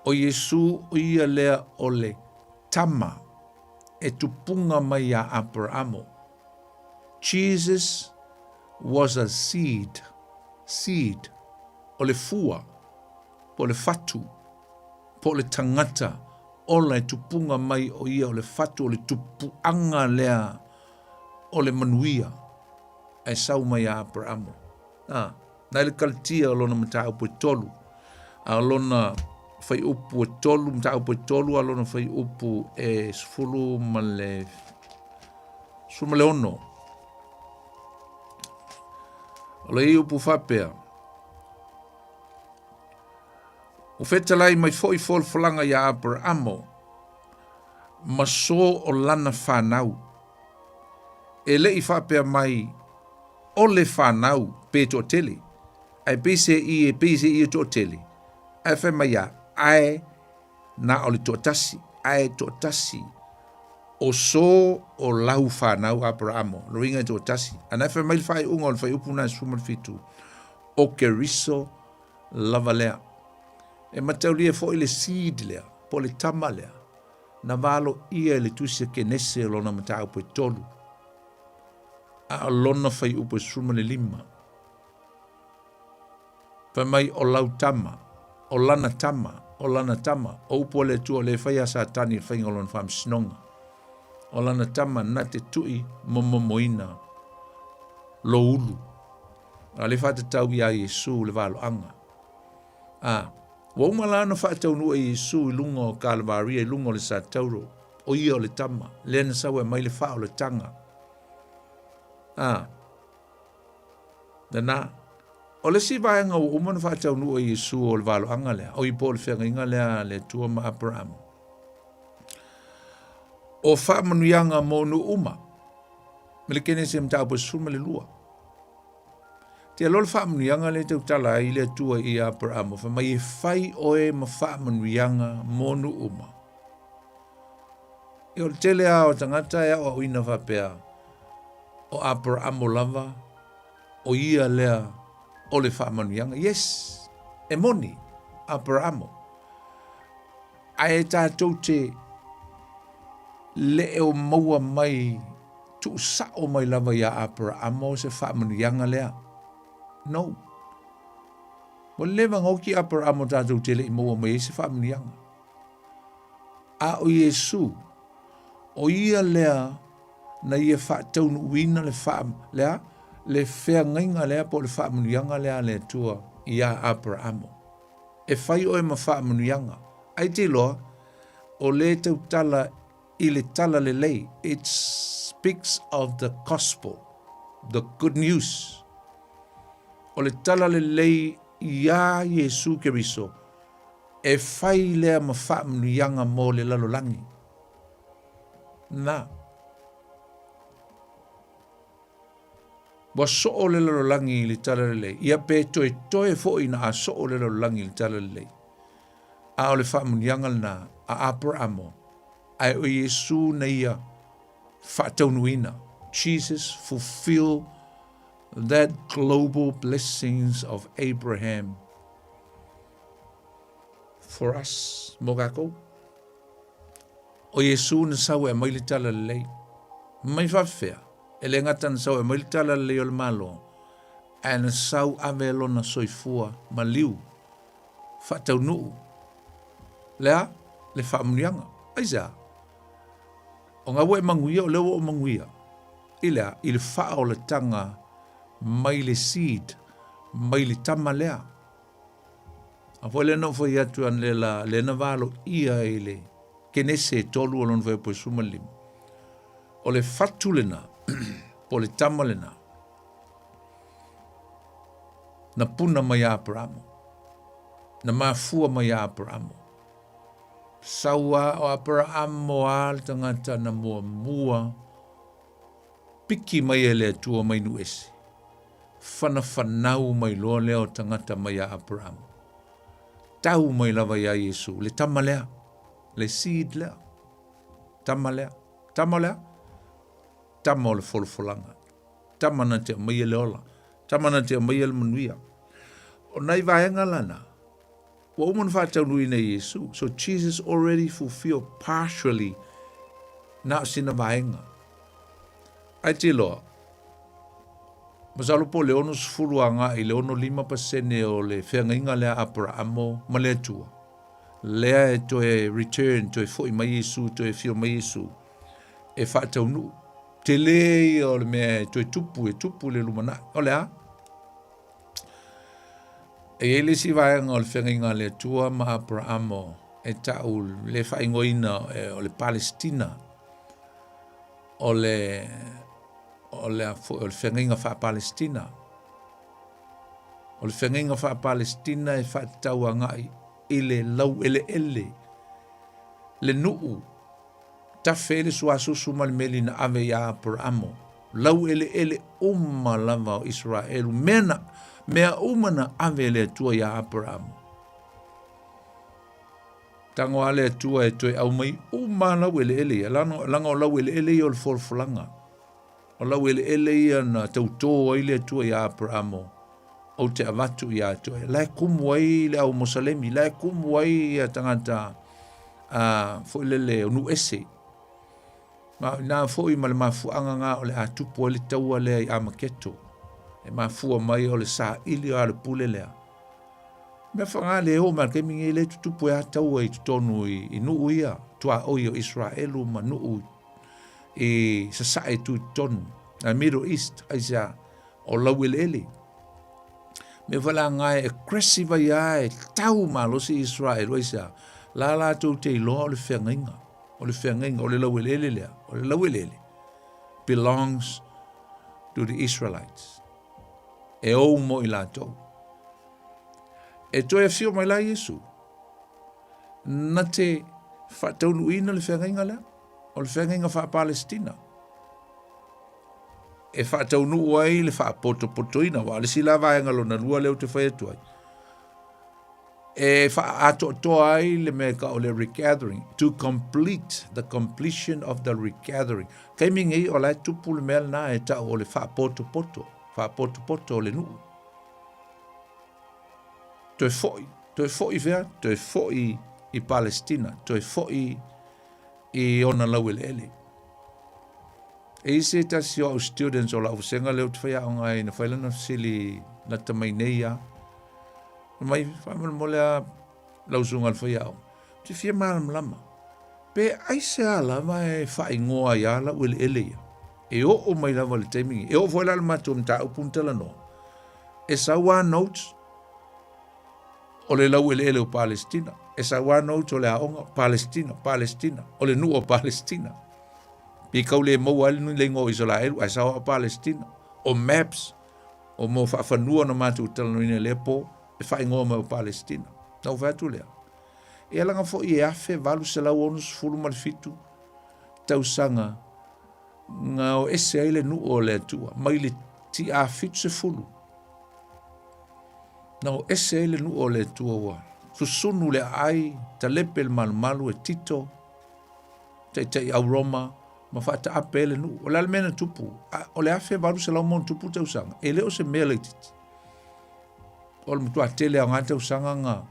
O Yesu o ia lea o le tama e tupunga mai a Abramo. Jesus was a seed, o le fua, po le fatu, po le tangata, o le tupunga mai o ia o le fatu, o le tupuanga lea, o le manuia, e sau mai a Abramo. Nai le kaltia o lona mata upo tolu, a lona fai upu tolu mta upu tolu alona fai upu e sfulu male ono o le upu fapea o fetalai mai foi fol falanga ya Abramo maso o lana whanau e le I fapea mai o le whanau pe to tele ai pese I to tele ai fe mai ya ai na o le to tasi ai to tasi o so o lau whanau Abramo lo inga to tasi ana fe mai fai ungol fai upuna sumal fitu o ke riso lavalea e mataulia fo ile seed lea po le tama lea na valo ia le tusia ke nese lona matau pe tolu a lona fai upo suma le lima fa mai o lau tama o lana tama o upo le tua le fai asa tani fai ngolon fam snonga o lana tama na te tui momomoina lo ulu a le fata tau ia Yesu le valo anga wa umalana whaatau nua Yesu I lunga o Kalvaria, I lunga o le Satauro, o ia o le tama, lena sawa mai le wha o le tanga. Dana, o le si vaenga o umana whaatau nua Yesu o le valo anga lea, o I po le whenga inga lea le tua ma Abraham. O wha manuianga mo nu uma, me le kene se mtau pa suma le lua. Te alol whaamanuianga le tau tala I le tua I Abraham, fa mai e whai oe ma whaamanuianga monu uma. I o tele a o tangata ea o ina whapea o Abraham lava, o ia lea o le whaamanuianga. Yes, e moni, Abraham. A e tātou te le e o maua mai, tu sa o mai lava ia Abraham o se whaamanuianga lea. No. Mo lewa ngoki Abraham o tātou tele I maua mai se whaamnianga. A o Yesu, o ia lea na ia whaataunu uina le whaam, lea, le whea ngainga lea po le whaamnianga lea le tua ia Abraham. E whai oe ma whaamnianga. Ai te loa, o le tau tala I le tala le lei. It speaks of the gospel, the good news. O le tala le lei ia Yesu Keriso e whai lea ma whaamnuianga mo le lalolangi. Na. Wa so o le lalolangi le tala le lei. Ia pe toe fo ina a so o le lalolangi le tala le lei. A o le whaamnuianga na a Abrahamo. Ai o Yesu na ia whaataunuina. Jesus fulfill that global blessings of Abraham for us, mogako. O Yesu na sawe mai le tala lei. Mai whawhea. E le ngata na sawe mai le tala lei o le malo. A na sau avelo na soifua maliu. Whatau nuu. Lea, le whaamunianga. Aisa. O ngā ue manguia o lewa o manguia. Ilea, I le wha o le tanga mai le seed, mai le tama lea. A fo le no fo I atu an le na valo ia I le kenese tolu o lon fo po suma lim. O le fatu lena, po le tama lena. Na puna mai Abraham. Na mafua mai Abraham. Sawa o Abraham mo al tangata na mua. Piki mai ele tua mai nuesi. Whanau mai loa leo tangata mai a Abraham. Tau mai lava ia Yesu. Le tama lea. Le seed lea. Tama lea. Tama lea. Tama o le folfolanga. Tama na te mai ele ola. Tama na te mai ele manuia. O nai vaenga lana. Wa uman whatau nui na Yesu. So Jesus already fulfilled partially na sina vaenga. Ai te loa. Masalo po le ono sfuluanga I le ono 5% o le whengainga lea Abrahamo ma lea tua. Lea e toe return, toe foi mai Yesu, toe fio mai Yesu. E whaatau nu. Te lei o le mea toe tupu le lumana. O lea. E le si vai ngol whenginga le tua ma Abrahamo e tau le whaingoina o le Palestina o le whenginga wha Palestina. O le whenginga wha Palestina e wha tau angai i le lau ele le nuu tafe le suasusu ma le meli na ave ya Abrahamo. Lau ele lava o Israel mea umana ave le tua ya Abraham. Tango ale tua e toi au mai lau ele langa o lau ele o le forflanga. O lau ele na tauto ai le tua ya Abraham o te avatu ya toi. Lai kumu ai le au Mosalemi, lai kumu ai tangata fo le unu ese. Na fo I ma le mafuanga nga o le atupu o le taua le I amaketo. E mafua mai o le sa ili o le pule lea. Me whanga le o ma ke mingi le tutupu e ataua I tutonu I nuu ia. Tua oi o Israelu ma nuu I sasae tu tonu. Na Middle East aisa o lau ele. Me whala ngai aggressive ia e tau malo si Israel aisa. La tau te iloa o le whengainga. O le whengainga o le lau ele lea. O le lau ele belongs to the Israelites. E o mo I lātou. E toi a fio mai la Yesu. Na te whataunu ina le whengainga lea. O le whengainga wha Palestina. E whataunu ai le wha poto ina. Wa le sila vaenga lo na lua leo te whaetuai. E wha ato ai le meka o le regathering. To complete the completion of the regathering. Kei mingi o lai tupu le mea na e tau o le wha poto. Wha poto o le nuu. Toi foi vea, toi foi I Palestina, toi foi I ona lau ele. E ise tasi o students o lau senga leo te whaia o ngai na whailana sili na tamai neia. Mai whaimana molea lau sunga le whaia o. Te fia maram lama. Pe aise ala mai whai ngoa ia lau ele ia. E o mai lava le teimingi. E o whaila le matu mta upuntala no. E sawa notes o le lau ele o Palestina. E sawa notes o le aonga Palestina. O le nua Palestina. Pi kau le mau ali nui le ngo Israel. E sawa Palestina. O maps. O mo whafanua na matu utala nui le po. E whai ngoa mai o Palestina. Tau whatu lea. E alanga fo I afe valu se lau onus fulu malfitu. Tau sanga. Nga o ese ai le nu o le atua. Mai le ti a fitu se fulu. Na o ese ai le nu o le atua wa. Susunu le ai, ta lepe le malu e tito. Tai au Roma. Ma whata ape le nu. O le almena tupu. O le afe varu se lau mon tupu tau sanga. E leo se mea le titi. O le mutua tele au ngā tau sanga nga.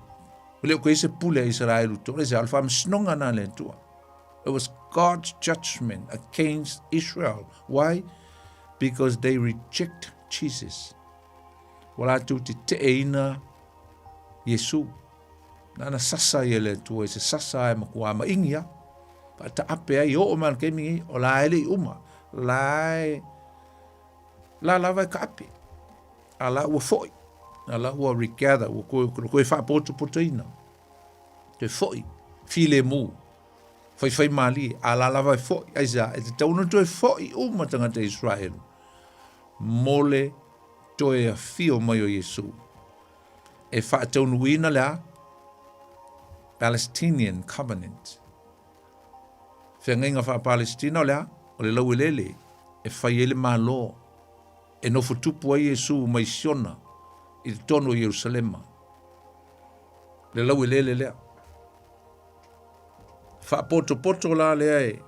O leo koe se pule a Israelu to. Le se alfa msnonga na le atua. It was God's judgment against Israel. Why? Because they reject Jesus. Wala tu te eina Yesu. Nana sasa yele tu e se sasa e makua ma ingia. Pa ta ape ai o man kemingi o la ele uma. La vai ka ape. Ala ua foi. Ala ua regather. Ua koe wha poto ina. Te foi. File mu. Fai mali, ala lava foi, aisa, e te tauna toi foi uma tangata Israel. Mole toi a fio mai o Yesu. E wha taunu ina lea, Palestinian Covenant. Whengainga wha Palestina lea, o le lau lele, e whai ele maa lo, e no futupu a Yesu mai siona, I te tono Jerusalema. Le lau lele lea. Fa poto la le ai.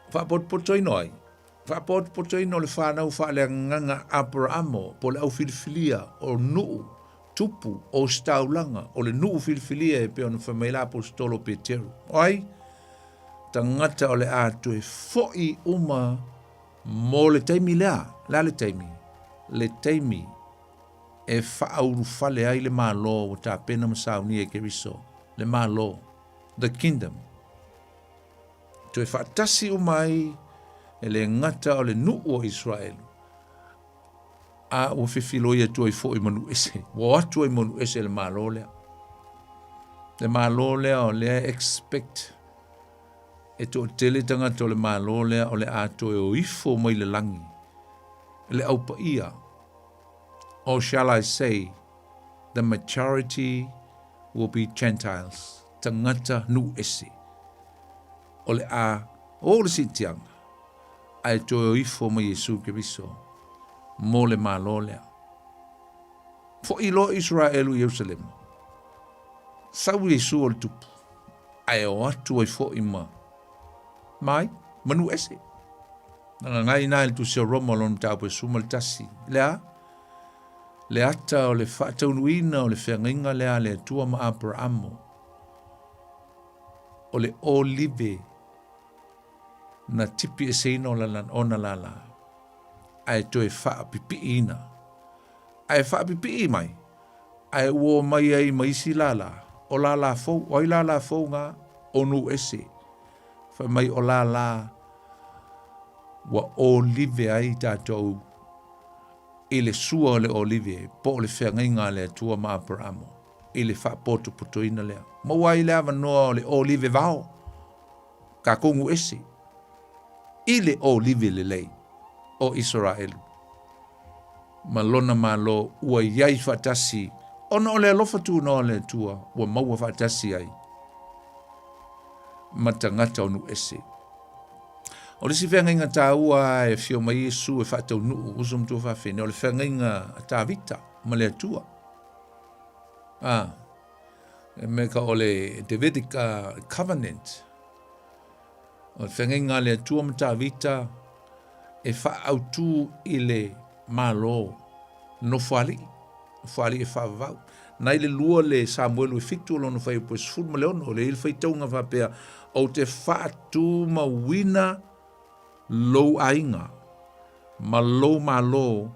Fa poto ino ai. Fa poto ino le fa na fa le nganga Abrahamo po le au filfilia o nu tupu o staulanga o le nu filfilia e pe on famela apostolo Petero. Ai tangata o le atu e foi uma mo le taimi lea, la le taimi. Le taimi e fa auru fale ai le malo o ta pena masauni e keriso. Le malo. The kingdom. To e whaatasi o mai e le ngata o le nuu o Israel. A ua whiwhilo ia tua I fo I manu ese. Wa atu I manu ese le malo lea. Le malo lea o lea expect. E to tele tanga to le malo lea o le ato e o ifo mai le langi. Le aupa ia. Or shall I say, the majority will be Gentiles. Tangata nu ese. O le a, o le sitianga. Ai to e o ifo mai Yesu Keriso. Mo le malo lea. Fo ilo Israelu Jerusalem. Sau Yesu o le tupu. Ai o atu ai fo ima. Mai, manu ese. Nanga ngai nai tu se Roma lon tau sumal tasi. Lea, le ata o le whaataunuina o le whenginga lea le tua ma Abrahamo. O le olive na tipi e seina o lalan ona lala. Ai to e wha pipi ina. Ai wha pipi mai. Ai uo mai ai maisi lala. O lala fau, oi lala fau ngā onu ese. Fa mai o lala wa olive ai tātou I le sua o le olive po le whengainga le tua ma Abrahamo I le whaapoto putoina lea. Maua I le awa noa o le olive vao ka kongu ese I le olive le lei o Israel. Malona malo ua iai whatasi ona o le alofa tu no le tua ua maua whatasi ai matangata onu ese. O le si whengainga tā ua e whio mai Yesu e whatau nuu usum tu whawhene. O le whengainga tā vita ma le atua. E meka o le Davidic covenant. O le whengainga le atua ma tā vita e whaautu I le malo no whali. Whali e whawau. Nai le lua le Samuelu e fitu lono whai upo sfuru ma leono. O le il whai taunga whapea o te whaatu ma wina lou ainga, ma lo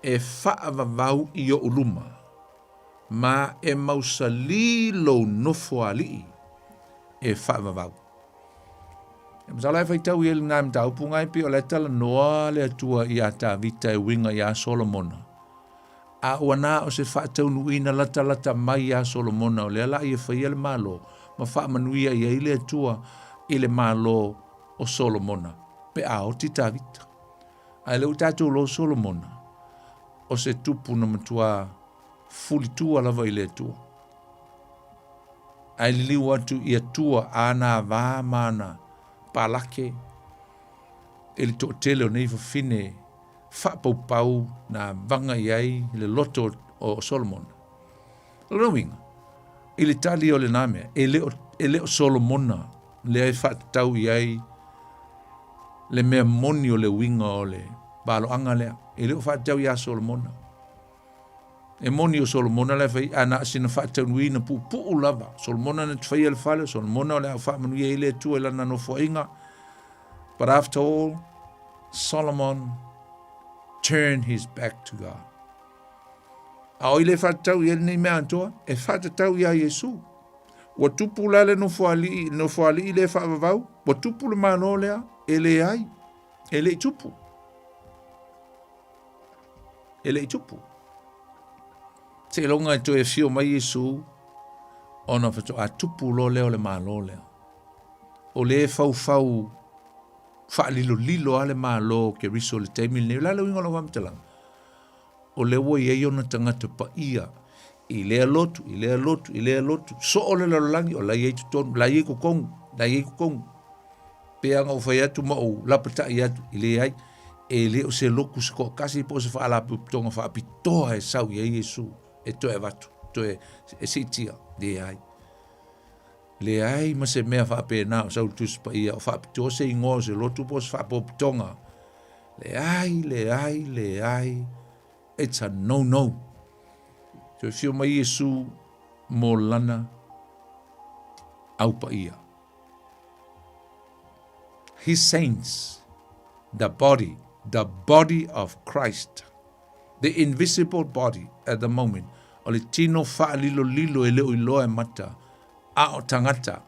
e whaavavau I o uluma, ma e mausali lo nofo ali e whaavavau. E msala e whaitau I ngā mtau pungai pi o le tala noa le atua I ata vita e winga I a Solomona. A uana o se whaatau nuina lata mai a Solomona o le ala I e whaia le malo, ma whaamanuia I a le atua I le malo o Solomona. Pe a o ti tavita. Ai leu tātou lo Solomona. O se tupu na matua fuli tua lava I le atua. Ai liu atu I atua ana vā mana palake. Ele to tele o nei fine whapaupau na vanga iai le loto o Solomona. Lawinga. Ile tali o le name. Ele o Solomona. Le ai whatau iai le mea moni o le winga o le balo anga lea. E leo whaatau ia Solomona. E moni o Solomona le whai ana sina whaatau nui na pu lava. Solomona na te whai le whale, Solomona o le au whaamanu ia ile tua lana no whainga. But after all, Solomon turned his back to God. A o ile whaatau ia nei mea antoa, e whaatau ia Yesu. Wa tupu lale no whaali ile whaavavau, wa tupu le mano lea, ele ai, ele tupu. Ele tupu. Te longa e to e fio mai Yesu, ona fato a tupu lo leo le malo leo. O le fau, lilo ale malo ke riso le teimil ne, lalo ingo lo wamtalang. O le wo ye yona tangata pa ia, I lea lotu, so o le lalangi, o la ye tuton, la ye kukongu, peanga o whai atu mao, lapata I atu, I le ai, e le o se loku siko, kasi po se whaala putonga wha apitoa e sau I Yesu, e to e watu, to e sitia, le ai. Le ai ma se mea wha apena, o sau tuspa ia, o wha apitoa se ingo, se lotu po se wha putonga. Le ai, it's a no. So fio mai Yesu mo lana aupa ia. His saints, the body of Christ, the invisible body at the moment, o le tino wha lilo e leo iloa e mata, a o tangata,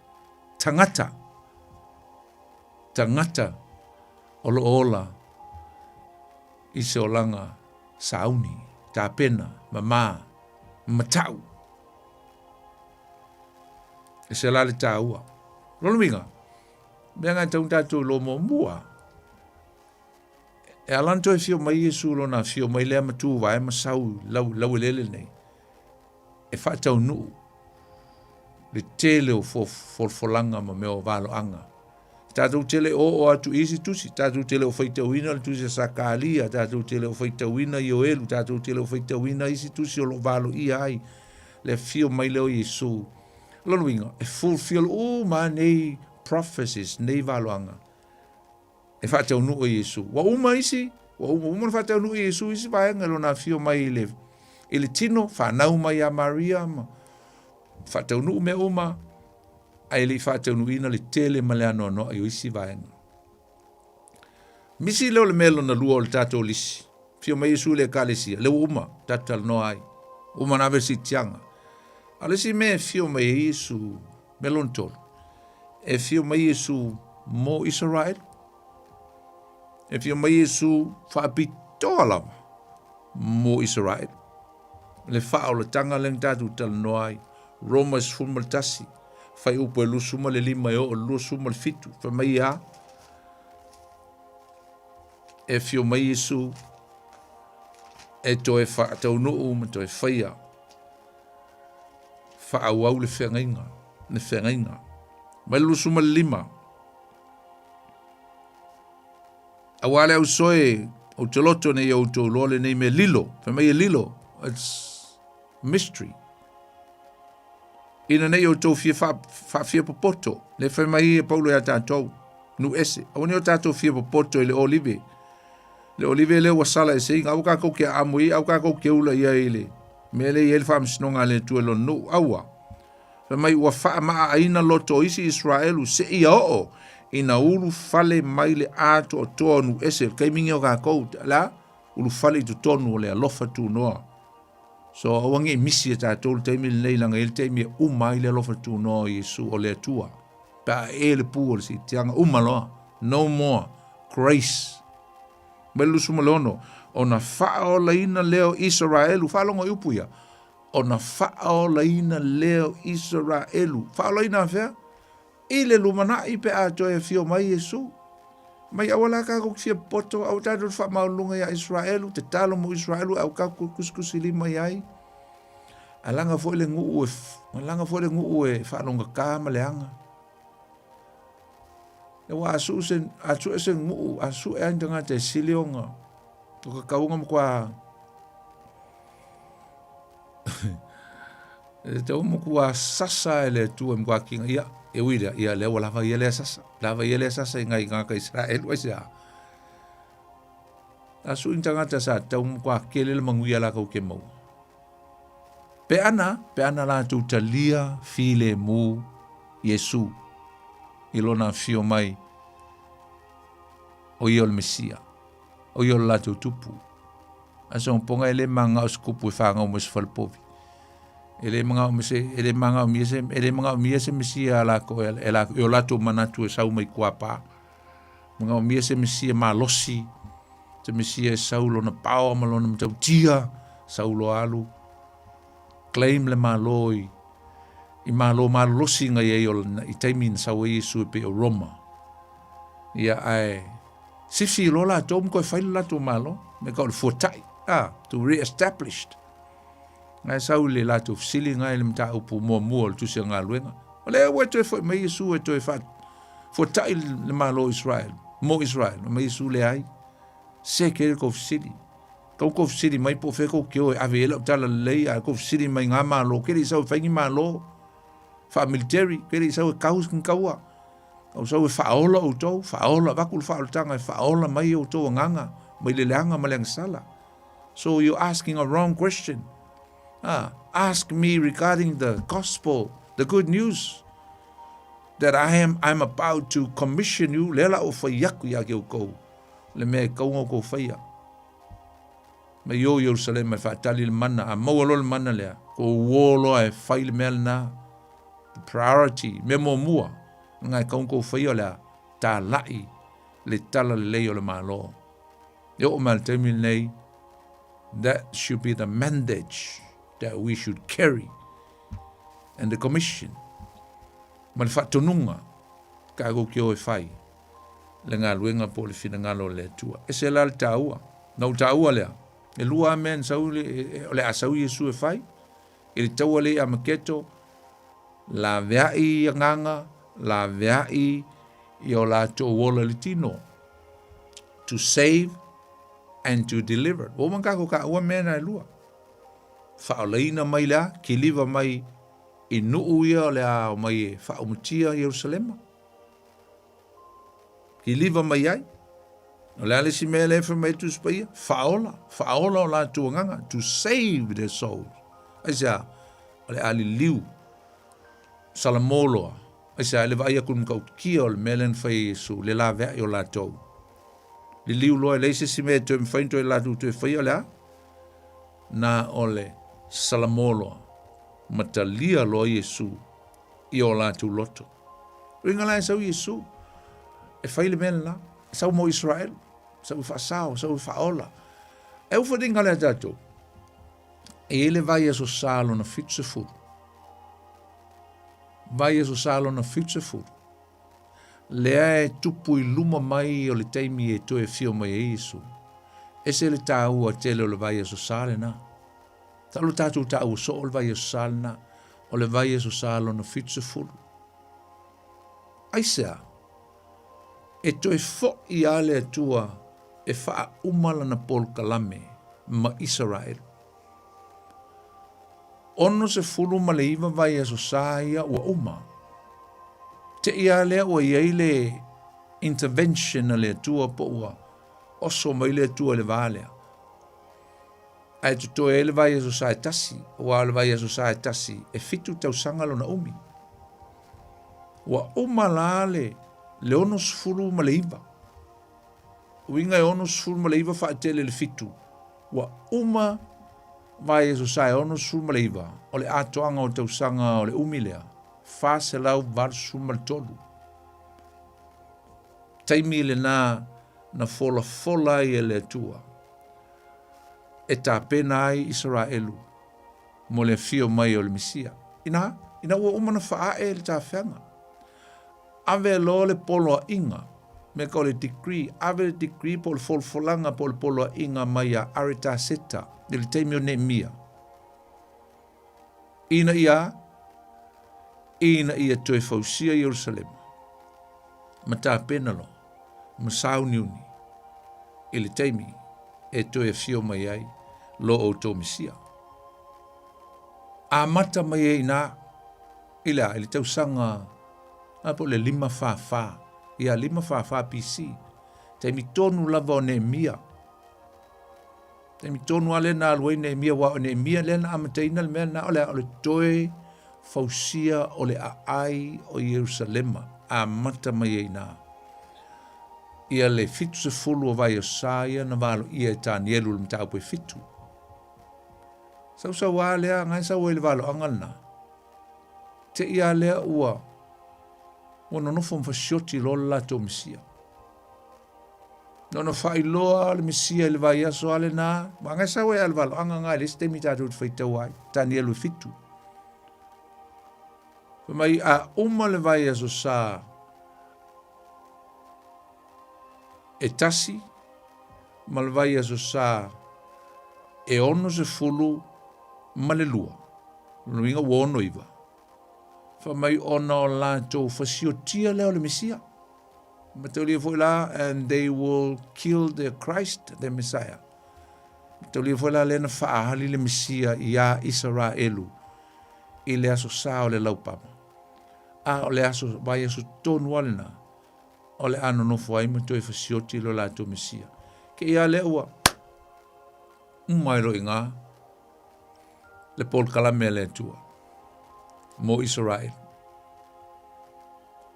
o lo ola, I se olanga, sauni, tā pena, mama, matau. E se la le tā ua. Lolo minga, mea ngai taun tātou lo mo mua. E alanto e fio mai Yesu lo na fio mai lea matu vai masau lau lele nei. E whaatau nuu. Le tele o folanga ma meo valo anga. Tātou tele o atu isi tusi, tātou tele o whaitauina le tusi sa kālia, tātou tele o whaitauina i o elu, tātou tele o whaitauina isi tusi o lo valo i ai. Le fio mai leo Yesu. Lonuinga, e fulfill all my nei prophecies, nei valo anga. E whaatau nuu o Yesu. Wa uma isi, wa uma whaatau nuu o Yesu isi vaenga lo na fio mai ele tino, whanau mai a Maria, whaatau nuu me uma, a ele whaatau nuu ina le tele ma le ano no ai o isi vaenga. Misi leo le melo na lua o le tato lisi, fio mai Yesu le kalesia, leo uma, tatal no ai, uma na versi tianga. Alesi me fio mai Yesu melon tol. E fio mai Yesu mo Israel. E fio mai Yesu whaapitoa mo Israel. Le whao le tanga leng tatu tal noai. Romas fulmaltasi. Whai upo e lusuma le lima o lusuma le fitu. Wha mai a. E fio mai Yesu e toe whaatau nuu ma toe whaia. Whaau le whengainga, ne whengainga. Mai lusuma lima. Awale au soe, au teloto ne au tō lole nei me lilo. Whamai e lilo, it's mystery. Ina nei au tō fia popoto. Le whamai e paulo ya tātou, nu ese. Awani o tātou fia popoto e le olive. Le olive le wasala e seinga, au kako ke amui, au kako ke ula ia ele. Mele i elfa msinonga le tuelo no awa. Mai ua faa maa aina loto isi Israelu se ia oo. Ina ulu fale mai le ato o tonu ese. Kai mingi o kakou la. Ulu fale tu tonu o le alofa tu noa. So awangi misi e tātou teimi le neilanga ele teimi e umai le alofa tu noa Yesu o le atua. Pa e le pū o le si tianga umaloa. No more grace. Mai lusuma lono. Ona faa o laina leo Israelu. Faa longo upuia. Ona faa o laina leo Israelu. Faa o laina fea. Ile lumana ipe a joe fio mai Yesu. Mai awala kako fia poto. Au tatu faa maulunga ya Israelu. Te talo mo Israelu. Au kako kuskusi lima yai. Alanga fo ile ngu ue. Alanga fo ile ngu ue. Faa longa kama leanga. Ewa asu ese ngu. Asu e andanga te silionga. Tuka kaunga mkwa te umukua sasa ele tu mkwa kinga ia e wira ia le wala va ele sasa ngai ngaka Israel wasia asu intanga ta sa te umukua kele le manguia la ko ke mau pe ana la tu talia file mu Yesu ilona fio mai o iol Mesia o yo la tupu. Asa un ponga ele manga skupu fanga umus falpovi. Ele manga miese Mesia la ko ela yo la tu manatu sau mai kuapa. Manga miese Mesia malosi. Te Mesia saulo na pao malona mtau tia saulo alu. Claim le maloi. I malosi nga ye yo i taimin sau Yesu pe o Roma. Ia ai Sifi lola tom ko fail la to malo me ko fotai to re-established ngai saule la to sili ngai le mta upu mo tu se ngaluenga ole we to fo me Yesu e to fa fotai le malo Israel me Yesu le ai se ke ko sili ko sili mai po fe ko ke o avela tala le a ko sili mai nga malo ke ri sa fa ngi malo fa military ke ri sa kaus kin kaua au so faola o to faola vakul faoltanga faola mai o to nganga mai le langa maleng sala so you're asking a wrong question ask me regarding the gospel the good news that I'm about to commission you lela o fayaku ya ke ko le me ko ko faya me yo Jerusalem me fatali le manna a mo lo le manna le ko wolo e fail melna priority me mo mua ngai kaunko whaiola tā lai le tala le leo le malo. Yo o mal temi nei That should be the mandate that we should carry. And the commission. Ma le whatonunga, ka go ki o e whai. Le ngā luenga po le whina ngalo le tua. E se la le tāua. Nau tāua lea. E lua amen sau le asau Yesu e whai. E le taua le amaketo. La veai nganga. La veai i o la to wola le tino. To save and to deliver. O man kako ka ua mena e lua. Whaoleina mai lea. Ki liva mai i nuu ia o lea o mai e whaomutia Yerusalema. Ki liva mai ai. O lea le si mea le mai tu spaia. Whaola o la tuanganga. To save their souls. Aisa, o le ali liu. Salamoloa. Aisa, le vai akun kau kia o le melen whai Yesu. Le la vea i o la tau. Le liu loa le se si mea tu e mwhainto e la tu e whai o lea. Na o le salamoloa. Matalia loa Yesu. I o la tu loto. Ringa la sau Yesu. E whaile mele la. Sau mo Israel. Sau whaasao. Sau whaola. E ufa dinga lea tato. E ele vai aso salo na fitse furu. Vai aso salo na fitse furu. Lea e tupu i luma mai o le teimi e to e fio mai e Yesu. E se le tāu a tele o le vai aso sale na. Talo tātou tāu so o le vai aso sale na. O le vai aso salo na fitse furu. Aisea. E to e fo i ale atua e faa umala na pol kalame ma Israel. Ono se fulu ma le iwa vai aso saia ua uma. Te i ale ua iei le intervention na le atua po ua oso mai le atua le valea. Ai tuto e le vai aso saia tasi, ua le vai aso saia tasi, e fitu tau sangalo na umi. Ua uma la le ono sfuru ma le iwa. Uinga e ono sfuru ma le iwa wha atele le fitu. Ua uma vai e sai ono sfuru ma le iwa. O le atoanga o tausanga o le umilea. Wha se lau varsu ma le tolu. Taimi le na fola i e le atua. E ta pena ai Israelu. Mo le fio mai o le misia. Ina ua uma na wha e le ta whenga. Ave lo le polo a inga, me ko le decree, ave le decree po le folfolanga po le polo a inga mai a areta seta, le teimio ne mia. Ina ia toe fausia Jerusalem. Mata penalo, masau niuni, ile teimi, e toe fio mai ai, lo o to misia. A mata mai e ina, ile tausanga, apo le lima fa. Ia lima fa PC. Te mi tonu lava o Nehemia. Te mi tonu ale na alwai Nehemia wa o Nehemia le na amateina le mea na ole toe fausia o le aai o Jerusalema. A mata mai e na. Ia le fitu se fulu o vai o saia na valo ia e tanielu le mtaupo e fitu. Sau wa lea ngai sau e le valo angalna. Te ia lea ua Ono no fom fasioti lo la to misia. No fai loa le misia le vai aso ale na. Manga sa we al val anga nga le ste mi tatu fai tawai. Tanielu fitu. Mai a le vai aso sa. E tasi. Ma le vai aso sa. E ono se fulu ma le lua. No inga wono iwa. Fa mai ona o la to fasiotia leo le Mesia. Mataulia foi la, and they will kill the Christ, the Messiah. Mataulia foi la lena faahali le Mesia ia Israelu. I le aso sa o le laupama. A o le aso, vai aso tonu alena. O le ano no foi matoi fasioti lo la to Mesia. Ke ia le ua. Umairo inga. Le pol kalame le tua. Mo Israel.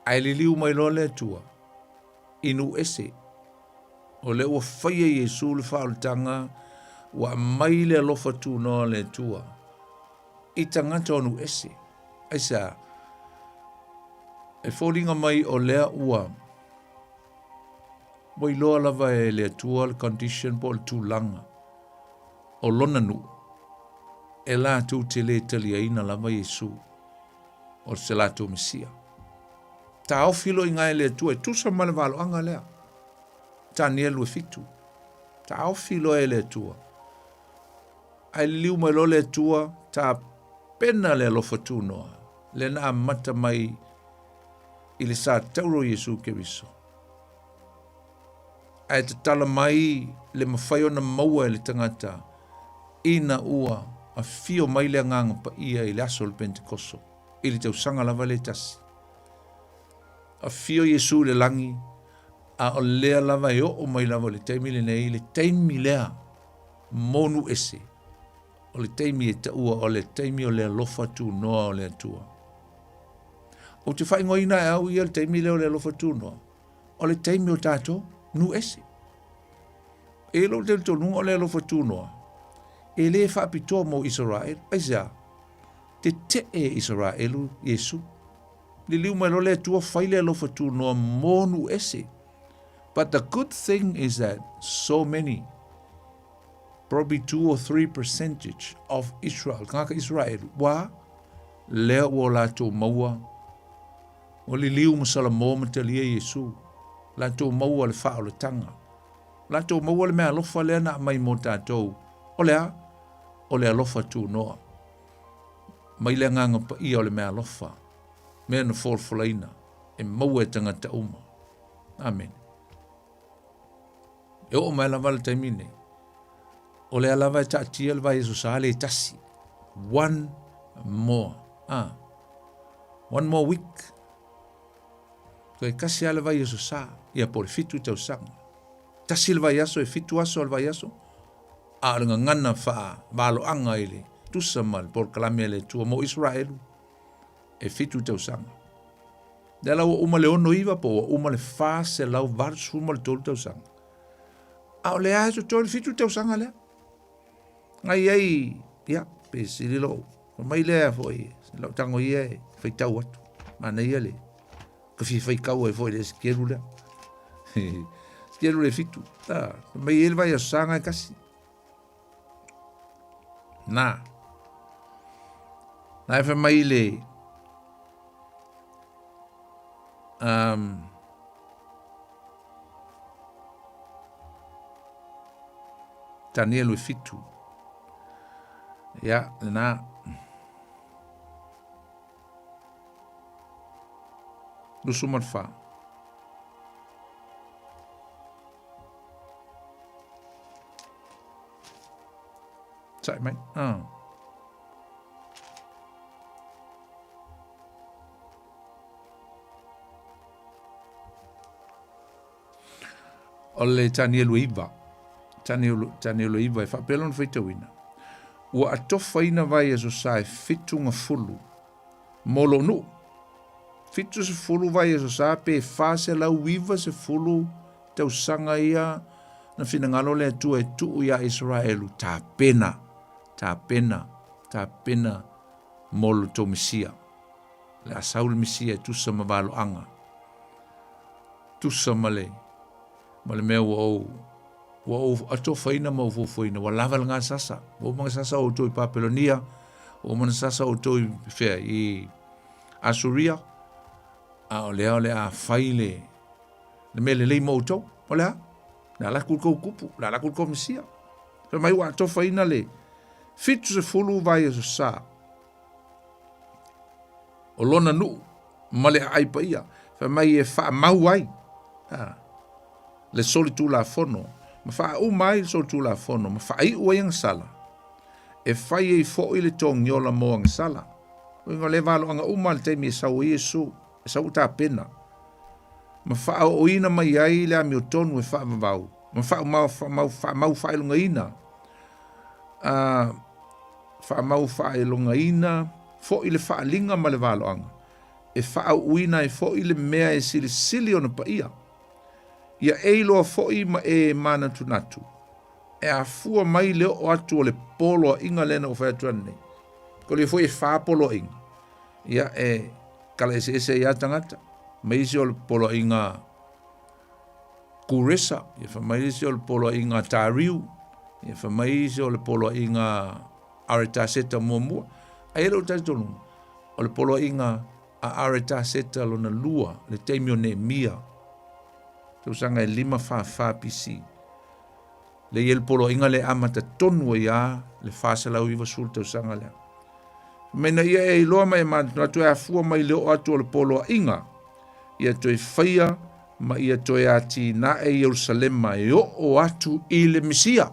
Ai liliu mai lo le tua. Inu ese. O le ua whaia Yesu le whaoltanga. Wa mai le alofa tu no le tua. I tangata onu ese. Aisa. E fōringa mai o lea ua. Moi loa lava e le tua le condition po le tūlanga. o lona nu. E la tu te le tali aina lava Yesu. O se la tu Mesia. Ta au filo inga ele tu e tusa male valo anga lea. Ta nielu e fitu. Ta au filo ele tua. Ai liu mai lo le tua ta pena le lofa tu noa. Le na mata mai ili sa tauro Yesu ke viso. Ai te tala mai le mawhai ona maua le tangata ina ua a fio mai le nganga pa ia i le aso le Pentekoso. Ili tau sanga lava le tasi. A fio Yesu le langi a o lea lava e o mai lava le teimi le nei le teimi lea monu ese. O le teimi e taua o le teimi o le alofa tu noa o le atua. O te whai ngoina e au ia le teimi leo le alofa tu noa. O le teimi o tato nu ese. E lo te tonu o le alofa tu noa. E le whapitoa mo Israel. Aisa, te e Israelu Yesu. Le liu mai lo le tua whai le alofa tu noa monu ese. But the good thing is that so many, probably 2 or 3% of Israel, ngaka Israel, wa lea o la tō maua, o li liu masala mō matalia Yesu, la tō maua le wha o le tanga, la tō maua le mea alofa lea na mai mō tātou, o le alofa tū noa, mai le nganga pa ia o le mea alofa, mea na whorfolaina, e maua e tangata uma. Amen. E o mai lava le taimine. O le alava e taatia le vai Yesu sa le tasi. One more. One more week. Ko e kasi ale vai Yesu sa. Ia por fitu tau sanga. Tasi le vai aso e fitu aso le vai aso. A le ngana faa. Balo anga ele. Tusa mal por kalame ele tua mo Israelu. E fitu tau sanga. Dela o uma le ono iwa po. O uma le faa se lau varsu uma le tolu tau sanga. A o le a so tolu fitu tau sanga lea. Ngai ai, ia, pe siri lo. Mai lea foi, lau tango ia e, fai tau atu. Mana ia le. Ka fai kau e foi le skeru lea. Skeru le fitu. Mai ele vai a sanga e kasi. Na e fai mai le. Tanielu e fitu. Ja, na. Lusu marfa. Sai mai. Ole Tanielu iva. Tanielu iva e fa pelon feitawina. Ua atofa ina vai e so sa e fitu nga fulu. Molo nu. Fitu se fulu vai e so sa pe fase lau wiva se fulu tau sanga ia na finangalo le atua e tuu ia Israelu. Ta pena molo to Mesia. Le asaul Mesia tusa mavalo anga. Tusa male. Male mea wa o atofa ina ma ufofoina, wa lava nga sasa. O mga sasa o toi Papelonia, o mga sasa o toi fea i Asuria, a o lea a faile, le mele lei mo tau, o lea, la lakul kou kupu, la lakul kou Mesia. So mai wa atofa ina le, fitu se fulu vai e so sa, o lona nu, male ai pa ia, fa mai e fa mau ai, le soli tu la fono, ma fa o mai so tu la fono, ma fa i o yang sala. E fai e fo ile tong yola mo ang sala. O ingo le valo anga o mal te mi sa o Yesu, sa o ta pena. Ma fa o ina mai ai le mi o tonu e fa mabau. Ma fa mau fa ilunga ina. Fa mau fa ilunga ina, fo ile fa linga ma le valo anga. E fa o ina e fo ile mea e sili ona pa ia. Ia eiloa foi ma e mana tunatu. E a fua mai leo o atu o le polo a inga lena o whai tuane. Ko le foi e wha polo inga. Ia e kala ese ia tangata. Meisi o le polo inga Kuresa. Ia wha maisi o le polo inga Tariu. Ia whamai se o le polo inga areta seta mua. Ai ero tai tonu. O le polo inga a areta seta lo na lua, le teimio ne mia. Tau sanga e 5 pisi. Le el polo inga le amata tonu ia, le fasa lau iwa sul tau sanga lea. Mena ia e iloa mai na tu e afua mai leo atu o le polo inga. Ia tu e whaia, ma ia tu e ati na e Yerusalema e o atu i le Misia.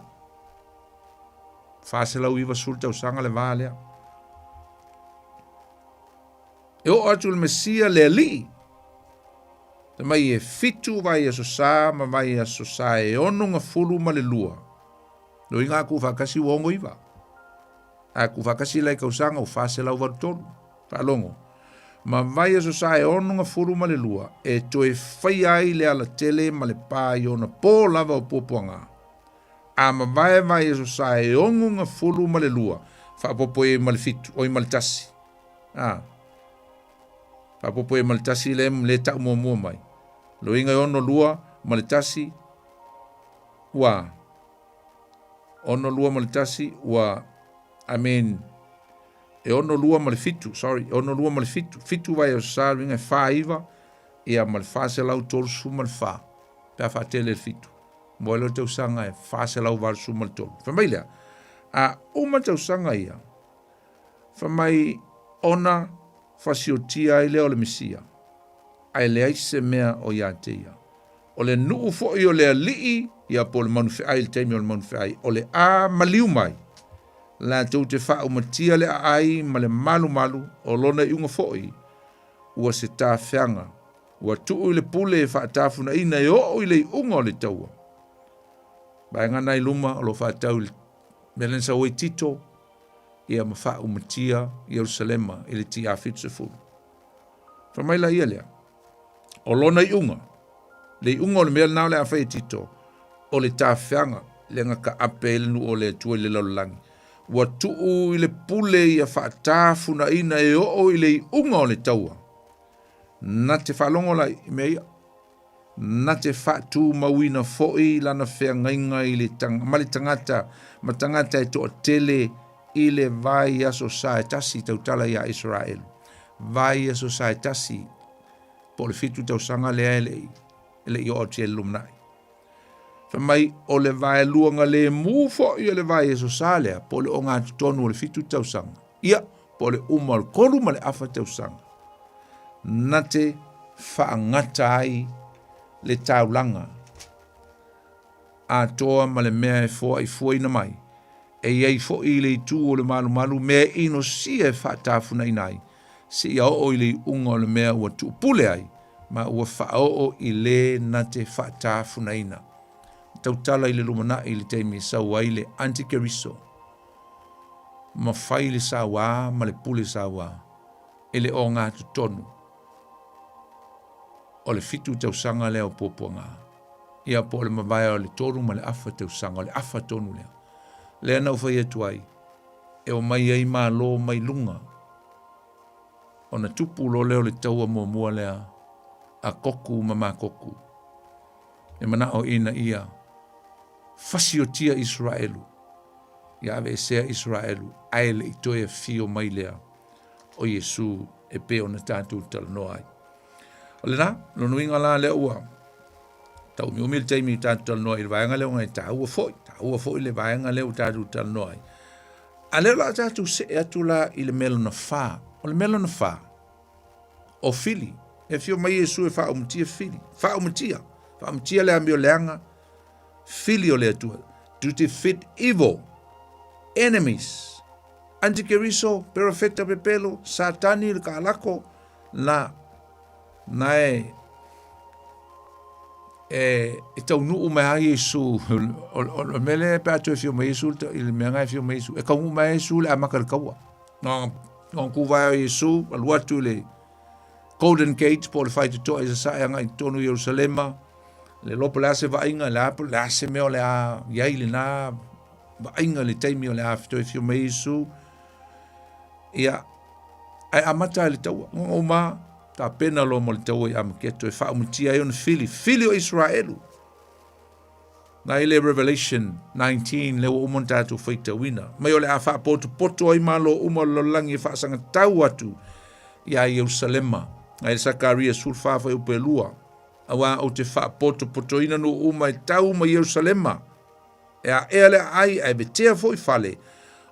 Fasa lau iwa sul tau sanga le vālea. E o atu le Misia le li. Te mai e fitu vai e sosa, ma vai e sosa e ono nga fulu ma le lua. No inga aku whakasi wongo iwa. Aku whakasi lai kausanga o fase lau warutonu. Whalongo. Ma vai e sosa e ono nga fulu ma le lua. E to e whai ai le ala tele ma le pā i ona pō lava o pōpuanga. A ma vai e sosa e ono nga fulu ma le lua. Whapopo e ma le fitu, o i ma le tasi. Whapopo e ma le tasi le tau mua mai. Lo inga ono lua ma le tasi. Wa. Ono lua ma le tasi. Wa. E ono lua ma le fitu. Ono lua ma le fitu. Fitu vai o sa ringa e wha iwa. Ia ma le wha se lau tolu su ma le wha. Pea wha tele le fitu. Moe lo tau sanga e wha se lau varu su ma le tolu. Whamai lea. A uma tau sanga ia. Whamai ona whasiotia i leo le Misia. Ai le aise mea o ia te ia. O le nuu fo i o le alii, ia po le manufe ai, le teimi o le manufe ai. O le a maliu mai. La tau te wha umatia le ai, ma le malu, o lona i unga fo i. Ua se tā whianga. Ua tuu i le pule e wha tāfuna ina i o i le unga o le taua. Bai ngana i luma o lo wha tau melensa oi tito, ia ma wha umatia i Yerusalema, i le ti a fitu se fulu. Whamaila ia lea. O lona i unga. Le unga o le mea nao le a whai tito. O le tā whianga. Le ngaka ape elenu o le tua le laulangi. Ua tuu i le pule i a whaatafuna ina e o i le unga o le taua. Na te whalongo lai i mea ia. Na te whaatu mawina foi lana whea ngainga i le mali tangata. Ma tangata e toa tele i le vai aso saetasi tautala i a Israel. Vai aso saetasi po le fitu tau sanga le ele i o te lumnai. Whamai o le vai luanga le mufo i o le vai eso salea po le o ngā tonu o le fitu tau sanga. Ia po le umal koru ma le afa tau sanga. Na te whaangata ai le taulanga. A toa ma le mea e fua i fua ina mai. E iei fo i le tu o le malu mea ino si e whaatafuna inai. Si ia o i le unga o le mea ua tu pule ai. Ma ua whaao i le na te whaatafuna ina. Tautala i le lumana i le teimi sau ai le antikeriso. Ma whai le sawa, ma le pule sawa. E le o ngā tutonu. O le fitu tau sanga leo pōpuanga. Ia po le mawaya o le toru ma le afa tau sanga, o le afa tonu leo. Lea nau whai atu ai. E o mai ai maa lo mai lunga. O na tupu lo leo le taua mua lea. A koku ma koku. E mana o ina ia. Fasiotia Israelu. Ia ave sea Israelu. Aele i toia fio mai lea. O Yesu e pe o na tātou tala noai. O le na, no nuinga la lea ua. Tau mi umil teimi tātou tala noai. Vaenga leo ngai tā ua foi. Tā ua foi le vaenga leo tātou tala noai. A leo la tātou se e atu la i le melo na whā. O le melo na whā. O fili. E fio mai Yesu e wha umutia fili. Wha umutia. Wha umutia lea mio leanga. Fili o lea tua. To defeat evil. Enemies. Antikeriso, perofeta pepelo, satani, le kaalako, na e tau nuu mai a Yesu. O mele pe atu e fio mai Yesu, il meanga e fio mai Yesu. E kaungu mai Yesu le amaka le kaua. Ngon kuwai a Yesu, aluatu le Golden Gate, po le whaite toa i sa saeanga i tonu Yerusalema, le lopo le ase vainga, le apo le ase meo le a iai le na vainga le teimi o le a fito e fio mai Yesu. Ia, ai amata le taua, ngongo ma, ta pena lo mo le taua i amaketo e wha umutia e on fili o Israelu. Na ile Revelation 19 le o monta tu feita wina. Mai ole a fa poto ai malo uma lo langi fa sanga tau atu ia Yerusalema. Ai Sakaria sulfa fa upelua. Awa o te fa poto ina no uma i tau ma Yerusalema. Ea ele ai betea foi fale.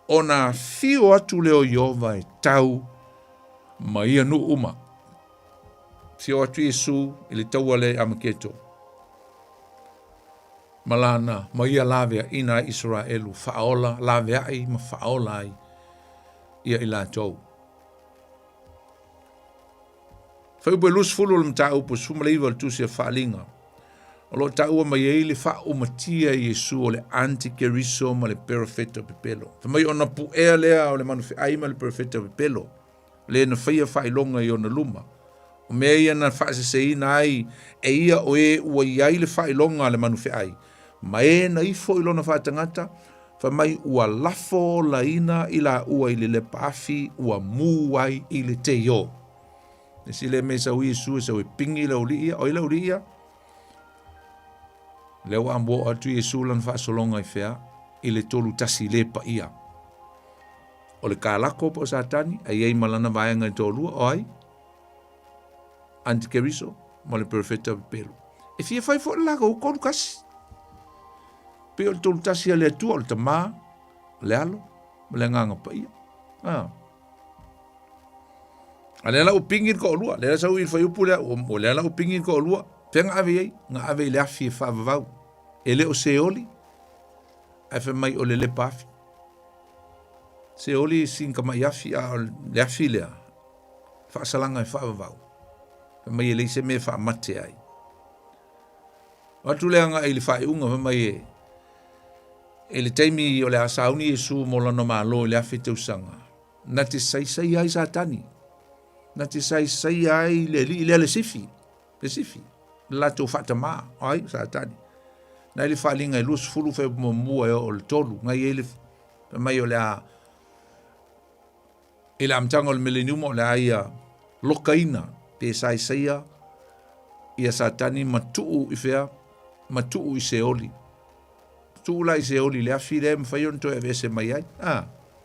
Ona fio atu leo Yehova e tau ma ia no uma. Fio atu Yesu ili tau ale amaketo. Malana, ma ia lavea ina Israelu, faola, lavea ai, ma faola ai, ia ila tau. Fai ube lus fulu lam ta upo sumaleiva tusia faalinga. Olo ta ua mai eile fa umatia Yesu o le antikeriso ma le perfecto pepelo. Fa mai ona pu ea lea o le manufi ai ma le perfecto pepelo. Le na faia failonga i ona luma. O mea ia na faase se ina ai, e ia o e ua iai le failonga le manufi ai. Ma e na ifo i lona whaatangata, fa mai ua lafo la ina ila ua ili le paafi, ua muai ili te yo. E si le mesa ui Yesu sa ue pingi la uli ia, o ila uli ia. Leo ambo atu Yesu lan whaasolonga i whea, ili tolu tasi le pa ia. O le kālako po satani, a iei malana vaianga i tolua, o ai. Antikeriso, ma le perfecta pelo. E fia fai fo laga u konu kasi. Pe o tolu tasi le atua o le tamā, le alo, le nganga pa ia. A le ala u pingin ko olua, le ala sa ui fai upu lea, o le ala u pingin ko olua, pe nga ave ei, nga ave i le afi e whaavavau. E le o seoli, ai fe mai o le pafi. Seoli sinka mai afi a le afi lea, whaasalanga e whaavavau. Fe mai e leise me whaamate ai. Watu lea nga i le whae unga, fe mai e le taimi o le asauni Yesu mo lana malo le afi te usanga. Na te sai ai satani. Na te sai ai le sifi. Le sifi. La te ufata maa. Ai satani. Na ili whalinga i lus fulu fe mua e o le tolu. Ngai ele mai o le a ele amtanga o le millennium o le aia lokaina. Pe sai a ia satani matuu i fea. Matuu i seoli. Tula i se oli le afi le mwhaion to e vese mai ai.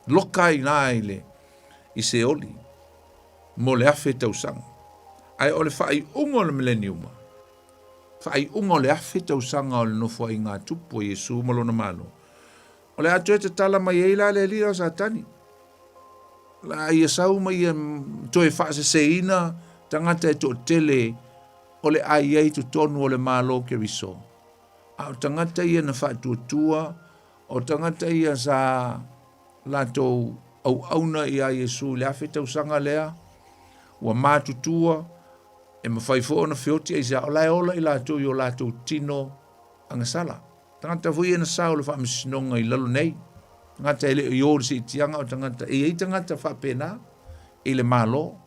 Lokai na ile i se oli. Mo le afi tausanga. Ai ole whai ungo le millenniuma. Whai ungo le afi tausanga o le nofo i ngā tupu i Yesu malona malo. Ole atu e te tala mai eila le lira o satani. La ia sau mai to e whaase se ina tangata e to tele ole ai ei tu tonu o le malo ke riso. O tangata ia na whaatuatua, o tangata ia sa lato au auna ia Yesu le afi tausanga lea, ua mātutua, e mawhaifo na whioti e sa olai ola i lato i o lato tino angasala. Tangata vui e na sao le whaamisinonga i lalo nei. Tangata ele i ori si tianga o tangata, e ei tangata whapena, e le malo.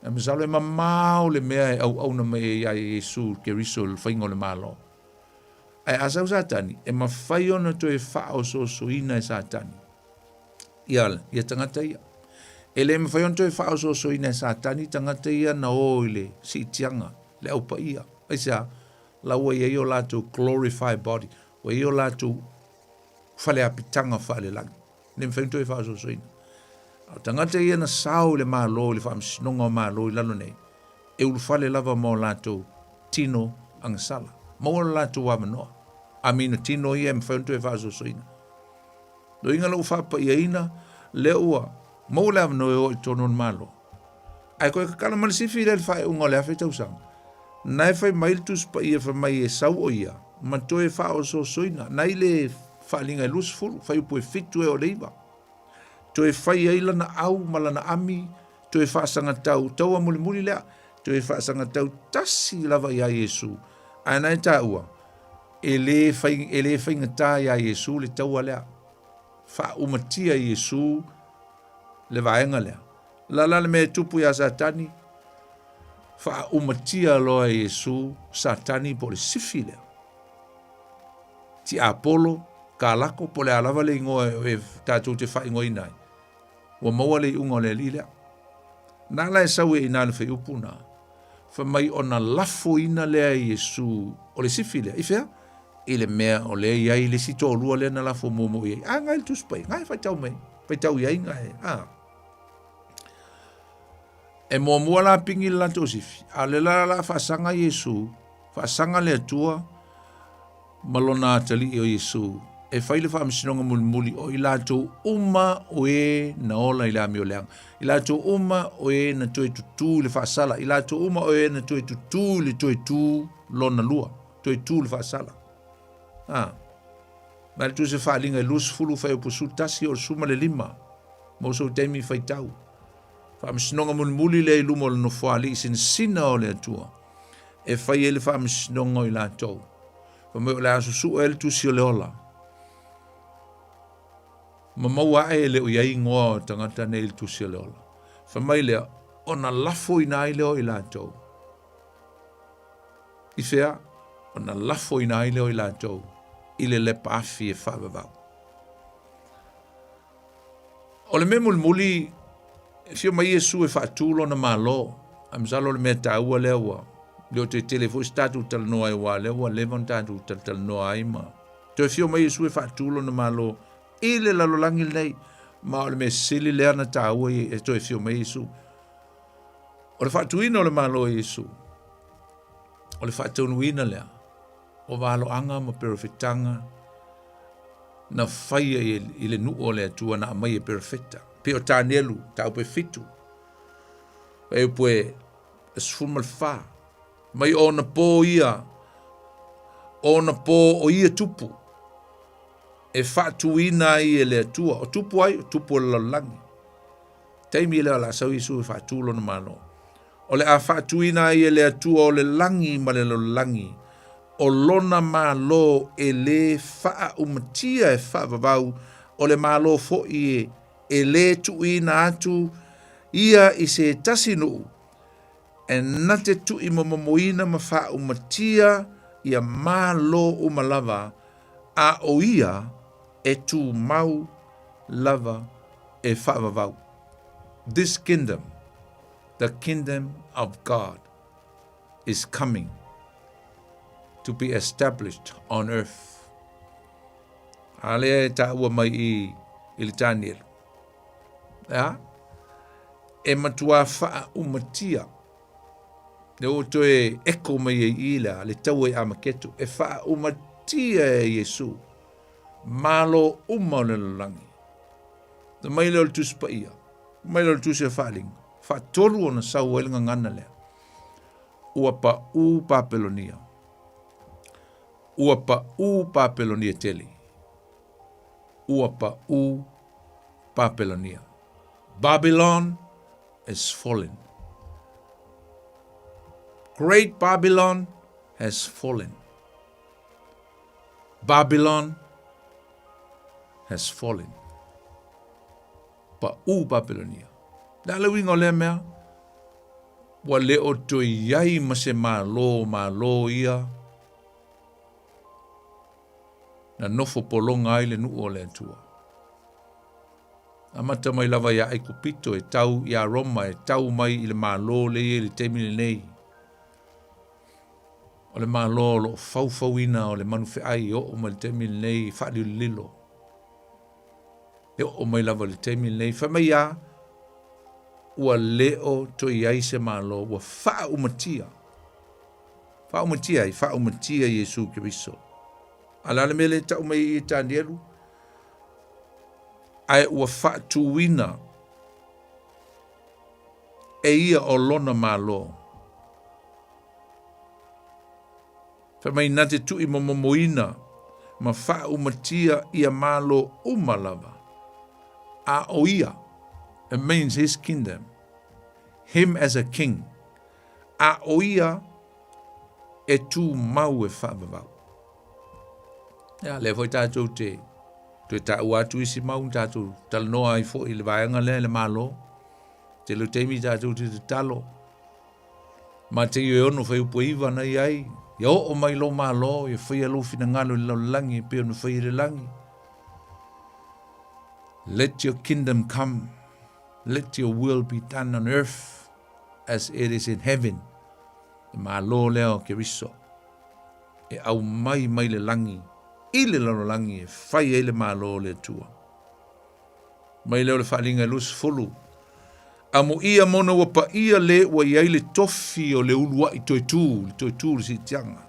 E masalo e mamau le mea e au auna me ia Yesu ke riso le whaingo le malo. Ai asau satani, e mawhai ona to e whao so ina e satani. Ia tangata ia. E le mawhai ona to e whao so ina e satani, tangata ia na oile, si tianga, le aupa ia. Aisa, la ua ia o lato glorified body, ua ia o lato whale apitanga whale langi. Le mawhai ona to e whao so ina. Tangata ia na sao le malo, le whaamsinonga o malo i lalo nei. E ulu whale lava mo lato tino angasala. Mo lato wamanoa. Amina tino ia mwhauntu e whaaso soina. No inga lau whapa ia ina, le ua, mau le avano e o i tonon malo. Ai koe kakala manisifi le whae unga le awhi tausanga. Nai whai mailtus pa ia wha mai e sau o ia, ma to e whaaso soina. Nai le whaalinga e lus fulu, whai upo e fitu e o leiva. To e whai eila na au, malana ami, to e whaasanga tau, tau a muli muli lea, to e whaasanga tau tasi lava ia Yesu. Ai nai ta ua. Ele fai ngata ya Yesu le taua lea. Fa umatia Yesu le vaenga lea. La le me tupu ya satani. Fa umatia loa Yesu satani po le sifi lea. Ti Apollo kalako po le alava le ingoa e tatu te fai ngoi nai. Wa maua le unga le li lea. Nala e sawe ina le fai upu na. Fa mai ona lafo ina lea Yesu o le sifi lea. Ifea? I le mea o le iai le si tō lua le na la fo momo iai. Ngai tu spai, ngai fai tau mei. Fai tau iai ngai. E mua mua la pingi la tō sifi. A le la whasanga Yesu, whasanga le atua, malona atali o Yesu. E whai le whaamisinonga muli o I lātou uma o e na ola I la mio leang. I lātou uma o e na toe tutu le whaasala. I lātou uma o e na toe tutu le toe tu lona lua. Toe tu le whaasala. Mare tu se whaalinga lus fulu whai o pusu tasi o suma le lima. Moso teimi whai tau. Whaamisinonga muli le lumo le no whaali sin sina o le atua. E whai ele whaamisinonga I lātou. Whameo le aso su ele tu si o le ola. Mamaua e leo iai ngoa o tangata ne il tusi o leola. Whamai lea, o na lafo ina ai leo I lātou. I whea, o na lafo ina ai leo I lātou. I le lepa afi e whaavavau. O le me muli, fio mai Yesu e whaatulo na malo. Amsalo le mea taua lewa. Leo te telefo statu tal noa e wa lewa, levon tatu tal noa ima. Te fio mai Yesu e whaatulo na malo. I le lalolangi nei, ma o le me sili lea na tāua e toi fio me Yesu. O le whaatuina o le malo Yesu. O le whaataunuina lea. O walo anga ma perfectanga. Na whaia I le nuu o le atua na mai e perfecta. Pe o tānelu, tau pe fitu. E upoe, esfumal wha. Mai o na pō ia. O na pō o ia tupu. E whaatuina I le atua. O tupu ai, o tupu o lalangi. Teimi lea la sau Yesu e whaatulo na malo. O le a whaatuina I le atua o le langi ma le lalangi. O lona malo e le wha umatia e whaavavau. O le malo fo I e le tuina atu. Ia I se tasinu. E nate tu I mamoina ma wha umatia. Ia malo umalava. A o ia e tu mau lava e whaavavau. This kingdom, the kingdom of God, is coming to be established on earth. Ale ta ua mai I le Daniel. E matua wha umatia. Ne o toe eko mai e ila, le tau e amaketu. E wha umatia e Yesu. Malo uma le langi. The mai leo tu spaia. Mai leo tu se faling. Fa toru ona sau elinga ngana lea. Ua pa u Papelonia. Ua pa u Papelonia teli. Ua pa u Papelonia. Babylon is fallen. Great Babylon has fallen. Babylon has fallen. Pa u Babylonia. Nala wingo le mea. Wa leo to iai ma se malo ia. Na nofo polonga ai le nuu o le atua. Amata mai lava ia ai kupito e tau ia Roma e tau mai I le malo le i le temile nei. O le malo lo fauina o le manufe ai o ma le temile nei whaali lilo. E o mai lava le temile nei whamai ua leo to iai se malo ua wha umatia. Wha umatia Yesu Kiriso. Alale mele tau mai I Danielu. Ai ua wha tuina. E ia o lona malo. Whamai nate tu I momoina. Ma wha umatia ia malo umalava. A o ia. It means his kingdom. Him as a king. A o ia e tu mau e whaavavau. Ia, le foi tātou te ta atu isi mau tātou talanoa ai fo I le vaenga le malo. Te lo teimi tātou te talo. Ma te i ono whai upo iwa na iai. Ia o mai lo malo, ia whai alo fina ngalo I lau langi, peo na whai re langi. Let your kingdom come. Let your will be done on earth as it is in heaven. Malo leo ke riso. e au mai le langi, i le lalo langi e whai e le malo le tua. Mai leo le whalinga e lus fulu. A mo ia mona wa pa ia le wa iai le tofi o le ulua i toi tū le si tianga.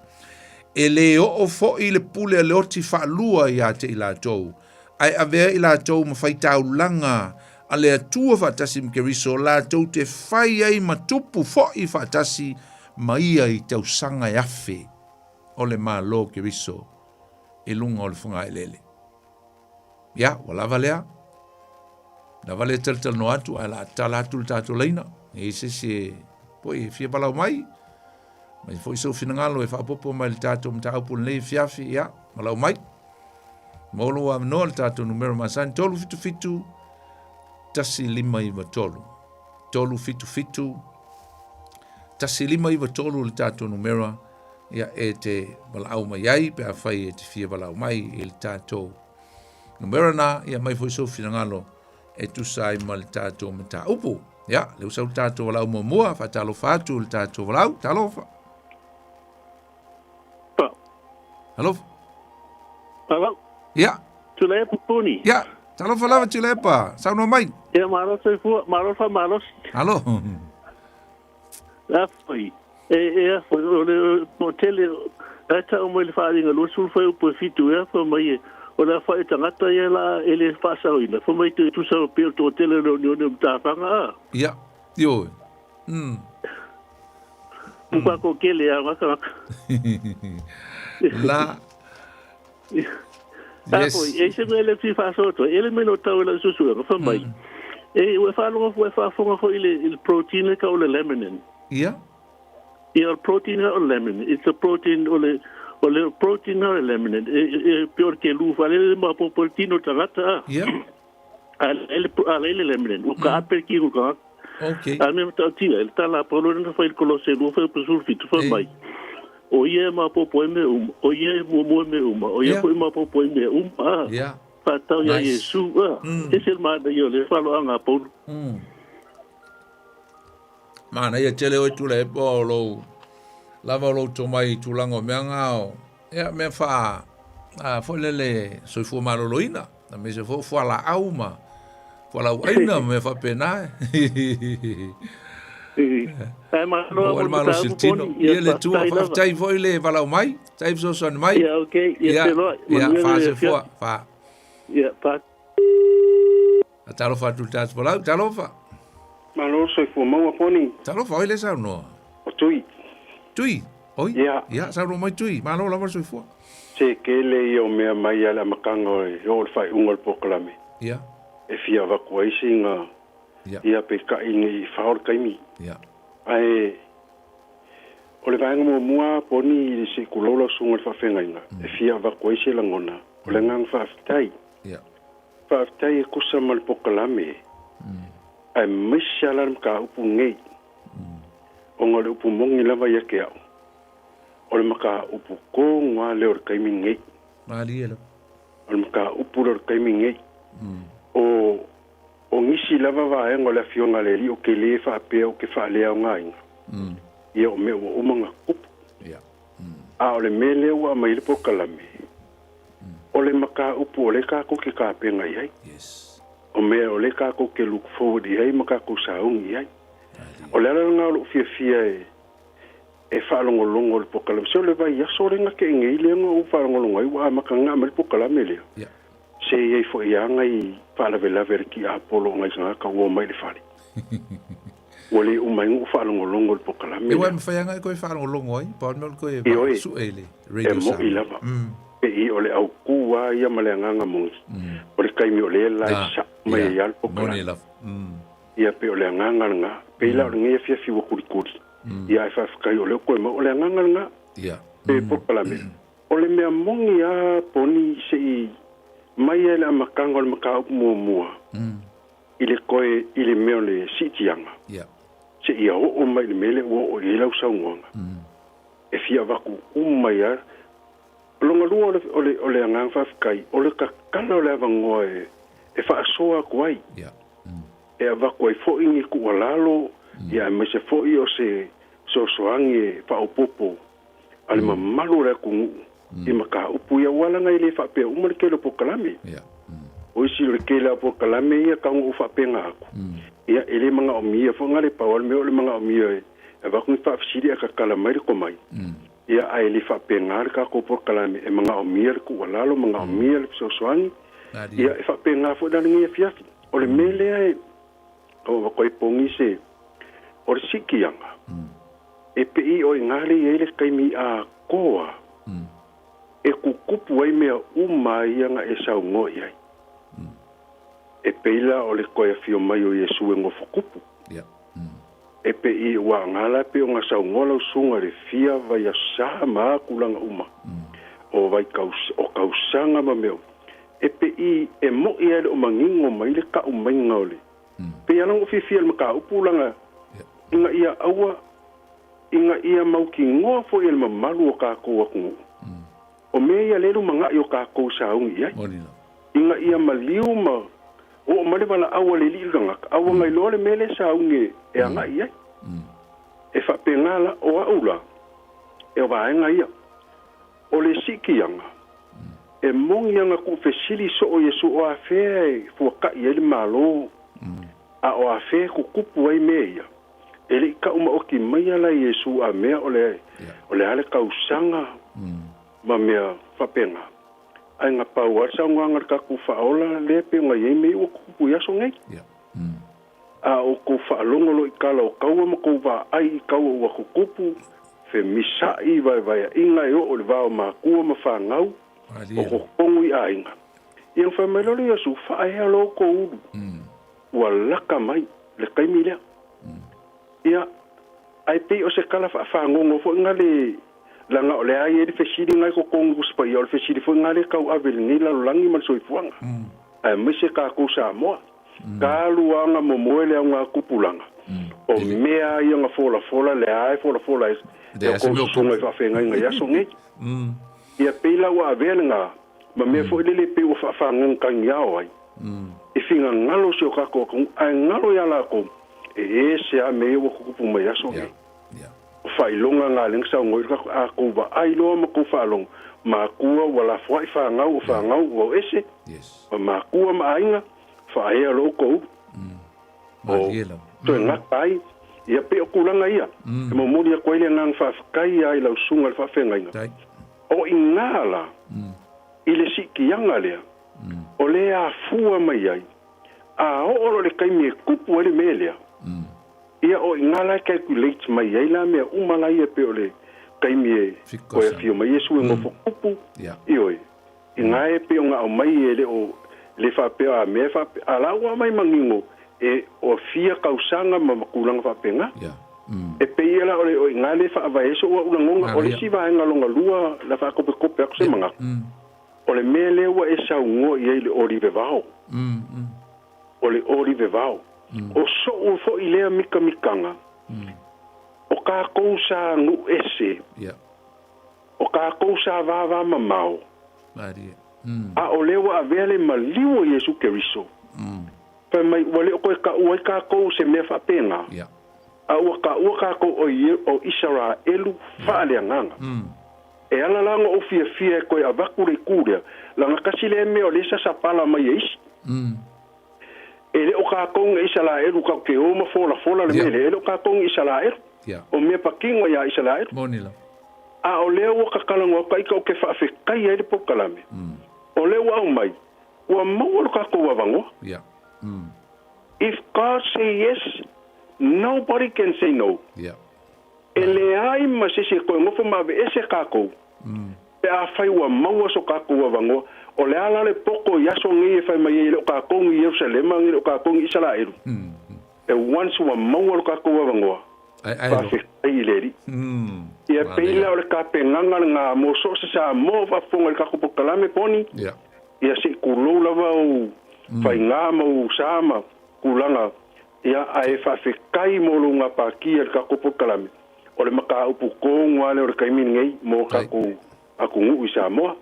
E le o fo i le pule a le oti whaalua i ate i la tau. Ai avea i la tau ma whai tau langa a le atua whaatasi mkeriso la tau te whai ai matupu fo i whaatasi ma ia i tau sanga e afe o le malo keriso e lunga o le funga e lele. Ia, walawa lea. Na vale tel no atu ala tala atu tatu leina e se poi fia balau mai foi so finangalo e fa popo mai tatu mta upu le fiafi ya balau mai molo am no tatu numero masan tolu fitu tasi lima i tolu fitu tasi lima i tolu le tatu numero ya e te balau mai ai pe afai e te fia balau mai il tatu numero na ya mai foi so finangalo e tu sai mal tato mata upu ya le usau tato wala mua fa talo fatu tato wala talo fa hello Papa ya tule puni ya talo fa lava tule pa sa no mai ya maro se fu maro fa maro allo la foi e foi le motel ata o mo le fa ringa lo sul foi po fitu ya fa mai o la fa tangata ia la ele fa sa ina fo mai tu sa pe to tele no no ta fanga ya yo pa ko kele a ka la yes e se me le fi fa so to ele me no ta la su su fa mai e we fa lo we fa fo ko il protein ka o le lemon ya il protein o lemon it's a protein o le protein o lemon pior que lu vale ma po protein tangata ya ele lemon o ka per ki o ka okay a me ta ti el ta la polo no fa il coloselo fa po sulfito fa mai o ye ma po me o ye mo me o ye po ma po me ya fa ta ya yesu es el ma de yo le fa lo anga po mana ia tele o tu le polo lava lo to mai tu lango me ngao ya me fa fo lele so fu maloloina na me se fo la auma fo la aina me fa pena ma no o malo siltino ia le tu fa tai vo le vala mai tai so son mai ya okay ya fa se fa ya pa atalo fa tu tas vola talo fa malo so fu mo poni talo fa ile sa no o tui oi ya sa no mai tui malo la so fu se ke le yo me mai ala makango yo fai ungol poklame ya e fia va kuisinga ia pe ka ingi faor kaimi ya ai o le vanga mo mua poni se kulolo sunga fa fenga e fia va kuisila ngona o le ngang fa tai ya fa tai kusa mal poklame ai mishalam ka upu ngei o ngole upu mongi lava ya ke o le maka upu ko ngwa le or kaimi ngei mali elo o le maka upu or kaimi ngei o ngisi lava va e ngole fionga le li o ke le fa pe o ke fa le ngai ia o me o manga upu ya a o le mele wa mai le pokalame o le maka upu o le ka ko ke ka pe ngai ai yes o me o le ka ko ke look forward ai maka ko saungi ai o le nga lo fia e fa longo le pokala so le vai ya so renga ke ngai le ngo fa longo ai wa maka nga me pokala mele ya se ye fo ya ngai fa la vela ver ki apolo ngai nga ka wo mai le fali wole o mai fa longo le pokala mele e wa me fa ngai ko fa longo ai pa me ko e su ele radio sa e i ole au kuwa ia male nga mo o le kai mi ole la sa mai ya pokala ia pe ole nga pe la ngai fia fi wo kuri ia fa kai ole ko mo ole nga ia pe pokala me ole me mongi a poni se mai ele makango le maka mo ile koe ile me ole sitianga ia se ia o mai le mele o ile au saunga e fia va ku mai ya longa lu ole nga fa kai ole ka kana ole vango e fa soa kwai ia e va kwai fo ingi ku lalo ia me se fo io se so soangi fa o popo Ale mamalu le kungu. I maka upu ia wala ngai le whapea umar ke le pokalame. O isi le ke le pokalame ia kaungu whapea ngā aku. Ia ele mga o mia whanga le pawal meo le mga o mia e. E wakungi whapsiri a kakala mai le komai. Ia ai le whapea ngā le kako pokalame e mga o mia le kualalo, mga o mia le pisosoangi. Ia e whapea ngā whodani ia fiafi. O le melea e o wakoi pongi se o le sikianga. E pe I o ngāle i ele kaimi a koa. E kukupu ai mea umaianga e sau ngoi ai. E peila o le koe fio mai o Yesu e ngofo kupu. E pe I wa ngala pe o ngā sau ngola usunga le fia vai a saha maa kulanga uma. O vai kausanga ma meo. E pe I e mo I ele o mangingo mai le ka umainga o le. Pe anang ufifi al maka upulanga. Inga ia aua. Inga ia mauki ngoa fo i le mamalu o kako akungu. O mea ia lelu mga i o kako saungi ai. Inga ia maliu ma. O mare wala awa le li ilgangaka. Awa ngai lore mele saungi e anga i ai. E whapengala o aula. E waenga ia. O le sikianga. E mongianga ku fesili so o Yesu o awhea e fuaka i ele malo. A o awhea ku kupu ai mea ia. Ele ka uma o ki mai ala Yesu a mea o le ale kausanga ma mea whapenga. Ai ngā pau arsa o ngangar ka ku whaola le pe ngā iei mei o kupu yaso ngai. A o ko whaalongolo I kala o kaua ma ko wā ai I kaua ua kukupu fe misa I vai inga e o le vao ma kua ma whangau o kokongu I a inga. Iang whamelole Yesu whaea lo ko uru. Ua laka mai le kaimi lea. Ia, ai pe o se kala whaangongo fo inga le langa o le ai e le whesiri ngai ko kongu spai o le whesiri fo inga le kau awele ni la lulangi man soi fuanga. Ai mise ka ko Samoa. Ka luanga mo moele a ngā kupulanga. O mea ia ngā fola le ai fola e ko sunga I whawhenga inga yaso nge. Ia peila ua avele ngā ma mea fo ilele pe o whaangonga kangi ao ai. I whinga ngalo si o kako ai ngalo ia la ko e se a me o kupu mai aso nge. Fai longa ngā lengsa o ngoi kako a kouwa ai loa ma kou whaalong. Ma kua wala fwai whangau o ese. Ma kua ma ainga whaea lo kou. To e ngakai ia pe o kulanga ia. E mamuri a koele ngang whawhakai ai lau sunga le whawhenga inga. O ingala I le sikianga lea. O le a fua mai ai. A o le kaimi e kupu ele me lea. Ia o ingala calculate mai ai la mea umala ia pe o le kaimi e koe fio mai Yesu e ngofo kupu. Ioi. Ingae pe o ngā o mai ele o le whapea a mea whapea. A laua mai mangingo e o fia kausanga ma makulanga whapenga. E pe ia la o ingale whaavai eso ua ulangonga. O le siwa enga longa lua la whakope ako se manga. O le mea lewa e saungo I ele orive vao. O le orive vao. O so o fo I lea mikanga. O ka kousa ngu ese. O ka kousa vava mamao. A o lewa a vele maliwo Yesu Keriso. Pa mai wale o koe ka ua ka kou se mea whapenga. A ua ka kou o Israelu whaaleanganga. E ala langa o fia koe a wakure kurea. Langa kasi le mea o lesa sapala mai eisi. E le o ka kou Israelu ka ke oma fola le mele. E le o ka kou Israelu. O mea pakingo ia Israelu. A o leo o ka kalango ka ika o ke whaafekai e le pokalame. O leo au mai. Ua maua ka kou avango. If God say yes, nobody can say no. E le ai ma se koe ngofo mawe e se kako. Pe a whai ua maua so kako avango. O le ala le poko yaso ngi e whai mai e le o kako ngi Yerusalema ngi le o kako ngi Israelu. E once ua maua kako avango. Pa whekai leri. Ia peila o le ka penganga ngā moso se sa mo wafonga le kako pokalame poni. Ia se kulou lava o whai ngā mau sama kulanga. Ia ae whawhekai mo lunga pākia le kako pokalame. O le maka upu kōngua le o le kaimini ngei mo kako aku ngu I Samoa.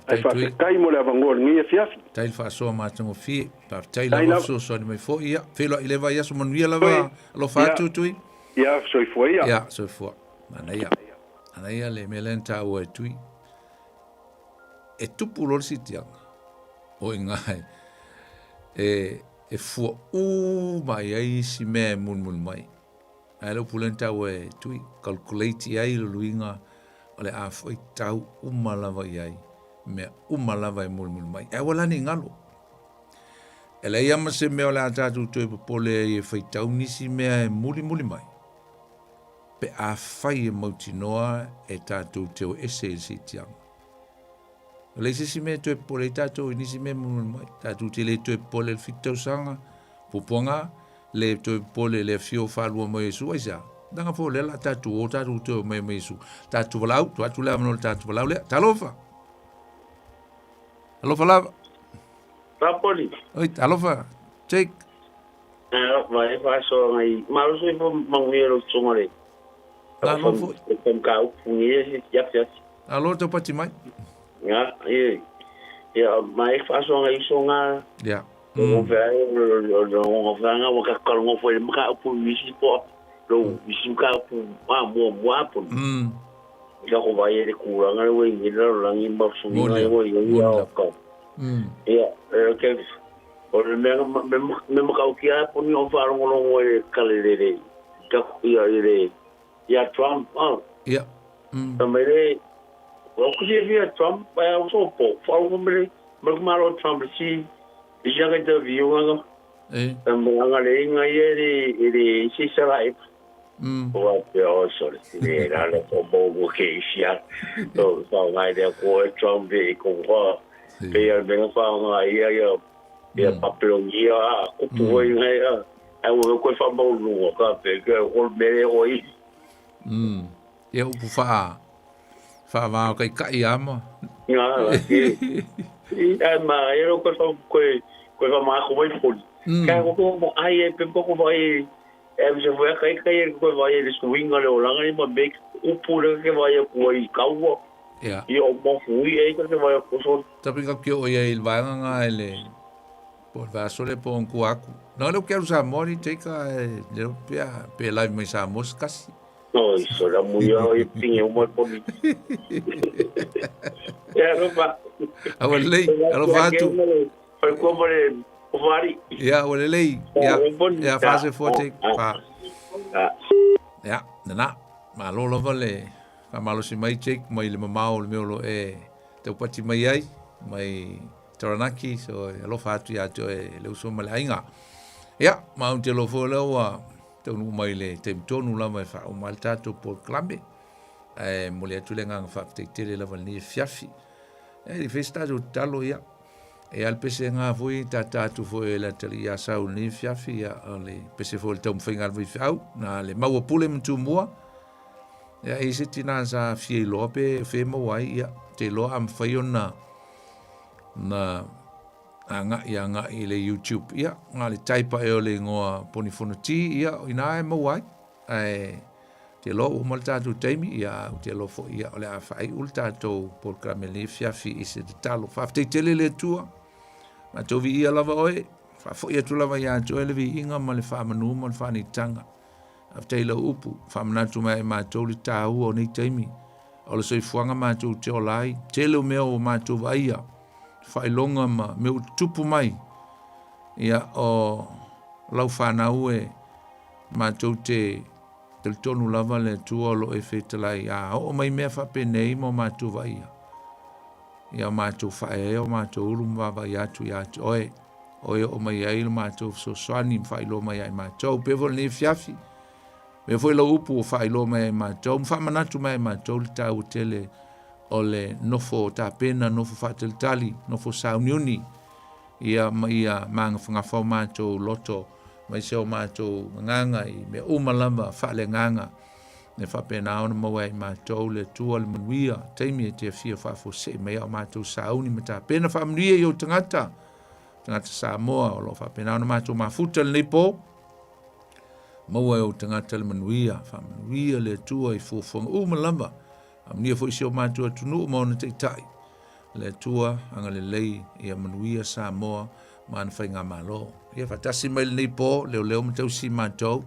Ai whawhekai mo le avangoa le ngia fiafi. Tail whaasoa mātango fie. Tail lava so ni mai fo ia. Whelo I lewa ia so manuia lava lo whātutui. Ia soifua ia. Ia soifua. Mana ia. ana ia le melen ta o tui e tupu lo si tianga o ingai e fua mai ai si me mun mai ai lo pulen ta o tui calculate ai lo luinga o le a foi tau lava ai me lava mun mai e wala ni ngalo e le ia ma se me o le ata tu te pole e foi tau nisi me muli mai pe a fai e mautinoa e tātou teo ese si tianga. Le se si me tue pole tātou inisi me mulu mai. Tātou te le tue pole le fitau sanga, puponga, le tue pole le fio whalua mo Yesu aisa. Danga fo le la tātou o tātou teo mo Yesu. Tātou walau, tu atu lea manol tātou walau lea. Talofa. Alofa lava. Rapoli. Oi, talofa. Take. Vai, vai so ngai. Malu so po manguero tsongore. Alo fo. Kom ka upungie yak. Alo te pati mai. Ya, ya mai fa so ngai so nga. Ya. Mo vai o vanga o ka kalmo foi maka upu visi po. Lo visi ka upu mo apu. Ya ko vai de kuranga we ni lo langi ba so ngai we ya ko. Ya, ke o me maka o kia po ni o faro ngolo we kalere. Ka ya ya Trump ya tamere o que via Trump vai ao sopo falo como malo Trump si já que te viu agora também agora ele se sai o pior só ele era como que já então só vai de com Trump e com o ele bem fala aí e papelonia o povo aí é o que faz mal no café que o bebê hoje e o fa va kai kai ama e ma eu ko fa ma ko vai por ka ko ai e pe pouco vai e se foi kai ko vai ele swing ale o langa ni ma bek o pura que vai ko i kaua e o mo fui e que vai ko so tapi ka que o ele vai nga ele por va sole po un kuaku no lo quero usar mori teka eu pe live mais a moscas. No, isso era muito e tinha uma bonita. Era uma. Awalei, alo fatu. Foi como ele vari. Ya, awalei. Ya fase forte fa. Ya, na. Malo lo vale. Kamalo si mai check mai le mamao le meu lo te pati mai ai, mai Taranaki so alo fatu ya to le uso malainga. Ya, ma un te lo fo lo tonu mai le te tonu la mai fa o maltato por clambe mo le tu lenga fa te tele la ni fiafi di festa do talo ya e al pese nga voi tata tu foi la tele ya sa ni fiafi ya le pese fo le tom finga vi fau na le mau pule mtu mua ya e se tina sa fie lope fe mo wai ya te lo am faiona na anga i le YouTube ia nga le taipa e o le ngoa ponifonoti ia ina e mawai te lo o malta tu taimi ia te lo fo ia o le afai ulta to por krameli fiafi i se talo fa te tele le tua ma to vi ia lava oe fa fo ia tu lava ia to ele vi inga ma le fa manu ma le fa ni tanga afte lo upu fa manatu mai ma to le tau o ni taimi o le soi fuanga ma to te olai tele o meo ma to vaia whailonga ma me tupu mai ia o lau whanau e mātou te tonu lava le tua lo e whetalai a o mai mea whapenei mo mātou vai ia mātou whae o mātou uru mwawa i atu oe o mai ailo mātou so swani whailo mai ai mātou pevo ni fiafi me foi lo upu o whailo mai ai mātou mwhamanatu mai mātou le tau tele o le nofo ta pena nofo fataltali nofo sauniuni ia manga fanga fo mato loto mai se o mato nganga i me umalamba fa le nganga ne fa pena ona mo ai mato le tua le manuia taimi te fia fa fo se me o mato sauni mata pena fa manuia yo tangata Samoa o lo fa pena ona mato mafuta le po mo o tangata le manuia fa manuia le tua i fo fo umalamba amnia foi se o matua tunu mo na te tai le tua anga le lei ia manuia Samoa man fai nga malo ia fatasi mai nei po leo mtau si matou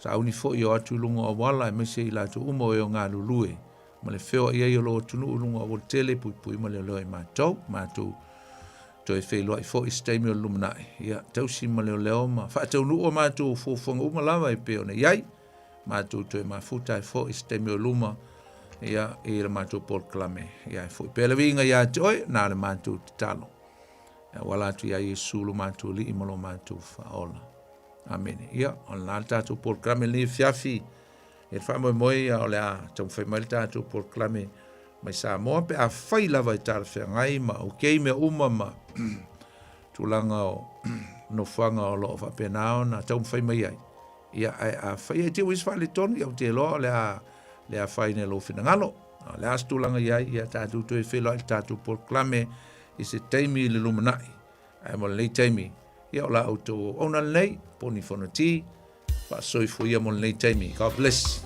Sa uni fo i o atu lunga o wala e mese i la tu umo e o ngā lulue. Ma le wheo i e o lo tunu ulunga o tele pui pui ma le loa i mātou. Toi whelua i fo i steimi o lumanai. Ia, tausi ma leo leo ma. Whaatau nu o mātou fufonga umalawa i peo ne iai. Mātou toi mafuta i fo i steimi o luma. Ia, i le mātou Paul Klame. Ia, i fo i pele vinga ia toi, nā le mātou titalo. Ia, wala tu ia Yesu lu mātou li i malo mātou whaola. Amen. Ia, on la tātou Paul Klame li fiafi. E wha moi o le a, tau whai mai tātou Paul Klame. Mai Samoa pe a whai lava i tāra whea ngai ma o kei me uma ma tūlanga o no whanga o loo whapenao na tau mwhai mai ai. Ia a whai e te uis whale tonu i au te loa le a whai ne lo whina ngalo. Le as tūlanga iai ia tātou tue whelo i tātou Paul Klame i se teimi le lumanai. Ai mo lei teimi. Ia o la auto ona lei, poni whono ti, pa soifo ia mo lei teimi. God bless.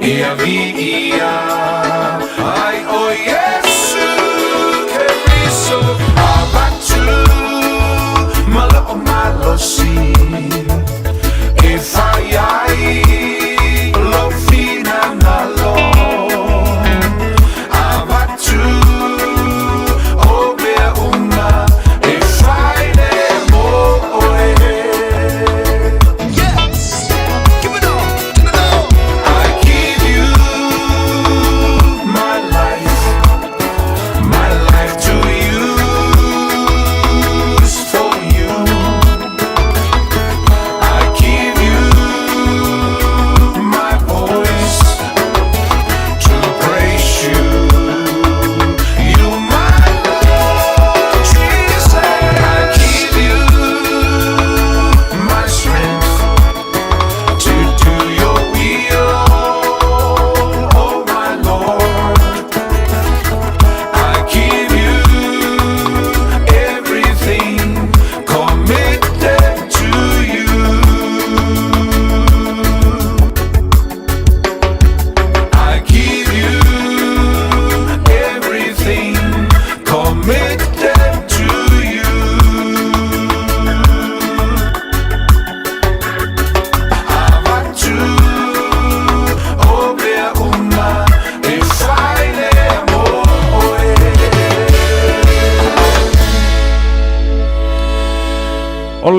Ia vi ia ai oi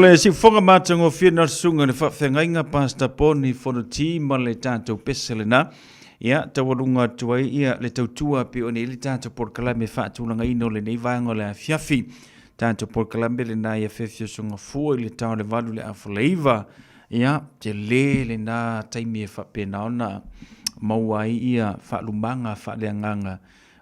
le si fonga matango fina sunga le whawhengainga pasta poni fono tima le tātou peselena. Ia, tawalunga tuai ia le tautua pe o ne le tātou por kalame whaatulanga ino le nei vaenga le fiafi. Tātou por kalame le na ia fefio sunga fua le tau le valu le afaleiva. Ia, te le na taimi e whapena ona mauai ia whaalumanga whaaleanganga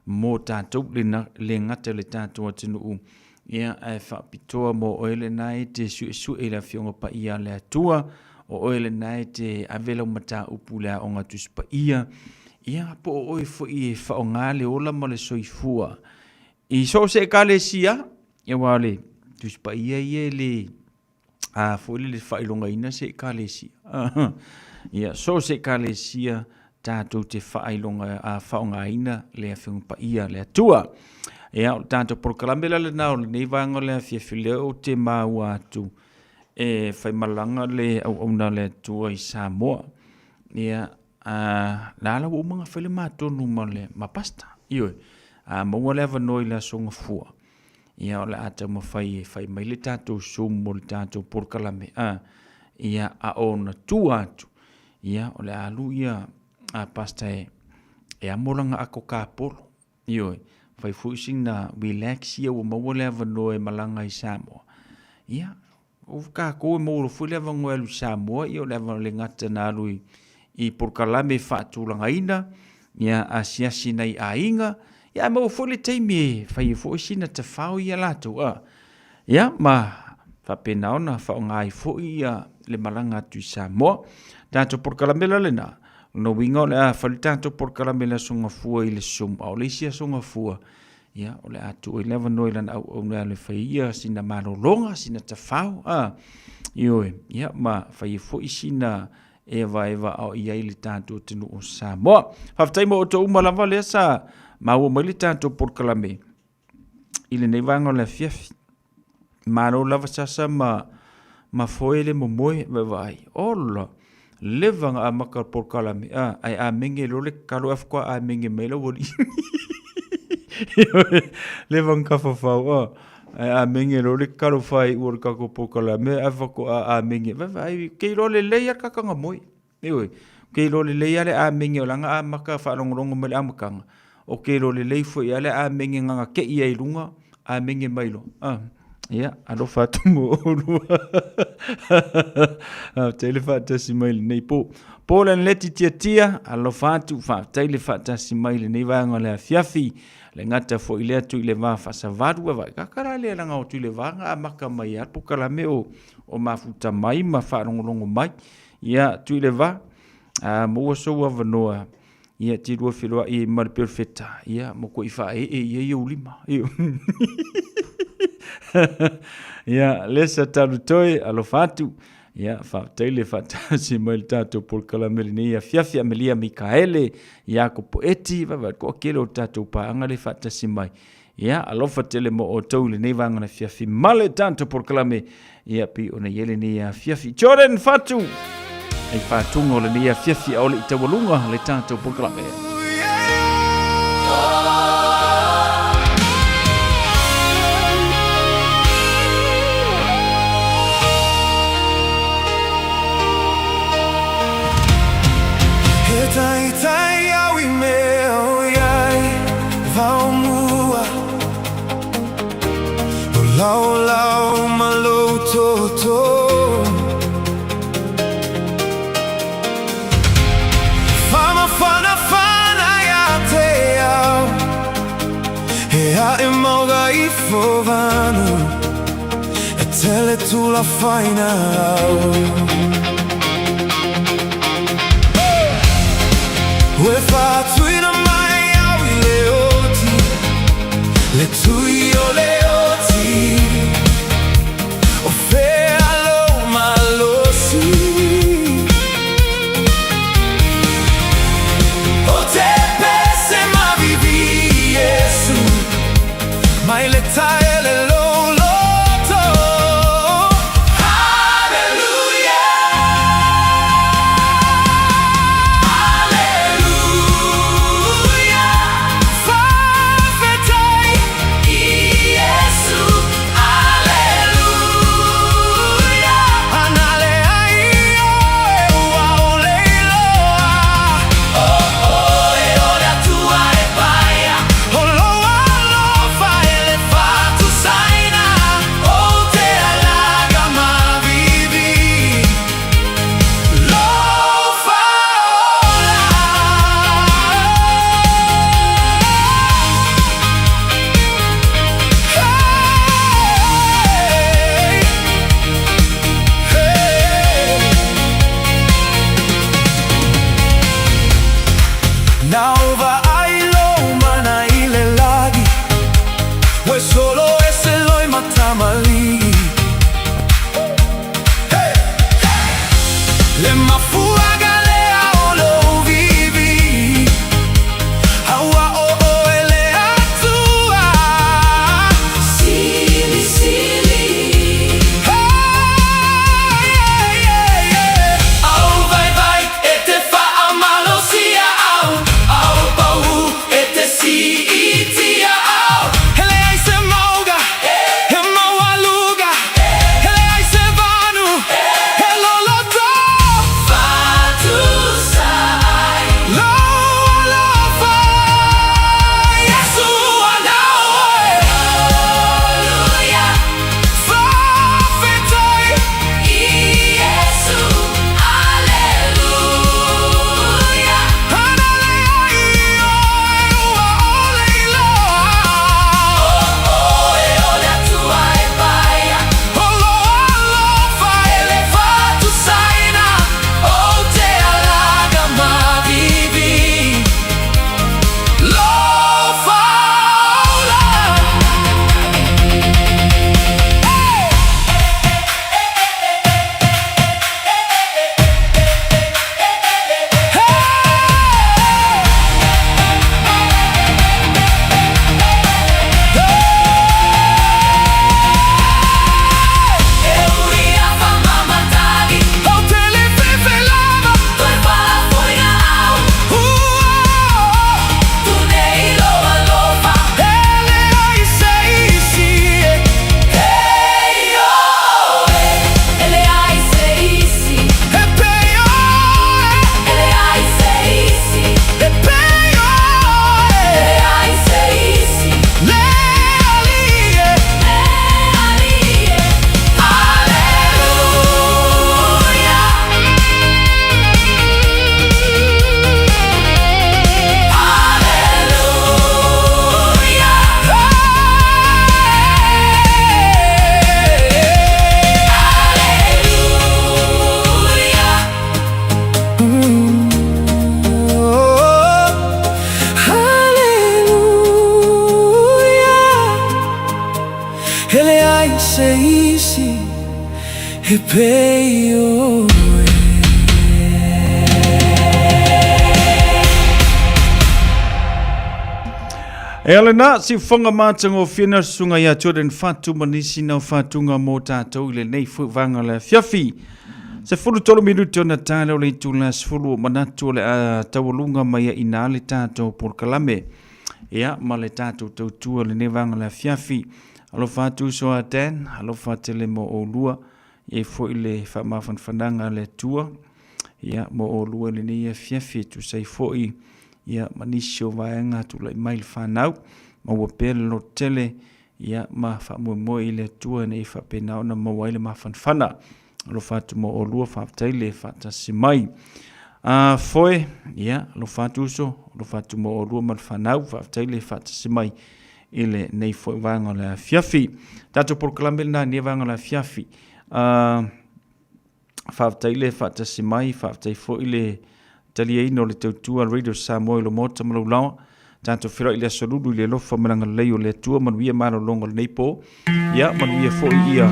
mō tātou le ngata le tātou atinu u. Ia, e whapitoa mō oele nai te su e la fionga pa ia le atua. O oele nai te avela umata upu lea o ngā tuspa ia. Ia po o oi fo i whaonga le ola ma le soifua. I so se ka le sia, ia wale, tuspa ia le, fo le whailonga ina se ka le sia. Ia so se ka le sia, tātou te whailonga whaonga ina le whiunga pa ia le atua. Ia o tātou porkalamela le nao le neivanga le whiawhileo te maua atu. E whai malanga le au na le tua i Samoa. Ia, nāla o mga whele mātonu ma le mapasta. Ioi, maua le avanoi le songa fua. Ia o le ata ma whai mai le tātou sumo le tātou porkalame. Ia a o na tua atu. Ia o le alu ia a pasta e amolanga ako kāpolo. Ioi, whai fuising na relax ia o maua le avanoi malanga i Samoa. Ia, o ka ko mo fu le vango elu Samoa i o le vango le ngata na lui I porkalame whaatulanga ina ia asiasi nei ainga ia mo fu le teimi fai fu sina te whao ia lato ia ma whapena ona whaongai fu ia le malanga tu Samoa tātou porkalamela lena no winga le a whali tātou porkalamela sunga fua I le sum au le sia sunga fua ia o le atu o 11 noilan au na le faia sina malolonga sina te whao ioi ia ma fai fo sina eva au ia le tātou tenu o Samoa haftai mo to umalawa le sa ma o mai le tātou porkalame ile nei vanga le fiafi maro lava sasa ma foele mo moe vai ola levanga a maka porkalame ai a menge lo le kalo afkwa a menge melo woli le van ka fafau a menge lo le karo fai ur ka ko pokala me afako a menge vai ke lo le leia ka kanga moi ewe ke lo le leia le a menge langa a maka fa longo me amkanga o ke lo le leifo ia le a menge nga ke ia ilunga a menge mailo ia alo fatu mo telefata si mail nei po polen leti tia alo fatu fa telefata si mail nei vanga le fiafi le ngata fo ile tu ile va fa sa vadu va kakara le langa o tu le vanga a maka mai a pokala me o mafuta mai ma fa longo mai ia tu ile va mo so wa vanoa ia ti do filo I mal perfetta ia mo ko ifa e ulima ia lesa talu toi alo fatu ia fa tele fata si mal tato por calameli ia fiafia melia Mikaele ia ko poeti va ko kelo tato pa ngale fata si mai ia alo fatele mo o tole nei vanga na fiafi male tanto por calame ia pi ona yele ni ia fiafi Jordan fatu ai fatu ngole ni ia fiafi ole itawalunga le tanto por calame Tai au I meo iai Vau mua O lau malo toto Fama fana ia te au E a e mauga I fovanu E tele tu la faina au Ue fatui na mai au I le oti Le tui o le oti O fe alo malosi O te pese ma vivi Jesu Mai le tae le lo loto Hallelujah E alena si fonga mātango whina sunga ia Jordan Fatu manisi na whatunga mō tātou le nei whanga le fiafi. Se fulu tolo minuti o na tāle o le tūla sfulu o manatu o le tawalunga mai a ina le tātou por kalame. Ea ma le tātou tautua le nei wanga le fiafi. Alo whatu so a ten, alo whatele mo o lua. E fo i le whamawhanwhananga le tua. Ea mo o lua le nei a fiafi tu sei fo i. Ia manisio vaenga tu lai mail whanau, ma ua pēle lo tele, ia ma whamuamoe i le tua nei whapenao na mawaile ma whanwhana. Lo whatu mo o lua whaptaile whatasi mai. Foe, ia, lo whatu uso, lo whatu mo o lua ma whanau, whaptaile whatasi mai, ile nei foe vanga le fiafi. Tato porkalambele na nia vanga le fiafi. Whaptaile whatasi mai, whaptai foe ile tali e ino le tautua Radio Samoa lo mota malau lawa. Tanto whira i le asolulu i le lofa malanga leo le tua manuia maro longa le neipo. Ia manuia fo i ia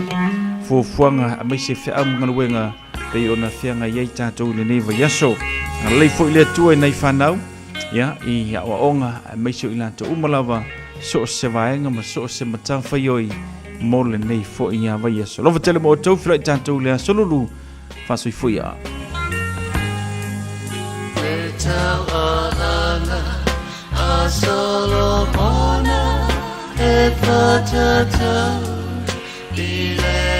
fuafuanga a maise whea ngaluenga pei o na whianga iei tātou le neiva yaso. Nga lei fo i le tua i nei whanau. Ia i awa onga a maise o i lanto umalawa so se vaenga ma so se matawhaioi mo le nei fo i ia vai yaso. Lova tele mo tau whira i tātou le asolulu whasoi fo ia. Tell Alana, a Solomona, Epatata, Ile.